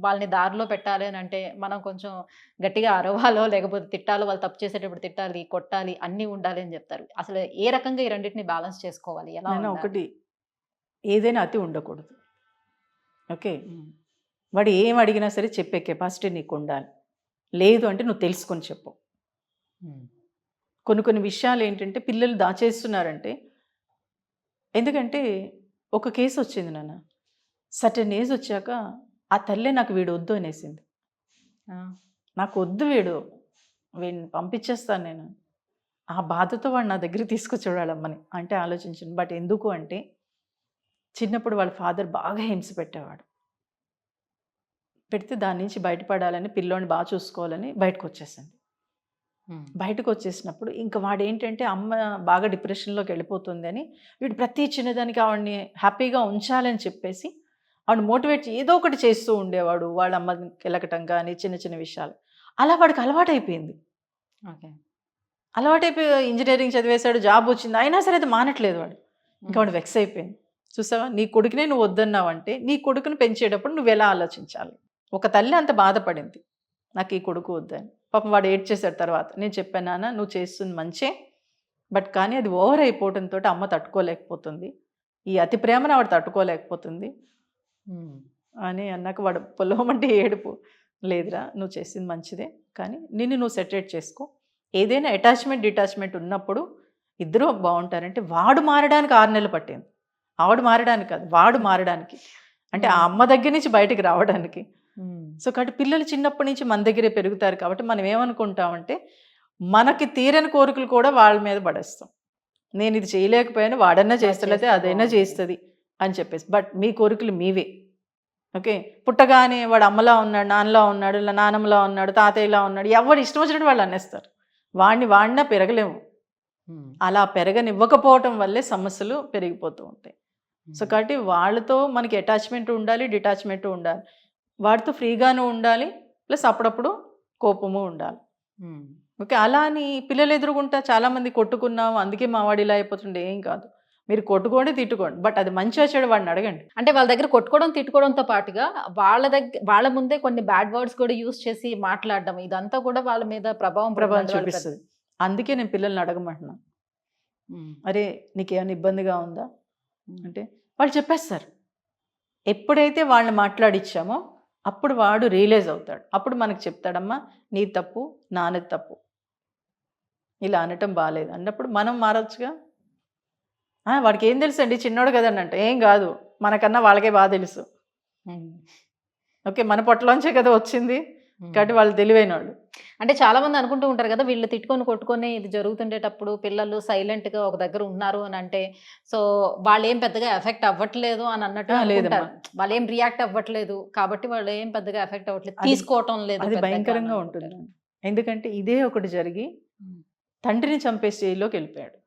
వాళ్ళని దారిలో పెట్టాలి అని అంటే మనం కొంచెం గట్టిగా అరవాలో లేకపోతే తిట్టాలో, వాళ్ళు తప్పు చేసేటప్పుడు తిట్టాలి, కొట్టాలి, అన్నీ ఉండాలి అని చెప్తారు. అసలు ఏ రకంగా ఈ రెండింటిని బ్యాలెన్స్ చేసుకోవాలి, ఎలా ఉండాలి? ఒకటి, ఏదైనా అతి ఉండకూడదు. ఓకే, వాడు ఏం అడిగినా సరే చెప్పే కెపాసిటీ నీకు ఉండాలి. లేదు అంటే నువ్వు తెలుసుకొని చెప్పు. కొన్ని విషయాలు ఏంటంటే పిల్లలు దాచేస్తున్నారంటే, ఎందుకంటే ఒక కేసు వచ్చింది నాన్న, సర్టెన్ ఏజ్ వచ్చాక ఆ తల్లే నాకు వీడు వద్దు అనేసింది. నాకు వద్దు వీడిని పంపించేస్తాను నేను. ఆ బాధతో వాడు నా దగ్గర తీసుకొచ్చేవాళ్ళమ్మని అంటే ఆలోచించాను. బట్ ఎందుకు అంటే చిన్నప్పుడు వాళ్ళ ఫాదర్ బాగా హింస పెడితే దాని నుంచి బయటపడాలని, పిల్లోని బాగా చూసుకోవాలని బయటకు వచ్చేసింది. బయటకు వచ్చేసినప్పుడు ఇంకా వాడు ఏంటంటే అమ్మ బాగా డిప్రెషన్లోకి వెళ్ళిపోతుంది అని వీడు ప్రతి చిన్నదానికి ఆవిడని హ్యాపీగా ఉంచాలని చెప్పేసి ఆవిడ మోటివేట్ ఏదో ఒకటి చేస్తూ ఉండేవాడు. వాళ్ళ అమ్మని కెలకటం కానీ చిన్న చిన్న విషయాలు అలా వాడికి అలవాటైపోయింది. ఓకే, అలవాటైపోయి ఇంజనీరింగ్ చదివేశాడు, జాబ్ వచ్చింది, అయినా సరే అది మానట్లేదు వాడు. ఇంకా వాడు వెక్స్ అయిపోయింది. చూసావా, నీ కొడుకునే నువ్వు వద్దన్నావంటే నీ కొడుకుని పెంచేటప్పుడు నువ్వు ఎలా ఆలోచించాలి? ఒక తల్లి అంత బాధపడింది నాకు ఈ కొడుకు వద్దని. పాపం వాడు ఏడ్చేశాడు తర్వాత. నేను చెప్పాను, నాన్న నువ్వు చేస్తుంది మంచే, బట్ కానీ అది ఓవర్ అయిపోవడంతో అమ్మ తట్టుకోలేకపోతుంది, ఈ అతి ప్రేమను ఆవిడ తట్టుకోలేకపోతుంది అని అన్నాక వాడు పొలమంటే ఏడుపు. లేదురా, నువ్వు చేసింది మంచిదే, కానీ నిన్ను నువ్వు సెటరేట్ చేసుకో. ఏదైనా అటాచ్మెంట్ డిటాచ్మెంట్ ఉన్నప్పుడు ఇద్దరూ బాగుంటారంటే వాడు మారడానికి 6 నెలలు పట్టింది. ఆవిడ మారడానికి కాదు, వాడు మారడానికి, అంటే ఆ అమ్మ దగ్గర నుంచి బయటకు రావడానికి. సో కాబట్టి పిల్లలు చిన్నప్పటి నుంచి మన దగ్గరే పెరుగుతారు కాబట్టి మనం ఏమనుకుంటామంటే మనకి తీరని కోరికలు కూడా వాళ్ళ మీద పడేస్తాం. నేను ఇది చేయలేకపోయాను, వాడన్నా చేస్తలేతే అదైనా చేస్తుంది అని చెప్పేసి. బట్ మీ కోరికలు మీవే. ఓకే, పుట్టగానే వాడు అమ్మలా ఉన్నాడు, నాన్నలా ఉన్నాడు, నాన్నమ్మలా ఉన్నాడు, తాతయ్యలా ఉన్నాడు, ఎవరు ఇష్టం వచ్చినట్టు వాళ్ళు అనేస్తారు. వాడినా పెరగలేము. అలా పెరగనివ్వకపోవటం వల్లే సమస్యలు పెరిగిపోతూ ఉంటాయి. సో కాబట్టి వాళ్ళతో మనకి అటాచ్మెంట్ ఉండాలి, డిటాచ్మెంట్ ఉండాలి, వాడితో ఫ్రీగాను ఉండాలి, ప్లస్ అప్పుడప్పుడు కోపము ఉండాలి. ఓకే, అలా అని పిల్లలు ఎదురుగుంటా చాలామంది కొట్టుకున్నాం అందుకే మా వాడు ఇలా అయిపోతుండే, ఏం కాదు, మీరు కొట్టుకోండి తిట్టుకోండి, బట్ అది మంచిగా చెడు వాడిని అడగండి. అంటే వాళ్ళ దగ్గర కొట్టుకోవడం తిట్టుకోవడంతో పాటుగా వాళ్ళ ముందే కొన్ని బ్యాడ్ వర్డ్స్ కూడా యూజ్ చేసి మాట్లాడడం, ఇదంతా కూడా వాళ్ళ మీద ప్రభావం చూపిస్తుంది. అందుకే నేను పిల్లల్ని అడగమంటున్నాను, అరే నీకేమైనా ఇబ్బందిగా ఉందా అంటే వాళ్ళు చెప్పేస్తారు. ఎప్పుడైతే వాళ్ళని మాట్లాడిచ్చామో అప్పుడు వాడు రియలైజ్ అవుతాడు. అప్పుడు మనకు చెప్తాడమ్మా నీ తప్పు, నాన్నది తప్పు, ఇలా అనటం బాగాలేదు అన్నప్పుడు మనం మారొచ్చుగా. వాడికి ఏం తెలుసు అండి, చిన్నోడు కదండి అంటే, ఏం కాదు, మనకన్నా వాళ్ళకే బాగా తెలుసు. ఓకే, మన పొట్టలోంచే కదా వచ్చింది కాబట్టి వాళ్ళు తెలివైన వాళ్ళు. అంటే చాలా మంది అనుకుంటూ ఉంటారు కదా, వీళ్ళు తిట్టుకొని కొట్టుకొని ఇది జరుగుతుండేటప్పుడు పిల్లలు సైలెంట్గా ఒక దగ్గర ఉన్నారు అని అంటే, సో వాళ్ళు ఏం పెద్దగా ఎఫెక్ట్ అవ్వట్లేదు అని అన్నట్టు అనుకుంటారు. వాళ్ళు ఏం రియాక్ట్ అవ్వట్లేదు కాబట్టి వాళ్ళు ఏం పెద్దగా ఎఫెక్ట్ అవ్వట్లేదు, తీసుకోవటం లేదు. అది భయంకరంగా ఉంటుంది. ఎందుకంటే ఇదే ఒకటి జరిగి తండ్రిని చంపే స్టేజ్లోకి వెళ్ళిపోయాడు.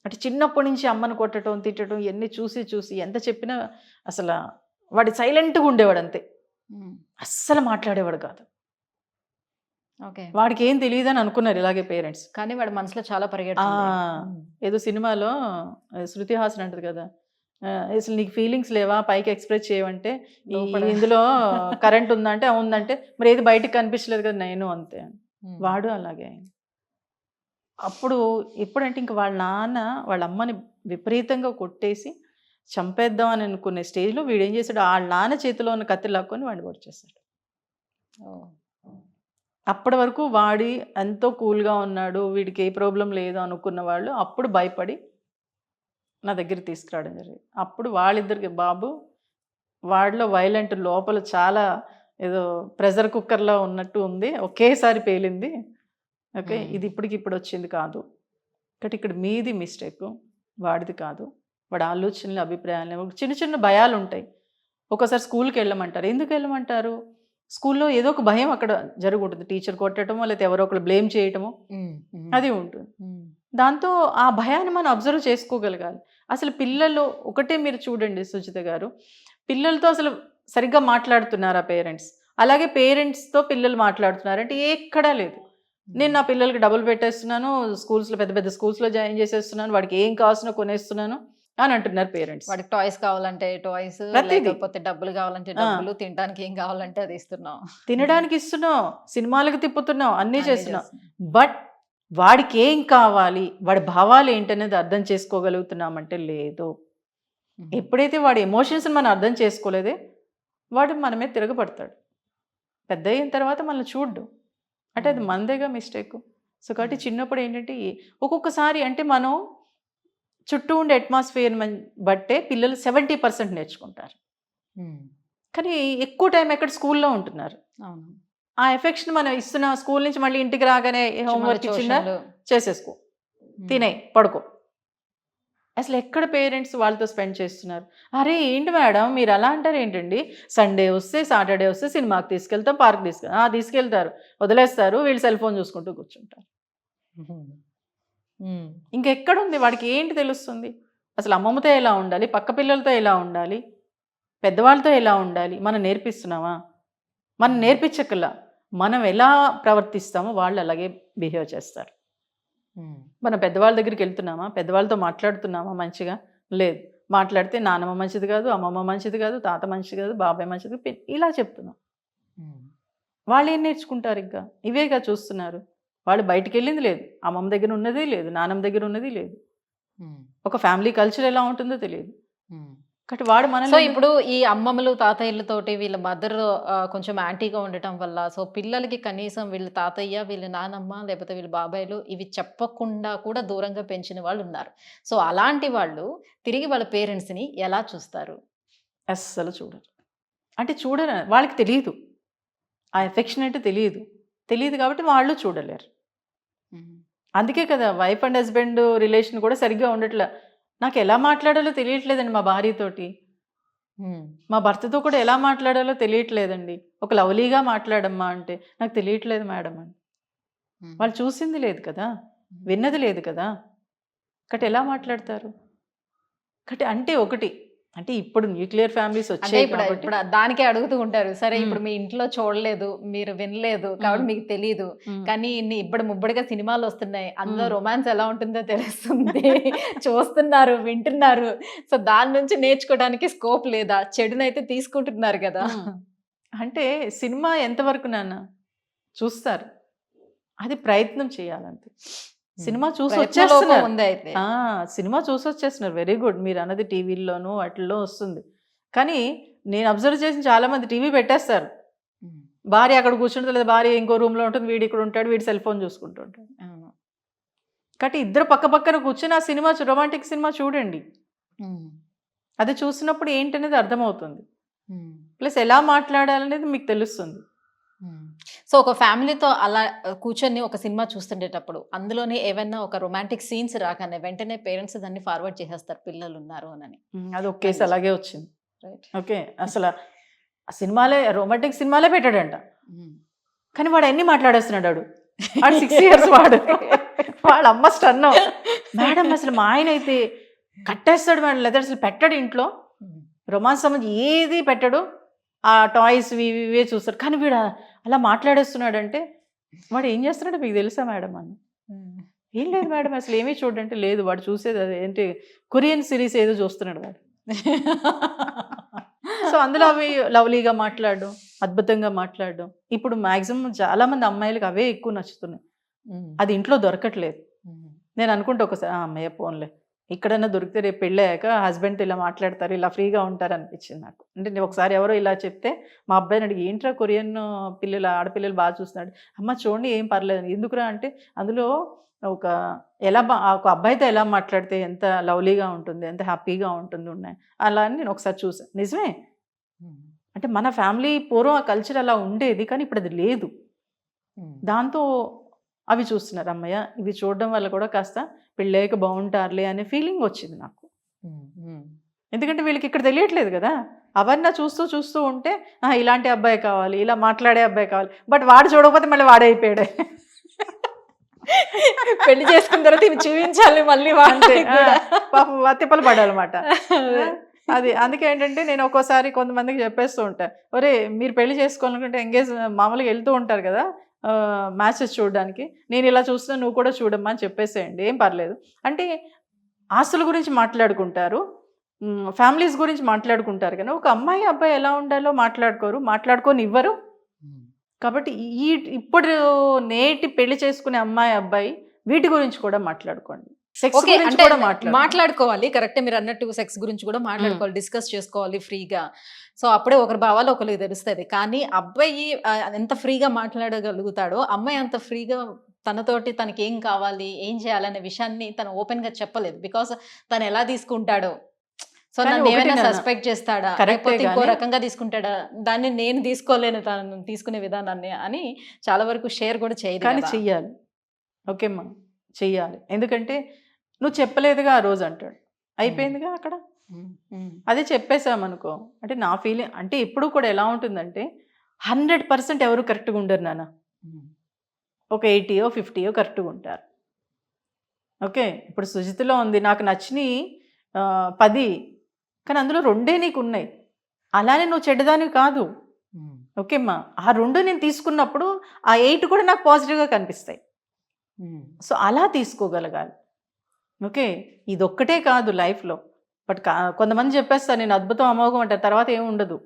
అంటే చిన్నప్పటి నుంచి అమ్మను కొట్టడం తిట్టడం ఇవన్నీ చూసి ఎంత చెప్పినా అసలు వాడి సైలెంట్గా ఉండేవాడు అంతే, అస్సలు మాట్లాడేవాడు కాదు. వాడికి ఏం తెలియదని అనుకున్నారు ఇలాగే పేరెంట్స్, కానీ వాడి మనసులో చాలా పరిగెడు. ఏదో సినిమాలో శృతి హాసన్ అంటది కదా, అసలు నీకు ఫీలింగ్స్ లేవా, పైకి ఎక్స్ప్రెస్ చేయవంటే ఇందులో కరెంట్ ఉందంటే ఉందంటే మరి ఏది బయటకు కనిపించలేదు కదా, నేను అంతే. వాడు అలాగే. అప్పుడు ఎప్పుడంటే ఇంక వాళ్ళ నాన్న వాళ్ళ అమ్మని విపరీతంగా కొట్టేసి చంపేద్దాం అని అనుకునే స్టేజ్లో వీడు ఏం చేశాడు, వాళ్ళ నాన్న చేతిలో ఉన్న కత్తి లాక్కొని వాడిని కొట్టేశాడు. అప్పటి వరకు వాడి ఎంతో కూల్గా ఉన్నాడు, వీడికి ఏ ప్రాబ్లం లేదు అనుకున్న వాళ్ళు అప్పుడు భయపడి నా దగ్గర తీసుకురావడం జరిగింది. అప్పుడు వాళ్ళిద్దరికి బాబు వాడిలో వైలెంట్ లోపల చాలా ఏదో ప్రెషర్ కుక్కర్లో ఉన్నట్టు ఉంది, ఒకేసారి పేలింది. ఓకే, ఇది ఇప్పుడు వచ్చింది కాదు. కాబట్టి ఇక్కడ మీది మిస్టేక్, వాడిది కాదు. వాడి ఆలోచనలు, అభిప్రాయాలు, చిన్న చిన్న భయాలు ఉంటాయి. ఒక్కోసారి స్కూల్కి వెళ్ళమంటారు. ఎందుకు వెళ్ళమంటారు? స్కూల్లో ఏదో ఒక భయం అక్కడ జరుగుతుంది. టీచర్ కొట్టడమో లేకపోతే ఎవరో ఒకరు బ్లేమ్ చేయటమో అది ఉంటుంది. దాంతో ఆ భయాన్ని మనం అబ్జర్వ్ చేసుకోగలగాలి. అసలు పిల్లలు ఒకటే మీరు చూడండి సుజిత గారు, పిల్లలతో అసలు సరిగ్గా మాట్లాడుతున్నారా పేరెంట్స్? అలాగే పేరెంట్స్తో పిల్లలు మాట్లాడుతున్నారంటే ఎక్కడా లేదు. నేను నా పిల్లలకి డబ్బులు పెట్టేస్తున్నాను, స్కూల్స్లో పెద్ద పెద్ద స్కూల్స్లో జాయిన్ చేసేస్తున్నాను, వాడికి ఏం కావాల్సిన కొనేస్తున్నాను అని అంటున్నారు పేరెంట్స్. వాడికి టాయ్స్ కావాలంటే టాయ్స్, లేకపోతే డబ్బులు కావాలంటే డబ్బులు, తినడానికి ఏం కావాలంటే అది ఇస్తున్నాం, తినడానికి ఇస్తున్నాం, సినిమాలకు తిప్పుతున్నాం, అన్నీ చేస్తున్నాం. బట్ వాడికి ఏం కావాలి, వాడి భావాలు ఏంటనేది అర్థం చేసుకోగలుగుతున్నామంటే లేదు. ఎప్పుడైతే వాడి ఎమోషన్స్ని మనం అర్థం చేసుకోలేదే వాడు మనమే తిరగబడతాడు. పెద్ద అయిన తర్వాత మనల్ని చూడ్డు, అంటే అది మనదేగా మిస్టేక్. సో కాబట్టి చిన్నప్పుడు ఏంటంటే ఒక్కొక్కసారి అంటే మనం చుట్టూ ఉండే అట్మాస్ఫియర్ బట్టే పిల్లలు 70% నేర్చుకుంటారు. కానీ ఎక్కువ టైం ఎక్కడ స్కూల్లో ఉంటున్నారు. ఆ ఎఫెక్షన్ మనం ఇస్తున్న స్కూల్ నుంచి మళ్ళీ ఇంటికి రాగానే హోంవర్క్ ఇచ్చిందా చేసేసుకో, తినే పడుకో. అసలు ఎక్కడ పేరెంట్స్ వాళ్ళతో స్పెండ్ చేస్తున్నారు? అరే ఏంటి మేడం మీరు అలా అంటారు ఏంటండి, సండే వస్తే సాటర్డే వస్తే సినిమాకి తీసుకెళ్తాం, పార్క్ తీసుకెళ్తారు, వదిలేస్తారు, వీళ్ళు సెల్ ఫోన్ చూసుకుంటూ కూర్చుంటారు. ఇంకెక్కడుంది వాడికి ఏంటి తెలుస్తుంది? అసలు అమ్మమ్మతో ఎలా ఉండాలి, పక్క పిల్లలతో ఎలా ఉండాలి, పెద్దవాళ్ళతో ఎలా ఉండాలి మనం నేర్పిస్తున్నామా? మనం నేర్పించకల్లా మనం ఎలా ప్రవర్తిస్తామో వాళ్ళు అలాగే బిహేవ్ చేస్తారు. మనం పెద్దవాళ్ళ దగ్గరికి వెళ్తున్నామా, పెద్దవాళ్ళతో మాట్లాడుతున్నామా మంచిగా? లేదు. మాట్లాడితే నానమ్మ మంచిది కాదు, అమ్మమ్మ మంచిది కాదు, తాత మంచిది కాదు, బాబాయ్ మంచిది ఇలా చెప్తున్నాం. వాళ్ళు ఏం నేర్చుకుంటారు? ఇంకా ఇవేగా చూస్తున్నారు. వాళ్ళు బయటికి వెళ్ళింది లేదు, అమ్మమ్మ దగ్గర ఉన్నది లేదు, నానమ్మ దగ్గర ఉన్నది లేదు, ఒక ఫ్యామిలీ కల్చర్ ఎలా ఉంటుందో తెలియదు. కాబట్టి వాడు మన సో ఇప్పుడు ఈ అమ్మమ్మలు తాతయ్యలతోటి వీళ్ళ మదర్ కొంచెం యాంటీగా ఉండటం వల్ల సో పిల్లలకి కనీసం వీళ్ళ తాతయ్య, వీళ్ళ నానమ్మ, లేకపోతే వీళ్ళ బాబాయ్లు ఇవి చెప్పకుండా కూడా దూరంగా పెంచిన వాళ్ళు ఉన్నారు. సో అలాంటి వాళ్ళు తిరిగి వాళ్ళ పేరెంట్స్ని ఎలా చూస్తారు? అస్సలు చూడరు. అంటే చూడరు, వాళ్ళకి తెలియదు, ఆ ఎఫెక్షన్ అంటే తెలియదు కాబట్టి వాళ్ళు చూడలేరు. అందుకే కదా వైఫ్ అండ్ హస్బెండ్ రిలేషన్ కూడా సరిగ్గా ఉండట్లే. నాకు ఎలా మాట్లాడాలో తెలియట్లేదండి మా భార్యతోటి, మా భర్తతో కూడా ఎలా మాట్లాడాలో తెలియట్లేదండి. ఒక లవ్లీగా మాట్లాడమ్మా అంటే నాకు తెలియట్లేదు మేడం అని. వాళ్ళు చూసింది లేదు కదా, విన్నది లేదు కదా, కాబట్టి ఎలా మాట్లాడతారు? కాబట్టి అంటే ఒకటి అంటే ఇప్పుడు న్యూక్లియర్ ఫ్యామిలీస్ వచ్చాయి ఇప్పుడు దానికే అడుగుతూ ఉంటారు. సరే ఇప్పుడు మీ ఇంట్లో చూడలేదు, మీరు వినలేదు కాబట్టి మీకు తెలియదు, కానీ ఇన్ని ముబ్బడిగా సినిమాలు వస్తున్నాయి, అందులో రొమాన్స్ ఎలా ఉంటుందో తెలుస్తుంది, చూస్తున్నారు, వింటున్నారు. సో దాని నుంచి నేర్చుకోవడానికి స్కోప్ లేదా? చెడునైతే తీసుకుంటున్నారు కదా. అంటే సినిమా ఎంతవరకు నాన్న చూస్తారు, అది ప్రయత్నం చేయాలంతే. సినిమా చూసి వచ్చేస్తున్నారు, సినిమా చూసి వచ్చేస్తున్నారు, వెరీ గుడ్. మీరు అన్నది టీవీల్లోనూ వాటిల్లో వస్తుంది. కానీ నేను అబ్జర్వ్ చేసిన చాలా మంది టీవీ పెట్టేస్తారు, భార్య అక్కడ కూర్చుంటుంది, లేదా భార్య ఇంకో రూమ్లో ఉంటుంది, వీడు ఇక్కడ ఉంటాడు, వీడు సెల్ ఫోన్ చూసుకుంటూ ఉంటాడు. కాబట్టి ఇద్దరు పక్క పక్కన కూర్చొని ఆ సినిమా రొమాంటిక్ సినిమా చూడండి. అది చూసినప్పుడు ఏంటనేది అర్థమవుతుంది, ప్లస్ ఎలా మాట్లాడాలనేది మీకు తెలుస్తుంది. సో ఒక ఫ్యామిలీతో అలా కూర్చొని ఒక సినిమా చూస్తుండేటప్పుడు అందులోనే ఏమైనా ఒక రొమాంటిక్ సీన్స్ రాగానే వెంటనే పేరెంట్స్ దాన్ని ఫార్వర్డ్ చేసేస్తారు, పిల్లలు ఉన్నారు అని. అది ఒక కేసు అలాగే వచ్చింది. ఓకే, అసలు ఆ సినిమాలే రొమాంటిక్ సినిమాలే పెట్టాడంట, కానీ వాడు అన్ని మాట్లాడేస్తున్నాడు. వాడు 6 years వాడు వాళ్ళ అమ్మ స్టన్. మేడం అసలు మా ఆయన అయితే కట్టేస్తాడు మేడం, లేదా అసలు పెట్టాడు ఇంట్లో రొమాన్స్ సంబంధించి ఏది పెట్టాడు, ఆ టాయ్స్ ఇవే చూస్తారు, కానీ వీడు అలా మాట్లాడేస్తున్నాడంటే వాడు ఏం చేస్తున్నాడో మీకు తెలుసా మేడం అని. ఏం లేదు మేడం అసలు ఏమీ చూడంటే, లేదు వాడు చూసేది అది ఏంటి కొరియన్ సిరీస్ ఏదో చూస్తున్నాడు వాడు. సో అందులో అవి లవ్లీగా మాట్లాడడం, అద్భుతంగా మాట్లాడడం. ఇప్పుడు మ్యాక్సిమం చాలా మంది అమ్మాయిలకు అవే ఎక్కువ నచ్చుతున్నాయి, అది ఇంట్లో దొరకట్లేదు. నేను అనుకుంటే ఒకసారి అమ్మాయి ఫోన్లే ఇక్కడైనా దొరికితే రేపు పెళ్ళాక హస్బెండ్తో ఇలా మాట్లాడతారు, ఇలా ఫ్రీగా ఉంటారు అనిపించింది నాకు. అంటే నేను ఒకసారి ఎవరో ఇలా చెప్తే మా అబ్బాయిని అడిగి ఏంట్రా కొరియన్ పిల్లలు ఆడపిల్లలు బాగా చూస్తున్నాడు, అమ్మ చూడండి ఏం పర్లేదు, ఎందుకురా అంటే అందులో ఒక ఒక అబ్బాయితో ఎలా మాట్లాడితే ఎంత లవ్లీగా ఉంటుంది, ఎంత హ్యాపీగా ఉంటుంది ఉన్నాయి అలా అని నేను ఒకసారి చూసాను. నిజమే, అంటే మన ఫ్యామిలీ పూర్వం ఆ కల్చర్ అలా ఉండేది, కానీ ఇప్పుడు అది లేదు. దాంతో అవి చూస్తున్నారు. అమ్మయ్య ఇవి చూడడం వల్ల కూడా కాస్త పెళ్ళయ్యాక బాగుంటారులే అనే ఫీలింగ్ వచ్చింది నాకు. ఎందుకంటే వీళ్ళకి ఇక్కడ తెలియట్లేదు కదా. అవన్నీ చూస్తూ చూస్తూ ఉంటే ఇలాంటి అబ్బాయి కావాలి, ఇలా మాట్లాడే అబ్బాయి కావాలి. బట్ వాడు చూడకపోతే మళ్ళీ వాడే అయిపోయాడే. పెళ్లి చేసుకున్న తర్వాత ఇవి చూపించాలి మళ్ళీ అంతే. పాపం తిప్పలు పడాలన్నమాట. అది అందుకే ఏంటంటే నేను ఒక్కోసారి కొంతమందికి చెప్పేస్తూ ఉంటాను, ఒరే మీరు పెళ్లి చేసుకోవాలనుకుంటే ఎంగేజ్ మామూలుగా వెళ్తూ ఉంటారు కదా మ్యాచెస్ చూడడానికి, నేను ఇలా చూస్తున్నా నువ్వు కూడా చూడమ్మా అని చెప్పేసేయండి, ఏం పర్లేదు. అంటే ఆస్తుల గురించి మాట్లాడుకుంటారు, ఫ్యామిలీస్ గురించి మాట్లాడుకుంటారు, కానీ ఒక అమ్మాయి అబ్బాయి ఎలా ఉండాలో మాట్లాడుకొని ఇవ్వరు. కాబట్టి ఇప్పుడు నేటి పెళ్లి చేసుకునే అమ్మాయి అబ్బాయి వీటి గురించి కూడా మాట్లాడుకోండి. సెక్స్ గురించి కూడా మాట్లాడుకోవాలి. కరెక్టే మీరు అన్నట్టు, సెక్స్ గురించి కూడా మాట్లాడుకోవాలి, డిస్కస్ చేసుకోవాలి ఫ్రీగా. సో అప్పుడే ఒకరి భావాలు ఒకరికి తెలుస్తుంది. కానీ అబ్బాయి ఎంత ఫ్రీగా మాట్లాడగలుగుతాడో అమ్మాయి అంత ఫ్రీగా తనతోటి తనకి ఏం కావాలి, ఏం చేయాలనే విషయాన్ని తను ఓపెన్ గా చెప్పలేదు. బికాస్ తను ఎలా తీసుకుంటాడో, సో నన్ను ఏమైనా సస్పెక్ట్ చేస్తాడా, లేకపోతే ఇంకో రకంగా తీసుకుంటాడా, దాన్ని నేను తీసుకోలేను తను తీసుకునే విధానాన్ని అని చాలా వరకు షేర్ కూడా చేయదు. కానీ చెయ్యాలి. ఓకేమ్మా చెయ్యాలి. ఎందుకంటే నువ్వు చెప్పలేదుగా ఆ రోజు అంటాడు, అయిపోయిందిగా అక్కడ. అదే చెప్పేసామనుకో, అంటే నా ఫీలింగ్ అంటే ఎప్పుడు కూడా ఎలా ఉంటుందంటే 100% ఎవరు కరెక్ట్గా ఉండరు నాన్న. ఒక 80 50 కరెక్ట్గా ఉంటారు. ఓకే, ఇప్పుడు సుజిత్లో ఉంది నాకు నచ్చినవి 10, కానీ అందులో 2 నీకు ఉన్నాయి. అలానే నువ్వు చెడ్డదానివి కాదు. ఓకేమ్మా, ఆ 2 నేను తీసుకున్నప్పుడు ఆ 8 కూడా నాకు పాజిటివ్గా కనిపిస్తాయి. సో అలా తీసుకోగలగాలి. ఓకే, ఇదొక్కటే కాదు లైఫ్లో. బట్ కొంతమంది చెప్పేస్తారు నేను అద్భుతం అమోఘం అంటారు, తర్వాత ఏమి ఉండదు.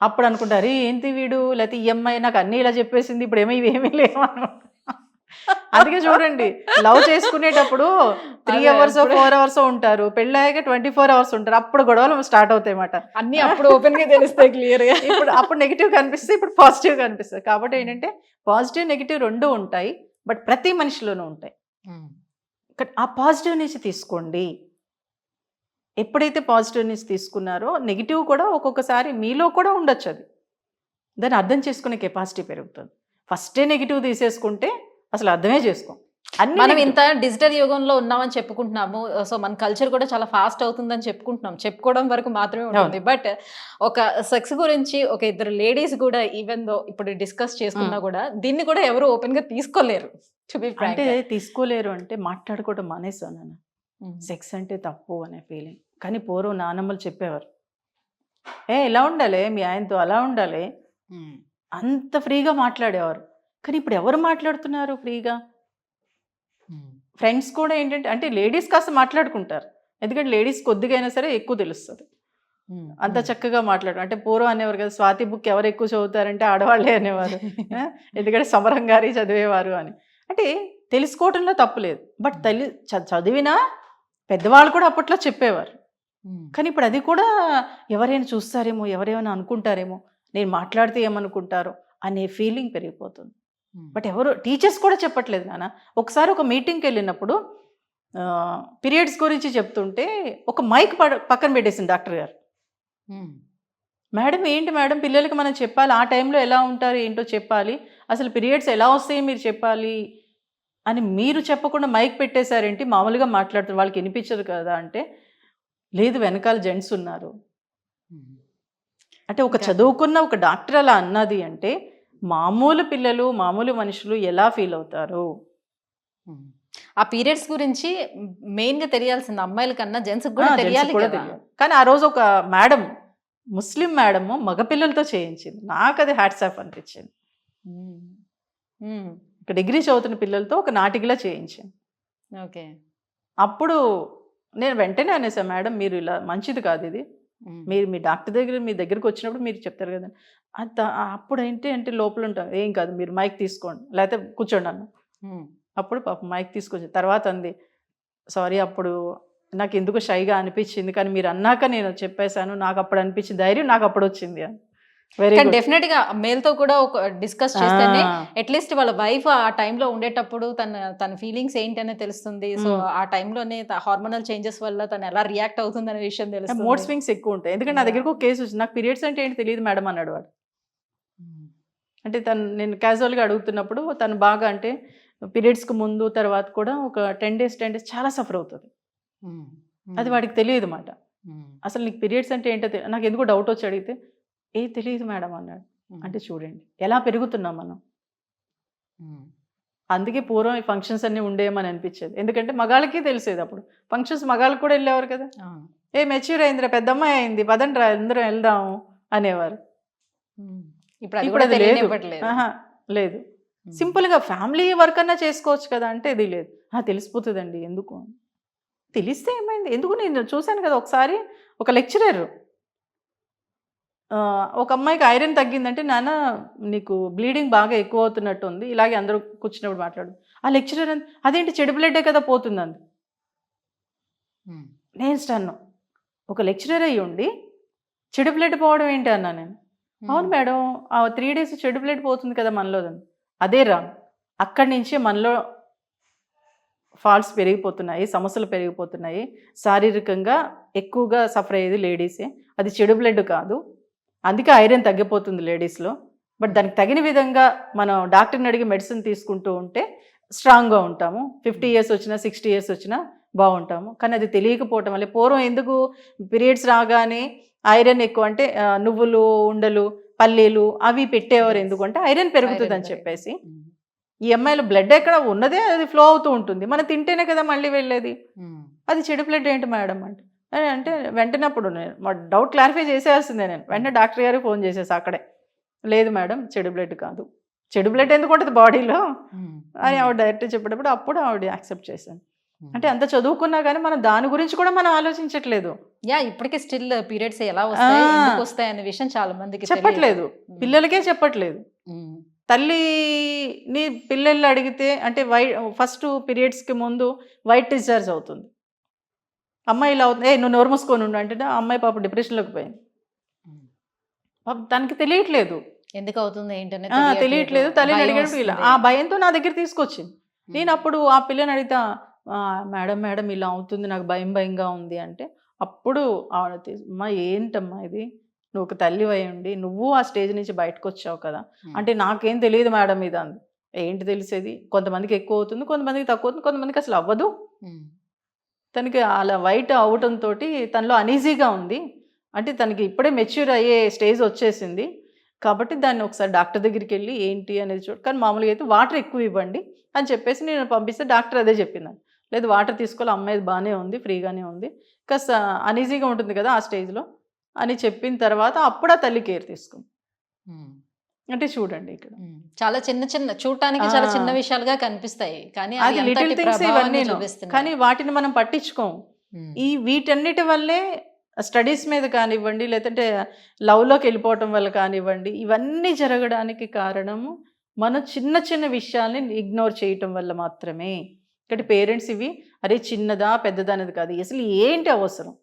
అప్పుడు అనుకుంటారు ఏంటి వీడు, లేకపోతే ఈ అమ్మాయి నాకు అన్నీ ఇలా చెప్పేసింది, ఇప్పుడు ఇవేమీ లేవను. అందుకే చూడండి, లవ్ చేసుకునేటప్పుడు 3 hours 4 hours ఉంటారు, పెళ్ళాక 24 hours ఉంటారు. అప్పుడు గొడవలు స్టార్ట్ అవుతాయి అన్నమాట. అన్ని అప్పుడు ఓపెన్ గా తెలుస్తాయి క్లియర్ గా. అప్పుడు నెగిటివ్ కనిపిస్తుంది, ఇప్పుడు పాజిటివ్ కనిపిస్తుంది. కాబట్టి ఏంటంటే పాజిటివ్ నెగిటివ్ 2 ఉంటాయి, బట్ ప్రతి మనిషిలోనూ ఉంటాయి. ఆ పాజిటివ్ నుంచి తీసుకోండి. ఎప్పుడైతే పాజిటివ్ నుంచి తీసుకున్నారో నెగిటివ్ కూడా ఒక్కొక్కసారి మీలో కూడా ఉండొచ్చు. అది దాన్ని అర్థం చేసుకునే కెపాసిటీ పెరుగుతుంది. ఫస్టే నెగిటివ్ తీసేసుకుంటే అసలు అర్థమే చేసుకోం. మనం ఇంత డిజిటల్ యుగంలో ఉన్నామని చెప్పుకుంటున్నాము, సో మన కల్చర్ కూడా చాలా ఫాస్ట్ అవుతుందని చెప్పుకుంటున్నాం, చెప్పుకోవడం వరకు మాత్రమే ఉంటుంది. బట్ ఒక సెక్స్ గురించి ఒక ఇద్దరు లేడీస్ కూడా ఈవెన్ దో ఇప్పుడు డిస్కస్ చేసుకున్నా కూడా దీన్ని కూడా ఎవరు ఓపెన్ గా తీసుకోలేరు. అంటే తీసుకోలేరు అంటే మాట్లాడుకోవడం మానేసాను. సెక్స్ అంటే తప్పు అనే ఫీలింగ్. కానీ పూర్వం నానమ్మలు చెప్పేవారు, ఇలా ఉండాలి మీ ఆయనతో, అలా ఉండాలి, అంత ఫ్రీగా మాట్లాడేవారు. కానీ ఇప్పుడు ఎవరు మాట్లాడుతున్నారు ఫ్రీగా? ఫ్రెండ్స్ కూడా ఏంటంటే అంటే లేడీస్ కాస్త మాట్లాడుకుంటారు, ఎందుకంటే లేడీస్ కొద్దిగా అయినా సరే ఎక్కువ తెలుస్తుంది. అంత చక్కగా మాట్లాడు అంటే పూర్వం అనేవారు కదా, స్వాతి బుక్ ఎవరు ఎక్కువ చదువుతారంటే ఆడవాళ్ళే అనేవారు. ఎందుకంటే సమరం గారి చదివేవారు అని. అంటే తెలుసుకోవటంలో తప్పులేదు, బట్ చదివినా పెద్దవాళ్ళు కూడా అప్పట్లో చెప్పేవారు. కానీ ఇప్పుడు అది కూడా ఎవరైనా చూస్తారేమో, ఎవరేమైనా అనుకుంటారేమో, నేను మాట్లాడితే ఏమనుకుంటారో అనే ఫీలింగ్ పెరిగిపోతుంది. బట్ ఎవరు టీచర్స్ కూడా చెప్పట్లేదు నాన్న. ఒకసారి ఒక మీటింగ్కి వెళ్ళినప్పుడు పీరియడ్స్ గురించి చెప్తుంటే ఒక మైక్ పక్కన పెట్టేసింది డాక్టర్ గారు. మేడం ఏంటి మేడం, పిల్లలకి మనం చెప్పాలి, ఆ టైంలో ఎలా ఉంటారు ఏంటో చెప్పాలి, అసలు పీరియడ్స్ ఎలా వస్తాయి మీరు చెప్పాలి అని మీరు చెప్పకుండా మైక్ పెట్టేశారేంటి, మామూలుగా మాట్లాడుతున్నారు, వాళ్ళకి వినిపించదు కదా అంటే, లేదు వెనకాల జెంట్స్ ఉన్నారు. అంటే ఒక చదువుకున్న ఒక డాక్టర్ అలా అన్నది అంటే మామూలు పిల్లలు, మామూలు మనుషులు ఎలా ఫీల్ అవుతారు? ఆ పీరియడ్స్ గురించి మెయిన్ గా తెలియాల్సింది అమ్మాయిల కన్నా జెంట్స్ కూడా తెలియాలి. కానీ ఆ రోజు ఒక మేడం, ముస్లిం మేడం మగపిల్లలతో చేయించింది. నాకు అది హ్యాట్స్ ఆఫ్ అనిపించింది. ఒక డిగ్రీ చదువుతున్న పిల్లలతో ఒక నాటికలా చేయించాను. ఓకే, అప్పుడు నేను వెంటనే అనేసా, మేడం మీరు ఇలా మంచిది కాదు ఇది, మీరు మీ డాక్టర్ మీ దగ్గరికి వచ్చినప్పుడు మీరు చెప్తారు కదా. అప్పుడు ఏంటి లోపల ఉంటాం, ఏం కాదు మీరు మైక్ తీసుకోండి లేకపోతే కూర్చోండి అన్న. అప్పుడు పాప మైక్ తీసుకొచ్చి తర్వాత అంది, సారీ అప్పుడు నాకు ఎందుకు షైగా అనిపించింది, కానీ మీరు అన్నాక నేను చెప్పేశాను, నాకు అప్పుడు అనిపించింది ధైర్యం నాకు అప్పుడు వచ్చింది అని. వెరీ కానీ గుడ్. డెఫినెట్ గా మేల్ తో కూడా ఒక డిస్కస్ చేస్తేనే అట్లీస్ట్ వాళ్ళ వైఫ్ ఆ టైంలో ఉండేటప్పుడు తన ఫీలింగ్స్ ఏంటి అనేది తెలుస్తుంది. సో ఆ టైంలోనే హార్మోనల్ చేంజెస్ వల్ల తను ఎలా రియాక్ట్ అవుతుంది అనే విషయం మూడ్ తెలుస్తుంది. స్వింగ్స్ ఎక్కువ ఉంటాయి. ఎందుకంటే నా దగ్గరకు ఒక కేసు వచ్చింది. నాకు పీరియడ్స్ అంటే ఏంటి తెలియదు మేడం అన్నాడు వాడు. అంటే నేను క్యాజువల్గా అడుగుతున్నప్పుడు తను బాగా అంటే పీరియడ్స్కి ముందు తర్వాత కూడా ఒక 10 days చాలా సఫర్ అవుతుంది. అది వాడికి తెలియదు మాట. అసలు నీకు పీరియడ్స్ అంటే ఏంటో నాకు ఎందుకు డౌట్ వచ్చి అడిగితే తెలియదు మేడం అన్నాడు. అంటే చూడండి ఎలా పెరుగుతున్నాం మనం. అందుకే పూర్వం ఈ ఫంక్షన్స్ అన్నీ ఉండేమని అనిపించేది. ఎందుకంటే మగాళ్ళకి తెలిసేది అప్పుడు. ఫంక్షన్స్ మగాళ్ళకి కూడా వెళ్ళేవారు కదా. మెచ్యూర్ అయిందిరా, పెద్దమ్మాయి అయింది, పదండ్రా అందరం వెళ్దాము అనేవారు. ఇప్పుడు అది లేదు. లేదు. సింపుల్గా ఫ్యామిలీ వర్క్ అన్నా చేసుకోవచ్చు కదా అంటే ఇది లేదు. తెలిసిపోతుందండి ఎందుకు తెలిస్తే ఏమైంది ఎందుకు. నేను చూశాను కదా ఒకసారి ఒక లెక్చరర్ ఒక అమ్మాయికి ఐరన్ తగ్గిందంటే నాన్న నీకు బ్లీడింగ్ బాగా ఎక్కువ అవుతున్నట్టు ఉంది, ఇలాగే అందరూ కూర్చున్నప్పుడు మాట్లాడు. ఆ లెక్చరర్ అదేంటి చెడు బ్లడ్డే కదా పోతుందండి. నేను స్టన్ను. ఒక లెక్చరర్ అయ్యి ఉండి చెడు బ్లడ్ పోవడం ఏంటి అన్నా నేను. అవును మేడం 3 days చెడు బ్లడ్ పోతుంది కదా మనలో. అదే రా అక్కడి నుంచే మనలో ఫాల్ట్స్ పెరిగిపోతున్నాయి, సమస్యలు పెరిగిపోతున్నాయి. శారీరకంగా ఎక్కువగా సఫర్ అయ్యేది లేడీసే. అది చెడు బ్లడ్ కాదు, అందుకే ఐరన్ తగ్గిపోతుంది లేడీస్లో. బట్ దానికి తగిన విధంగా మనం డాక్టర్ని అడిగి మెడిసిన్ తీసుకుంటూ ఉంటే స్ట్రాంగ్గా ఉంటాము. 50 years వచ్చినా 60 years వచ్చినా బాగుంటాము. కానీ అది తెలియకపోవటం వల్ల పూర్వం ఎందుకు పీరియడ్స్ రాగానే ఐరన్ ఎక్కువ అంటే నువ్వులు ఉండలు పల్లీలు అవి పెట్టేవారు. ఎందుకంటే ఐరన్ పెరుగుతుంది అని చెప్పేసి. ఈ అమ్మాయిలో బ్లడ్ ఎక్కడ ఉన్నదే అది ఫ్లో అవుతూ ఉంటుంది, మనం తింటేనే కదా మళ్ళీ వెళ్ళేది. అది చెడు బ్లడ్ ఏంటి మేడం అంటే వెంటనే అప్పుడు మా డౌట్ క్లారిఫై చేసేయాల్సిందే. నేను వెంటనే డాక్టర్ గారికి ఫోన్ చేసేసి అక్కడే, లేదు మేడం చెడు బ్లడ్ కాదు, చెడు బ్లడ్ ఎందుకు ఉంటుంది బాడీలో అని ఆవిడ డైరెక్ట్ చెప్పేటప్పుడు అప్పుడు ఆవిడ యాక్సెప్ట్ చేశాను. అంటే అంత చదువుకున్నా కానీ మనం దాని గురించి కూడా మనం ఆలోచించట్లేదు. ఇప్పటికే స్టిల్ పీరియడ్స్ ఎలా వస్తాయి ఎందుకు వస్తాయి అనే విషయం చాలా మందికి చెప్పట్లేదు, పిల్లలకే చెప్పట్లేదు. తల్లిని పిల్లలు అడిగితే అంటే ఫస్ట్ పీరియడ్స్కి ముందు వైట్ డిశ్చార్జ్ అవుతుంది. అమ్మాయి ఇలా అవుతుంది, నువ్వు నోరు మూసుకొని ఉండు అంటే ఆ అమ్మాయి పాప డిప్రెషన్లోకి పోయింది. దానికి తెలియట్లేదు ఎందుకు అవుతుంది ఏంటనే తెలియట్లేదు. తల్లిని అడిగాడు ఇలా ఆ భయంతో నా దగ్గర తీసుకొచ్చింది. నేను అప్పుడు ఆ పిల్లని అడిగితే మేడం ఇలా అవుతుంది నాకు భయంగా ఉంది అంటే అప్పుడు ఆవిడ అమ్మా ఏంటమ్మా ఇది, నువ్వు ఒక తల్లి అయ్యండి నువ్వు ఆ స్టేజ్ నుంచి బయటకు వచ్చావు కదా అంటే నాకేం తెలియదు మేడం ఇది అంది. ఏంటి తెలిసేది, కొంతమందికి ఎక్కువ అవుతుంది, కొంతమందికి తక్కువ అవుతుంది, కొంతమందికి అసలు అవ్వదు. తనకి అలా వైట్ అవటంతో తనలో అనీజీగా ఉంది. అంటే తనకి ఇప్పుడే మెచ్యూర్ అయ్యే స్టేజ్ వచ్చేసింది కాబట్టి దాన్ని ఒకసారి డాక్టర్ దగ్గరికి వెళ్ళి ఏంటి అనేది చూడు, కానీ మామూలుగా అయితే వాటర్ ఎక్కువ ఇవ్వండి అని చెప్పేసి నేను పంపిస్తే డాక్టర్ అదే చెప్పింది. లేదు వాటర్ తీసుకోవాలి, అమ్మాయి బాగానే ఉంది, ఫ్రీగానే ఉంది, కాస్త అనీజీగా ఉంటుంది కదా ఆ స్టేజ్లో అని చెప్పిన తర్వాత అప్పుడు ఆ తల్లి కేర్ తీసుకుంది. అంటే చూడండి ఇక్కడ చాలా చిన్న చూడటానికి చాలా చిన్న విషయాలుగా కనిపిస్తాయి కానీ అది లిటిల్ థింగ్స్ ఇవన్నీ, కానీ వాటిని మనం పట్టించుకోం. వీటన్నిటి వల్లే స్టడీస్ మీద కానివ్వండి లేదంటే లవ్లోకి వెళ్ళిపోవటం వల్ల కానివ్వండి ఇవన్నీ జరగడానికి కారణము మనం చిన్న విషయాల్ని ఇగ్నోర్ చేయటం వల్ల మాత్రమే. ఇక్కడ పేరెంట్స్ ఇవి అరే చిన్నదా పెద్దదా అనేది కాదు, అసలు ఏంటి అవసరం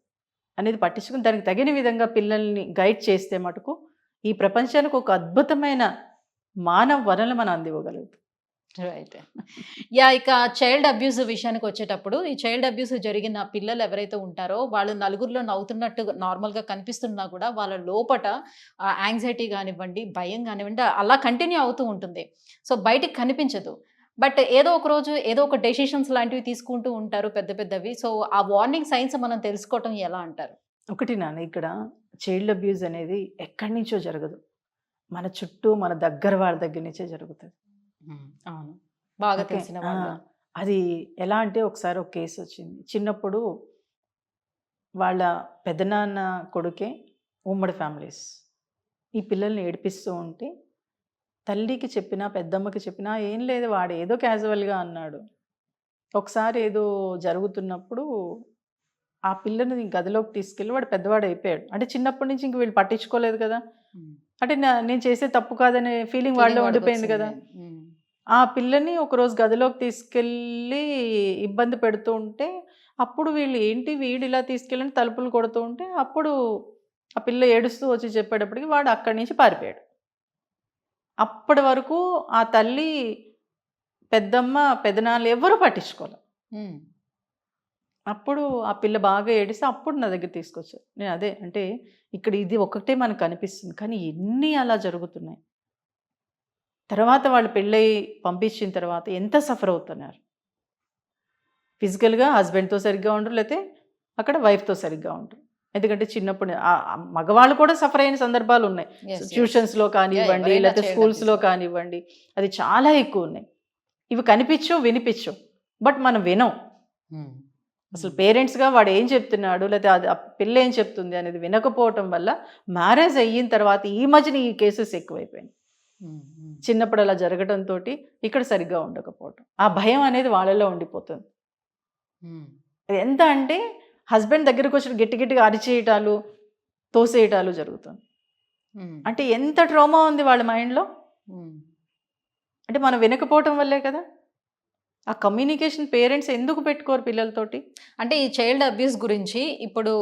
అనేది పట్టించుకుని దానికి తగిన విధంగా పిల్లల్ని గైడ్ చేస్తే మటుకు ఈ ప్రపంచానికి ఒక అద్భుతమైన మానవ వనరులు మనం అందివ్వగలుగుతాం. రైట్. ఇక చైల్డ్ అబ్యూస్ విషయానికి వచ్చేటప్పుడు ఈ చైల్డ్ అబ్యూస్ జరిగిన పిల్లలు ఎవరైతే ఉంటారో వాళ్ళు నలుగురిలో నవ్వుతున్నట్టు నార్మల్గా కనిపిస్తున్నా కూడా వాళ్ళ లోపట యాంగ్జైటీ కానివ్వండి భయం కానివ్వండి అలా కంటిన్యూ అవుతూ ఉంటుంది. సో బయటికి కనిపించదు, బట్ ఏదో ఒక రోజు ఏదో ఒక డెసిషన్స్ లాంటివి తీసుకుంటూ ఉంటారు పెద్దవి. సో ఆ వార్నింగ్ సైన్స్ మనం తెలుసుకోవటం ఎలా అంటారు? ఒకటి నాన్న, ఇక్కడ చైల్డ్ అబ్యూస్ అనేది ఎక్కడి నుంచో జరగదు, మన చుట్టూ మన దగ్గర వాళ్ళ దగ్గర నుంచే జరుగుతుంది. అవును, బాగా తెలిసిన వాళ్ళు. అది ఎలా అంటే ఒకసారి ఒక కేసు వచ్చింది. చిన్నప్పుడు వాళ్ళ పెద్దనాన్న కొడుకే ఉమ్మడి ఫ్యామిలీస్ ఈ పిల్లల్ని ఏడిపిస్తూ ఉంటే తల్లికి చెప్పినా పెద్దమ్మకి చెప్పినా ఏం లేదు వాడు ఏదో క్యాజువల్గా అన్నాడు. ఒకసారి ఏదో జరుగుతున్నప్పుడు ఆ పిల్లని గదిలోకి తీసుకెళ్ళి వాడు పెద్దవాడు అయిపోయాడు. అంటే చిన్నప్పటి నుంచి ఇంక వీళ్ళు పట్టించుకోలేదు కదా, అంటే నేను చేసే తప్పు కాదనే ఫీలింగ్ వాళ్ళలో ఉండిపోయింది కదా. ఆ పిల్లని ఒకరోజు గదిలోకి తీసుకెళ్ళి ఇబ్బంది పెడుతూ ఉంటే అప్పుడు వీళ్ళు ఏంటి వీడు ఇలా తీసుకెళ్ళని తలుపులు కొడుతూ ఉంటే అప్పుడు ఆ పిల్ల ఏడుస్తూ వచ్చి చెప్పేటప్పటికి వాడు అక్కడి నుంచి పారిపోయాడు. అప్పటి వరకు ఆ తల్లి, పెద్దమ్మ, పెదనాన్నలు ఎవరూ పట్టించుకోలే. అప్పుడు ఆ పిల్ల బాగా ఏడిస్తే అప్పుడు నా దగ్గర తీసుకొచ్చారు. నేను అదే అంటే ఇక్కడ ఇది ఒకటే మనకు కనిపిస్తుంది, కానీ ఎన్ని అలా జరుగుతున్నాయి. తర్వాత వాళ్ళు పెళ్ళయి పంపించిన తర్వాత ఎంత సఫర్ అవుతున్నారు. ఫిజికల్గా హస్బెండ్తో సరిగ్గా ఉండరు, లేకపోతే అక్కడ వైఫ్తో సరిగ్గా ఉండరు. ఎందుకంటే చిన్నప్పుడు మగవాళ్ళు కూడా సఫర్ అయిన సందర్భాలు ఉన్నాయి. ట్యూషన్స్లో కానివ్వండి, లేకపోతే స్కూల్స్లో కానివ్వండి, అది చాలా ఎక్కువ ఉన్నాయి. ఇవి కనిపించవు, వినిపించవు, బట్ మనం వినం. అసలు పేరెంట్స్గా వాడు ఏం చెప్తున్నాడు, లేకపోతే అది ఆ పిల్ల ఏం చెప్తుంది అనేది వినకపోవటం వల్ల మ్యారేజ్ అయిన తర్వాత ఈ మధ్యన ఈ కేసెస్ ఎక్కువైపోయినాయి. చిన్నప్పుడు అలా జరగడంతో ఇక్కడ సరిగ్గా ఉండకపోవటం, ఆ భయం అనేది వాళ్ళలో ఉండిపోతుంది. ఎంత అంటే హస్బెండ్ దగ్గరకు వచ్చి గట్టి గట్టిగా అరిచేయటాలు, తోసేయటాలు జరుగుతుంది. అంటే ఎంత ట్రామా ఉంది వాళ్ళ మైండ్లో. అంటే మనం వినకపోవటం వల్లే కదా. ఆ కమ్యూనికేషన్ పేరెంట్స్ ఎందుకు పెట్టుకోరు పిల్లలతోటి? అంటే ఈ చైల్డ్ అబ్యూస్ గురించి ఇప్పుడు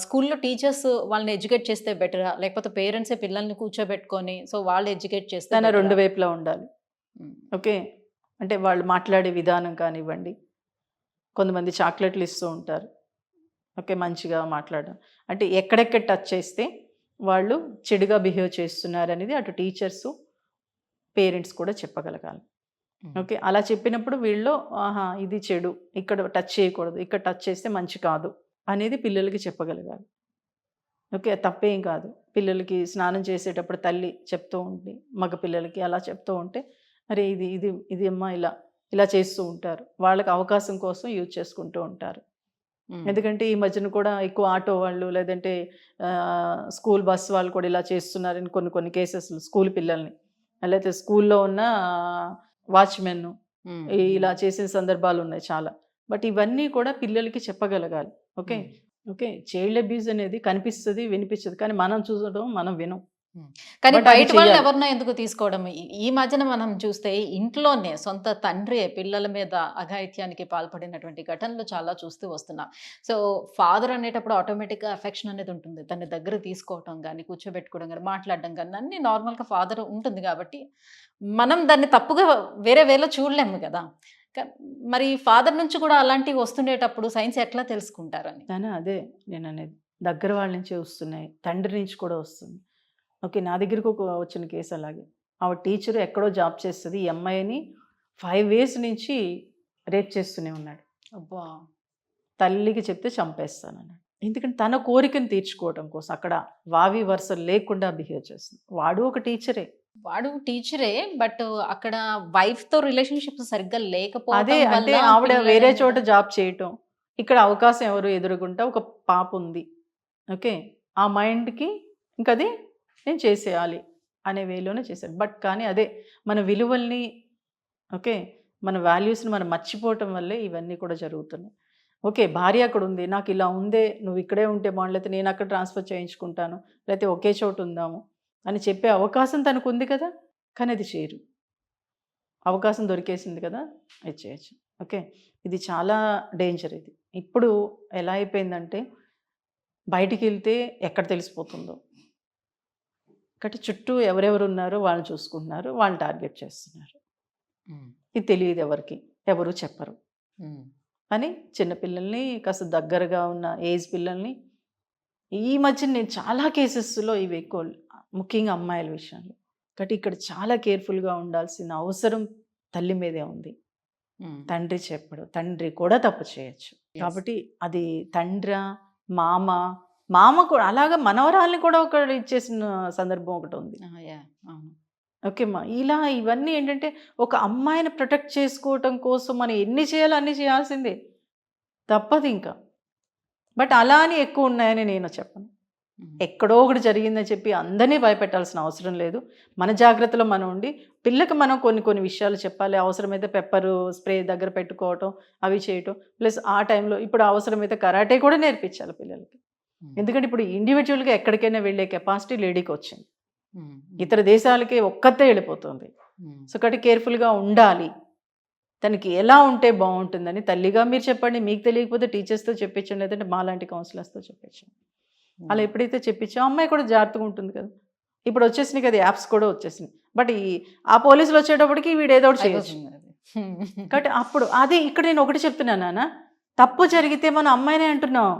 స్కూల్లో టీచర్స్ వాళ్ళని ఎడ్యుకేట్ చేస్తే బెటరా, లేకపోతే పేరెంట్సే పిల్లల్ని కూర్చోబెట్టుకొని సో వాళ్ళు ఎడ్యుకేట్ చేస్తే తన రెండు వైపులా ఉండాలి. ఓకే, అంటే వాళ్ళు మాట్లాడే విధానం కానివ్వండి, కొంతమంది చాక్లెట్లు ఇస్తూ ఉంటారు. ఓకే, మంచిగా మాట్లాడడం అంటే ఎక్కడెక్కడ టచ్ చేస్తే వాళ్ళు చెడుగా బిహేవ్ చేస్తున్నారు అనేది అటు టీచర్సు, పేరెంట్స్ కూడా చెప్పగలగాలి. ఓకే, అలా చెప్పినప్పుడు వీళ్ళు ఆహా ఇది చెడు, ఇక్కడ టచ్ చేయకూడదు, ఇక్కడ టచ్ చేస్తే మంచి కాదు అనేది పిల్లలకి చెప్పగలగాలి. ఓకే, తప్పేం కాదు. పిల్లలకి స్నానం చేసేటప్పుడు తల్లి చెప్తూ ఉండి మగ పిల్లలకి అలా చెప్తూ ఉంటే అరే ఇది ఇది ఇది అమ్మ ఇలా ఇలా చేస్తూ ఉంటారు. వాళ్ళకి అవకాశం కోసం యూజ్ చేసుకుంటూ ఉంటారు. ఎందుకంటే ఈ మధ్యన కూడా ఎక్కువ ఆటో వాళ్ళు, లేదంటే స్కూల్ బస్ వాళ్ళు కూడా ఇలా చేస్తున్నారని కొన్ని కేసెస్, స్కూల్ పిల్లల్ని, లేకపోతే స్కూల్లో ఉన్న వాచ్మెన్ ఇలా చేసిన సందర్భాలు ఉన్నాయి చాలా. బట్ ఇవన్నీ కూడా పిల్లలకి చెప్పగలగాలి. ఓకే ఓకే, చైల్డ్ అబ్యూస్ అనేది కనిపిస్తుంది, వినిపిస్తుంది, కానీ మనం చూడడం, మనం వినం. కానీ బయట వాళ్ళు ఎవరినో ఎందుకు తీసుకోవడం. ఈ మధ్యన మనం చూస్తే ఇంట్లోనే సొంత తండ్రి పిల్లల మీద అఘాయిత్యానికి పాల్పడినటువంటి ఘటనలు చాలా చూస్తూ వస్తున్నాం. సో ఫాదర్ అనేటప్పుడు ఆటోమేటిక్గా అఫెక్షన్ అనేది ఉంటుంది. దాన్ని దగ్గర తీసుకోవటం కానీ, కూర్చోబెట్టుకోవడం కానీ, మాట్లాడడం కానీ అన్నీ నార్మల్గా ఫాదర్ ఉంటుంది కాబట్టి మనం దాన్ని తప్పుగా వేరే వేలో చూడలేము కదా. మరి ఫాదర్ నుంచి కూడా అలాంటివి వస్తుండేటప్పుడు సైన్స్ ఎట్లా తెలుసుకుంటారని. అదే నేను అనేది, దగ్గర వాళ్ళ నుంచే వస్తున్నాయి, తండ్రి నుంచి కూడా వస్తుంది. ఓకే, నా దగ్గరకు వచ్చిన కేసు అలాగే. ఆవిడ టీచర్ ఎక్కడో జాబ్ చేస్తుంది, ఈ అమ్మాయిని 5 years నుంచి రేప్ చేస్తూనే ఉన్నాడు. అబ్బా, తల్లికి చెప్తే చంపేస్తానన్నాడు. ఎందుకంటే తన కోరికను తీర్చుకోవడం కోసం అక్కడ వావి వరుస లేకుండా బిహేవ్ చేస్తుంది. వాడు ఒక టీచరే, బట్ అక్కడ వైఫ్ తో రిలేషన్షిప్ సరిగ్గా లేకపోతే అదే అంటే ఆవిడ వేరే చోట జాబ్ చేయటం, ఇక్కడ అవకాశం ఎవరు ఎదురుగుంటా ఒక పాప ఉంది. ఓకే, ఆ మైండ్కి ఇంకది నేను చేసేయాలి అనే వేలోనే చేశాను. బట్ కానీ అదే మన విలువల్ని, ఓకే, మన వాల్యూస్ని మనం మర్చిపోవటం వల్లే ఇవన్నీ కూడా జరుగుతున్నాయి. ఓకే, భార్య అక్కడ ఉంది, నాకు ఇలా ఉందే, నువ్వు ఇక్కడే ఉంటే బాగుంది, లేకపోతే నేను అక్కడ ట్రాన్స్ఫర్ చేయించుకుంటాను, లేకపోతే ఒకే చోటు ఉందాము అని చెప్పే అవకాశం తనకు ఉంది కదా, కానీ అది చేయరు. అవకాశం దొరికేసింది కదా, అది చేయొచ్చు. ఓకే, ఇది చాలా డేంజర్. ఇది ఇప్పుడు ఎలా అయిపోయిందంటే బయటికి వెళ్తే ఎక్కడ తెలిసిపోతుందో, కాబట్టి చుట్టూ ఎవరెవరు ఉన్నారో వాళ్ళని చూసుకుంటున్నారు, వాళ్ళని టార్గెట్ చేస్తున్నారు. ఇది తెలియదు ఎవరికి, ఎవరు చెప్పరు అని చిన్నపిల్లల్ని, కాస్త దగ్గరగా ఉన్న ఏజ్ పిల్లల్ని, ఈ మధ్య నేను చాలా కేసెస్లో ఇవి ఎక్కువ, ముఖ్యంగా అమ్మాయిల విషయంలో. కాబట్టి ఇక్కడ చాలా కేర్ఫుల్గా ఉండాల్సిన అవసరం తల్లి మీదే ఉంది. తండ్రి చెప్పడు, తండ్రి కూడా తప్పు చేయొచ్చు. కాబట్టి అది తండ్రి, మామ కూడా అలాగా మనవరాల్ని కూడా ఒకటి ఇచ్చేసిన సందర్భం ఒకటి ఉంది. ఓకే మా, ఇలా ఇవన్నీ ఏంటంటే ఒక అమ్మాయిని ప్రొటెక్ట్ చేసుకోవటం కోసం మనం ఎన్ని చేయాలో అన్ని చేయాల్సిందే, తప్పదు ఇంకా. బట్ అలా అని ఎక్కువ ఉన్నాయని నేను చెప్పను. ఎక్కడో ఒకటి జరిగిందని చెప్పి అందరినీ భయపెట్టాల్సిన అవసరం లేదు. మన జాగ్రత్తలో మనం ఉండి పిల్లకి మనం కొన్ని విషయాలు చెప్పాలి. అవసరమైతే పెప్పరు స్ప్రే దగ్గర పెట్టుకోవటం, అవి చేయటం, ప్లస్ ఆ టైంలో ఇప్పుడు అవసరమైతే కరాటే కూడా నేర్పించాలి పిల్లలకి. ఎందుకంటే ఇప్పుడు ఇండివిజువల్గా ఎక్కడికైనా వెళ్ళే కెపాసిటీ లేడీకి వచ్చింది, ఇతర దేశాలకి ఒక్కతే వెళ్ళిపోతుంది. సో కాబట్టి కేర్ఫుల్గా ఉండాలి. తనకి ఎలా ఉంటే బాగుంటుందని తల్లిగా మీరు చెప్పండి, మీకు తెలియకపోతే టీచర్స్తో చెప్పించండి, లేదంటే మాలాంటి కౌన్సిలర్స్తో చెప్పించండి. అలా ఎప్పుడైతే చెప్పించావు అమ్మాయి కూడా జాగ్రత్తగా ఉంటుంది కదా. ఇప్పుడు వచ్చేసినాయి కదా యాప్స్ కూడా వచ్చేసినాయి. బట్ ఆ పోలీసులు వచ్చేటప్పటికి వీడు ఏదో ఒకటి చేయొచ్చు. అయిపోతుంది అది. కాబట్టి అప్పుడు అదే ఇక్కడ నేను ఒకటి చెప్తున్నాను నాన్న, తప్పు జరిగితే మన అమ్మాయినే అంటున్నాం,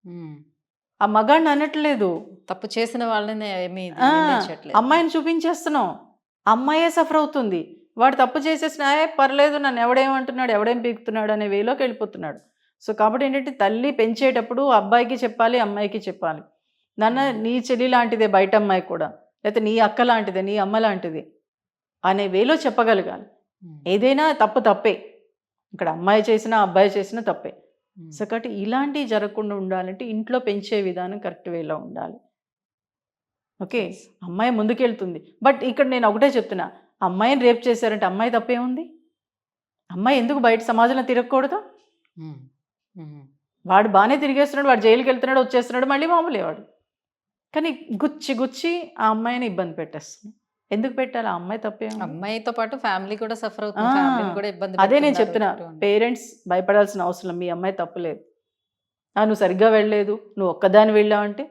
ఉమ్. ఆ మగాడిని అనట్లేదు. తప్పు చేసిన వాళ్ళని ఏమీ ఆ, నిందించట్లేదు. అమ్మాయిని చూపించేస్తున్నాం, అమ్మాయే సఫర్ అవుతుంది. వాడు తప్పు చేసేసిన పర్లేదు నన్ను ఎవడేమంటున్నాడు ఎవడేం పీకుతున్నాడు అనే వేలోకి వెళ్ళిపోతున్నాడు. సో కాబట్టి ఏంటంటే తల్లి పెంచేటప్పుడు అబ్బాయికి చెప్పాలి అమ్మాయికి చెప్పాలి, నాన్న నీ చెల్లి లాంటిదే బయట అమ్మాయి కూడా, లేకపోతే నీ అక్క లాంటిదే నీ అమ్మ లాంటిది అనే వేలో చెప్పగలగాలి. ఉమ్. ఏదైనా తప్పు తప్పే, ఇక్కడ అమ్మాయి చేసినా అబ్బాయి చేసినా తప్పే. ఉమ్. సో కాబట్టి ఇలాంటివి జరగకుండా ఉండాలంటే ఇంట్లో పెంచే విధానం కరెక్ట్ వేలో ఉండాలి. ఓకే, అమ్మాయి ముందుకెళ్తుంది. బట్ ఇక్కడ నేను ఒకటే చెప్తున్నా, అమ్మాయిని రేప్ చేశారంటే అమ్మాయి తప్పేముంది? అమ్మాయి ఎందుకు బయట సమాజంలో తిరగకూడదు? ఉమ్. ఉమ్. వాడు బాగానే తిరిగేస్తున్నాడు, వాడు జైలుకి వెళ్తున్నాడు వచ్చేస్తున్నాడు మళ్ళీ మామూలే వాడు. కానీ గుచ్చి గుచ్చి ఆ అమ్మాయిని ఇబ్బంది పెట్టేస్తుంది. ఎందుకు పెట్టాలి? ఆ అమ్మాయి తప్పేముంది? అమ్మాయితో పాటు ఫ్యామిలీ కూడా సఫర్ అవుతుంది, ఆ, ఫ్యామిలీని కూడా ఇబ్బంది అదే నేను పెడుతున్నారు చెప్తున్నా, ఇటువంటి. పేరెంట్స్ భయపడాల్సిన అవసరం, మీ అమ్మాయి తప్పులేదు, నువ్వు సరిగ్గా వెళ్ళలేదు, నువ్వు ఒక్కదాని వెళ్ళావంటే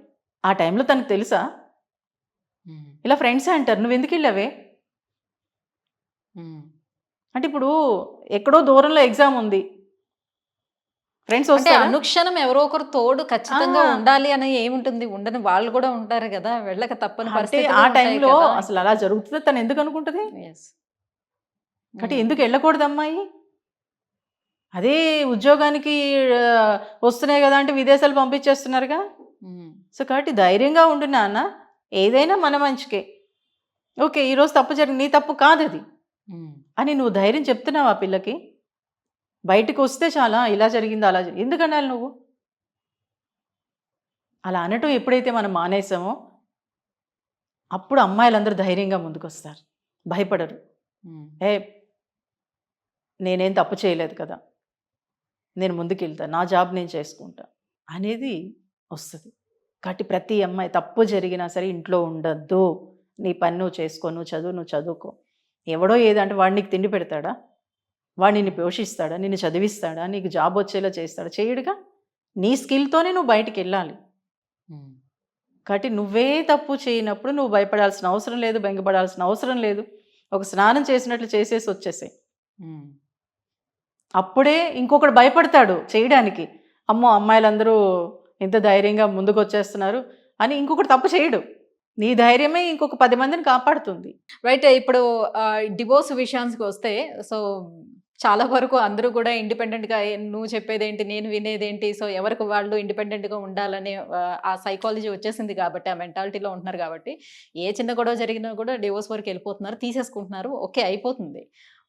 ఆ టైంలో తనకు తెలుసా? ఉమ్. ఇలా ఫ్రెండ్సే అంటారు, నువ్వు ఎందుకు వెళ్ళావే ఉమ్. అంటే ఇప్పుడు ఎక్కడో దూరంలో ఎగ్జామ్ ఉంది, ఫ్రెండ్స్ అంటే వస్తారా? అనుక్షణం ఎవరో ఒకరు తోడు ఖచ్చితంగా ఆ. ఉండాలి అని ఏముంటుంది, ఉండని వాళ్ళు కూడా ఉంటారు కదా, వెళ్ళక తప్పని అంటే పరిస్థితులు ఆ ఉంటాయి టైంలో కదా. అసలు అలా జరుగుతుందో తను ఎందుకు అనుకుంటుంది? Yes. అంటే ఎందుకు వెళ్ళకూడదు అమ్మాయి? అదే ఉద్యోగానికి ఆ, వస్తున్నాయి కదా అంటే విదేశాలు పంపించేస్తున్నారుగా. ఉమ్. సో కాబట్టి ధైర్యంగా ఉండు నాన్న, ఏదైనా మన మంచికే. ఓకే, ఈరోజు తప్పు జరిగింది, నీ తప్పు కాదు అది ఉమ్. అని నువ్వు ధైర్యం చెప్తున్నావు ఆ పిల్లకి. బయటకు వస్తే చాలా ఇలా జరిగింది అలా జరిగింది ఎందుకు అనాలి నువ్వు? అలా అనటం ఎప్పుడైతే మనం మానేసామో అప్పుడు అమ్మాయిలందరూ ధైర్యంగా ముందుకు వస్తారు, భయపడరు. ఉమ్. నేనేం తప్పు చేయలేదు కదా, నేను ముందుకు వెళ్తాను, నా జాబ్ నేను చేసుకుంటా అనేది వస్తుంది. కాబట్టి ప్రతి అమ్మాయి తప్పు జరిగినా సరే ఇంట్లో ఉండద్దు, నీ పని నువ్వు చేసుకో, నువ్వు చదువుకో. ఎవడో ఏదంటే వాడు నీకు తిండి పెడతాడా? వాడు నిన్ను పోషిస్తాడా? నిన్ను చదివిస్తాడా? నీకు జాబ్ వచ్చేలా చేస్తాడా? చేయడుగా. నీ స్కిల్తోనే నువ్వు బయటికి వెళ్ళాలి. ఉమ్. కాబట్టి నువ్వే తప్పు చేయనప్పుడు నువ్వు భయపడాల్సిన అవసరం లేదు, బెంగపడాల్సిన అవసరం లేదు. ఒక స్నానం చేసినట్లు చేసేసి వచ్చేసాయి. ఉమ్. అప్పుడే ఇంకొకడు భయపడతాడు చేయడానికి, అమ్మో అమ్మాయిలందరూ ఇంత ధైర్యంగా ముందుకు వచ్చేస్తున్నారు అని ఇంకొకటి తప్పు చేయడు. నీ ధైర్యమే ఇంకొక 10 మందిని కాపాడుతుంది. రైట్. ఇప్పుడు డివోర్స్ విషయానికి వస్తే, సో చాలా వరకు అందరూ కూడా ఇండిపెండెంట్గా నువ్వు చెప్పేదేంటి నేను వినేదేంటి, సో ఎవరికి వాళ్ళు ఇండిపెండెంట్గా ఉండాలనే ఆ సైకాలజీ వచ్చేసింది కాబట్టి, ఆ మెంటాలిటీలో ఉంటున్నారు కాబట్టి ఏ చిన్న గొడవ జరిగినా కూడా డివోర్స్ వరకు వెళ్ళిపోతున్నారు, తీసేసుకుంటున్నారు, ఓకే అయిపోతుంది.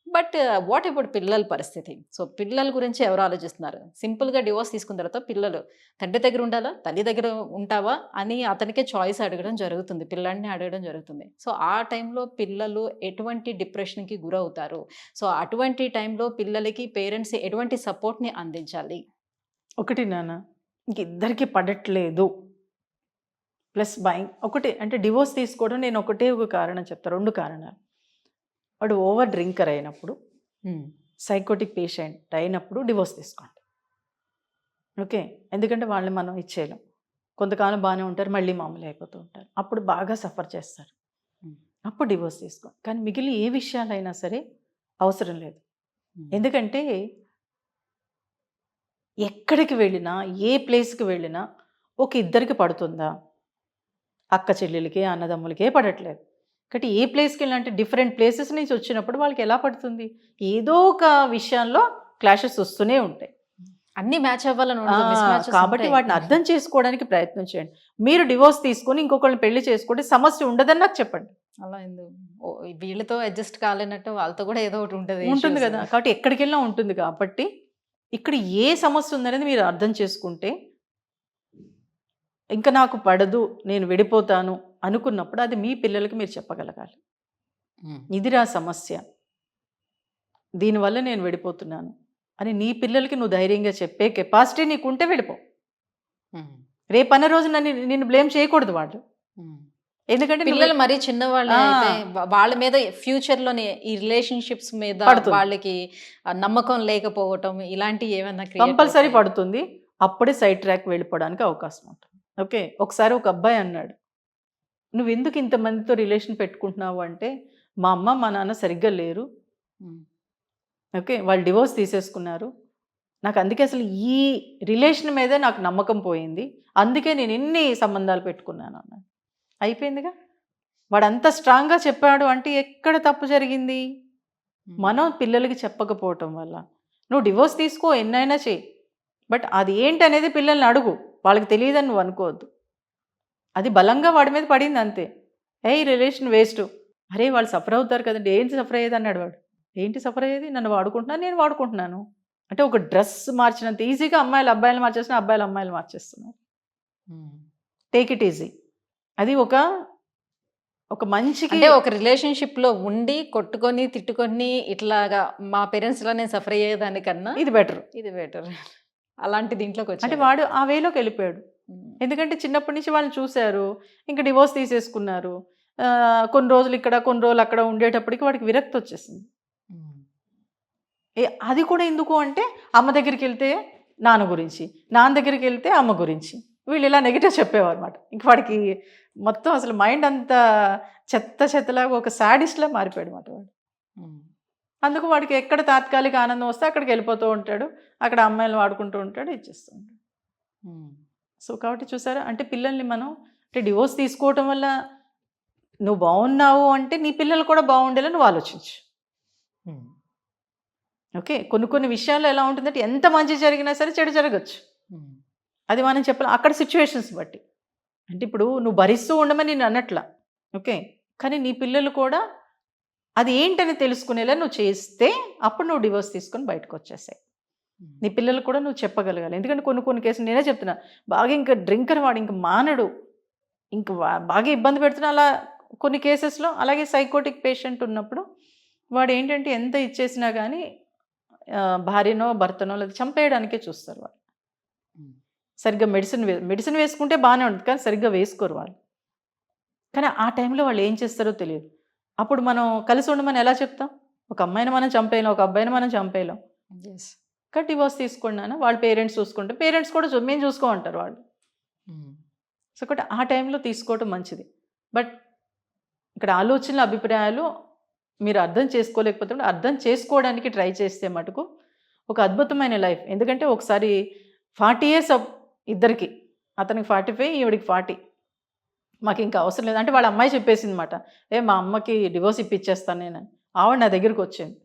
బట్ వాట్ అబౌట్ పిల్లల పరిస్థితి? సో పిల్లల గురించి ఎవరు ఆలోచిస్తున్నారు? సింపుల్గా డివోర్స్ తీసుకున్న తర్వాత పిల్లలు తండ్రి దగ్గర ఉండాలా, తల్లి దగ్గర ఉంటావా అని అతనికే చాయిస్ అడగడం జరుగుతుంది, పిల్లాడిని అడగడం జరుగుతుంది. సో ఆ టైంలో పిల్లలు ఎటువంటి డిప్రెషన్కి గురవుతారు? సో అటువంటి టైంలో పిల్లలకి పేరెంట్స్ ఎటువంటి సపోర్ట్ని అందించాలి? ఒకటి నాన్న, ఇంక ఇద్దరికి పడట్లేదు ప్లస్ ఒకటి అంటే డివోర్స్ తీసుకోవడం నేను ఒకటే ఒక కారణం చెప్తాను, 2 కారణాలు. వాడు ఓవర్ డ్రింకర్ అయినప్పుడు, సైకోటిక్ పేషెంట్ అయినప్పుడు డివోర్స్ తీసుకోండి. ఓకే, ఎందుకంటే వాళ్ళని మనం ఇచ్చేయలేం. కొంతకాలం బాగానే ఉంటారు, మళ్ళీ మామూలు అయిపోతూ ఉంటారు, అప్పుడు బాగా సఫర్ చేస్తారు, అప్పుడు డివోర్స్ తీసుకోండి. కానీ మిగిలిన ఏ విషయాలైనా సరే అవసరం లేదు. ఎందుకంటే ఎక్కడికి వెళ్ళినా ఏ ప్లేస్కి వెళ్ళినా ఒక ఇద్దరికి పడుతుందా? అక్క చెల్లెలకి అన్నదమ్ములకే పడట్లేదు. కాబట్టి ఏ ప్లేస్కి వెళ్ళినా అంటే డిఫరెంట్ ప్లేసెస్ నుంచి వచ్చినప్పుడు వాళ్ళకి ఎలా పడుతుంది? ఏదో ఒక విషయాల్లో క్లాషెస్ వస్తూనే ఉంటాయి. అన్ని మ్యాచ్ అవ్వాలని ఉండదు, mismatches కాబట్టి ఉంటాయి. వాటిని అర్థం చేసుకోవడానికి ప్రయత్నం చేయండి. మీరు డివోర్స్ తీసుకొని ఇంకొకరిని పెళ్లి చేసుకుంటే సమస్య ఉండదని నాకు చెప్పండి. అలా ఎందుకు? వీళ్ళతో అడ్జస్ట్ కాలేనట్టు వాళ్ళతో కూడా ఏదో ఒకటి ఉంటుంది ఉంటుంది కదా. కాబట్టి ఎక్కడికి వెళ్ళినా ఉంటుంది. కాబట్టి ఇక్కడ ఏ సమస్య ఉందనేది మీరు అర్థం చేసుకుంటే, ఇంకా నాకు పడదు నేను విడిపోతాను అనుకున్నప్పుడు అది మీ పిల్లలకి మీరు చెప్పగలగాలి. ఇదిరా సమస్య, దీనివల్ల నేను విడిపోతున్నాను అని నీ పిల్లలకి నువ్వు ధైర్యంగా చెప్పే కెపాసిటీ నీకుంటే వెళ్ళిపో. రేపన్న రోజు నిన్ను బ్లేమ్ చేయకూడదు వాళ్ళు. ఎందుకంటే పిల్లలు మరీ చిన్నవాళ్ళు అయితే వాళ్ళ మీద ఫ్యూచర్ లోనే ఈ రిలేషన్షిప్స్ మీద వాళ్ళకి నమ్మకం లేకపోవటం ఇలాంటివి ఏమైనా కంపల్సరీ పడుతుంది. అప్పుడే సైడ్ ట్రాక్ వెళ్ళిపోవడానికి అవకాశం ఉంటుంది. ఓకే. ఒకసారి ఒక అబ్బాయి అన్నాడు, "నువ్వెందుకు ఇంతమందితో రిలేషన్ పెట్టుకుంటున్నావు" అంటే, "మా అమ్మ, మా నాన్న సరిగ్గా లేరు. ఓకే. వాళ్ళు డివోర్స్ తీసేసుకున్నారు. నాకు అందుకే అసలు ఈ రిలేషన్ మీదే నాకు నమ్మకం పోయింది. అందుకే నేను ఇన్ని సంబంధాలు పెట్టుకున్నాను" అన్నాడు. అయిపోయిందిగా. వాడంత స్ట్రాంగ్‌గా చెప్పాడు అంటే ఎక్కడ తప్పు జరిగింది? మనం పిల్లలకి చెప్పకపోవటం వల్ల. నువ్వు డివోర్స్ తీసుకో, ఎన్నైనా చెయ్యి. బట్ అది ఏంటనేది పిల్లల్ని అడుగు. వాళ్ళకి తెలీదని నువ్వు అనుకోవద్దు. అది బలంగా వాడి మీద పడింది అంతే. ఈ రిలేషన్ వేస్టు. అరే వాళ్ళు సఫర్ అవుతారు కదండి. ఏంటి సఫర్ అయ్యేది అన్నాడు వాడు. ఏంటి సఫర్ అయ్యేది? నన్ను వాడుకుంటున్నాను, నేను వాడుకుంటున్నాను. అంటే ఒక డ్రెస్ మార్చినంత ఈజీగా అమ్మాయిలు అబ్బాయిలు మార్చేస్తున్నారు, అబ్బాయిలు అమ్మాయిలు మార్చేస్తున్నారు. Take it easy. అది ఒక మంచికి అంటే ఒక రిలేషన్షిప్‌లో ఉండి, కొట్టుకొని, తిట్టుకొని ఇట్లాగా మా పేరెంట్స్‌లా నేను సఫర్ అయ్యేదానికన్నా ఇది బెటర్. ఇది బెటర్. అలాంటి అంటే దీంట్లోకొచ్చారు. వాడు ఆ వేలోకి వెళ్ళిపోయాడు. ఎందుకంటే చిన్నప్పటి నుంచి వాళ్ళని చూశారు. ఇంకా డివోర్స్ తీసేసుకున్నారు. కొన్ని రోజులు ఇక్కడ, కొన్ని రోజులు అక్కడ ఉండేటప్పటికి వాడికి విరక్తి వచ్చేసింది. అది కూడా ఎందుకు అంటే అమ్మ దగ్గరికి వెళ్తే నాన్న గురించి, నాన్న దగ్గరికి వెళ్తే అమ్మ గురించి. వీళ్ళు ఇలా నెగిటివ్ చెప్పేవారు అనమాట. ఇంక వాడికి మొత్తం అసలు మైండ్ అంతా చెత్తలాగా ఒక సాడిస్ట్లా మారిపోయాడు అనమాట వాడు. అందుకు వాడికి ఎక్కడ తాత్కాలిక ఆనందం వస్తే అక్కడికి వెళ్ళిపోతూ ఉంటాడు. అక్కడ అమ్మాయిలు వాడుకుంటూ ఉంటాడు, ఇచ్చేస్తూ ఉంటాడు. సో కాబట్టి చూసారా, అంటే పిల్లల్ని మనం అంటే డివోర్స్ తీసుకోవటం వల్ల నువ్వు బాగున్నావు అంటే నీ పిల్లలు కూడా బాగుండేలా నువ్వు ఆలోచించు. ఓకే. కొన్ని విషయాల్లో ఎలా ఉంటుందంటే ఎంత మంచి జరిగినా సరే చెడు జరగచ్చు. అది మనం చెప్పాలి అక్కడ సిచ్యువేషన్స్ బట్టి. అంటే ఇప్పుడు నువ్వు భరిస్తూ ఉండమని నేను అన్నట్లా. ఓకే. కానీ నీ పిల్లలు కూడా అది ఏంటని తెలుసుకునేలా నువ్వు చేస్తే అప్పుడు నువ్వు డివోర్స్ తీసుకొని బయటకు వచ్చేసాయి. నీ పిల్లలు కూడా నువ్వు చెప్పగలగాలి. ఎందుకంటే కొన్ని కేసులు నేనే చెప్తున్నా, బాగా ఇంకా డ్రింకర్ వాడు ఇంక మానడు, ఇంక బాగా ఇబ్బంది పెడుతున్నా. అలా కొన్ని కేసెస్లో అలాగే సైకోటిక్ పేషెంట్ ఉన్నప్పుడు వాడు ఏంటంటే ఎంత ఇచ్చేసినా కానీ భార్యనో భర్తనో లేదా చంపేయడానికే చూస్తారు వాళ్ళు. సరిగ్గా మెడిసిన్ వేసుకుంటే బాగానే ఉంటుంది, కానీ సరిగ్గా వేసుకోరు వాళ్ళు. కానీ ఆ టైంలో వాళ్ళు ఏం చేస్తారో తెలియదు. అప్పుడు మనం కలిసి ఉండమని ఎలా చెప్తాం? ఒక అమ్మాయిని మనం చంపేయలేం, ఒక అబ్బాయిని మనం చంపేయలేం. కానీ డివోర్స్ తీసుకోండి నాన్న, వాళ్ళ పేరెంట్స్ చూసుకుంటే పేరెంట్స్ కూడా మేము చూసుకోమంటారు వాళ్ళు. సో కాబట్టి ఆ టైంలో తీసుకోవటం మంచిది. బట్ ఇక్కడ ఆలోచనలు, అభిప్రాయాలు మీరు అర్థం చేసుకోలేకపోతే అర్థం చేసుకోవడానికి ట్రై చేస్తే మటుకు ఒక అద్భుతమైన లైఫ్. ఎందుకంటే ఒకసారి 40 years ఇద్దరికి, అతనికి 45, ఈవిడికి 40. మాకు ఇంకా అవసరం లేదు అంటే వాళ్ళ అమ్మాయి చెప్పేసింది అనమాట, మా అమ్మకి డివోర్స్ ఇప్పించేస్తాను నేను. ఆవిడ నా దగ్గరికి వచ్చింది.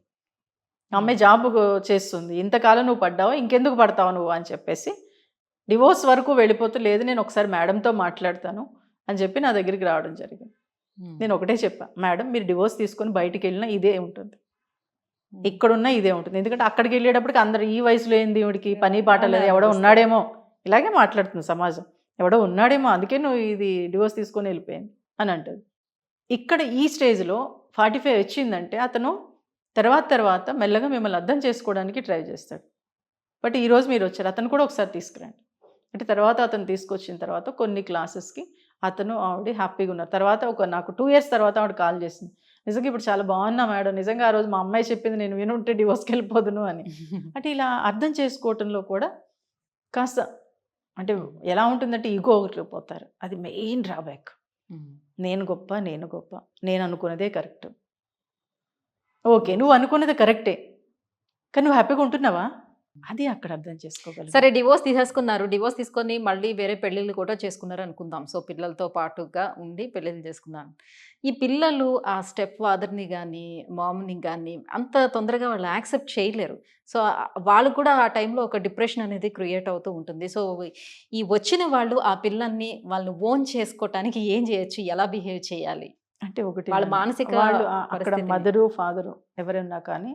అమ్మాయి జాబ్ చేస్తుంది, ఇంతకాలం నువ్వు పడ్డావు, ఇంకెందుకు పడతావు నువ్వు అని చెప్పేసి డివోర్స్ వరకు వెళ్ళిపోతూ, లేదు నేను ఒకసారి మేడంతో మాట్లాడతాను అని చెప్పి నా దగ్గరికి రావడం జరిగింది. నేను ఒకటే చెప్పా, మేడం మీరు డివోర్స్ తీసుకొని బయటికి వెళ్ళినా ఇదే ఉంటుంది, ఇక్కడున్నా ఇదే ఉంటుంది. ఎందుకంటే అక్కడికి వెళ్ళేటప్పటికి అందరు ఈ వయసులో ఏంది ఈవిడికి పని పాట లేదు, ఎవడో ఉన్నాడేమో, ఇలాగే మాట్లాడుతుంది సమాజం, ఎవడో ఉన్నాడేమో అందుకే నువ్వు ఇది డివోర్స్ తీసుకొని వెళ్ళిపోయింది అని అంటుంది. ఇక్కడ ఈ స్టేజ్లో 45 వచ్చిందంటే అతను తర్వాత మెల్లగా మిమ్మల్ని అర్థం చేసుకోవడానికి ట్రై చేస్తాడు. బట్ ఈరోజు మీరు వచ్చారు, అతను కూడా ఒకసారి తీసుకురండి అంటే తర్వాత అతను తీసుకొచ్చిన తర్వాత కొన్ని క్లాసెస్కి అతను ఆవిడ హ్యాపీగా ఉన్నారు. తర్వాత నాకు 2 years తర్వాత ఆవిడ కాల్ చేసింది, నిజంగా ఇప్పుడు చాలా బాగున్నా మేడం, నిజంగా ఆ రోజు మా అమ్మాయి చెప్పింది నేను వినుంటే డివోర్స్కి వెళ్ళిపోదును అని. అంటే ఇలా అర్థం చేసుకోవటంలో కూడా కాస్త అంటే ఎలా ఉంటుందంటే ఈగో పోతారు, అది మెయిన్ డ్రాబ్యాక్. నేను గొప్ప, నేను అనుకున్నదే కరెక్ట్. ఓకే, నువ్వు అనుకున్నది కరెక్టే, కానీ నువ్వు హ్యాపీగా ఉంటున్నావా? అది అక్కడ అర్థం చేసుకోగలరు. సరే, డివోర్స్ తీసేసుకున్నారు, డివోర్స్ తీసుకొని మళ్ళీ వేరే పెళ్ళిళ్ళు కూడా చేసుకున్నారు అనుకుందాం. సో పిల్లలతో పాటుగా ఉండి పెళ్ళిళ్ళు చేసుకున్నాను. ఈ పిల్లలు ఆ స్టెప్ ఫాదర్ని కానీ మామ్ని కానీ అంత తొందరగా వాళ్ళు యాక్సెప్ట్ చేయలేరు. సో వాళ్ళు కూడా ఆ టైంలో ఒక డిప్రెషన్ అనేది క్రియేట్ అవుతూ ఉంటుంది. సో ఈ వచ్చిన వాళ్ళు ఆ పిల్లల్ని వాళ్ళు ఓన్ చేసుకోవటానికి ఏం చేయొచ్చు, ఎలా బిహేవ్ చేయాలి అంటే ఒకటి వాళ్ళ మానసిక వాళ్ళు అక్కడ మదరు ఫాదరు ఎవరైనా కానీ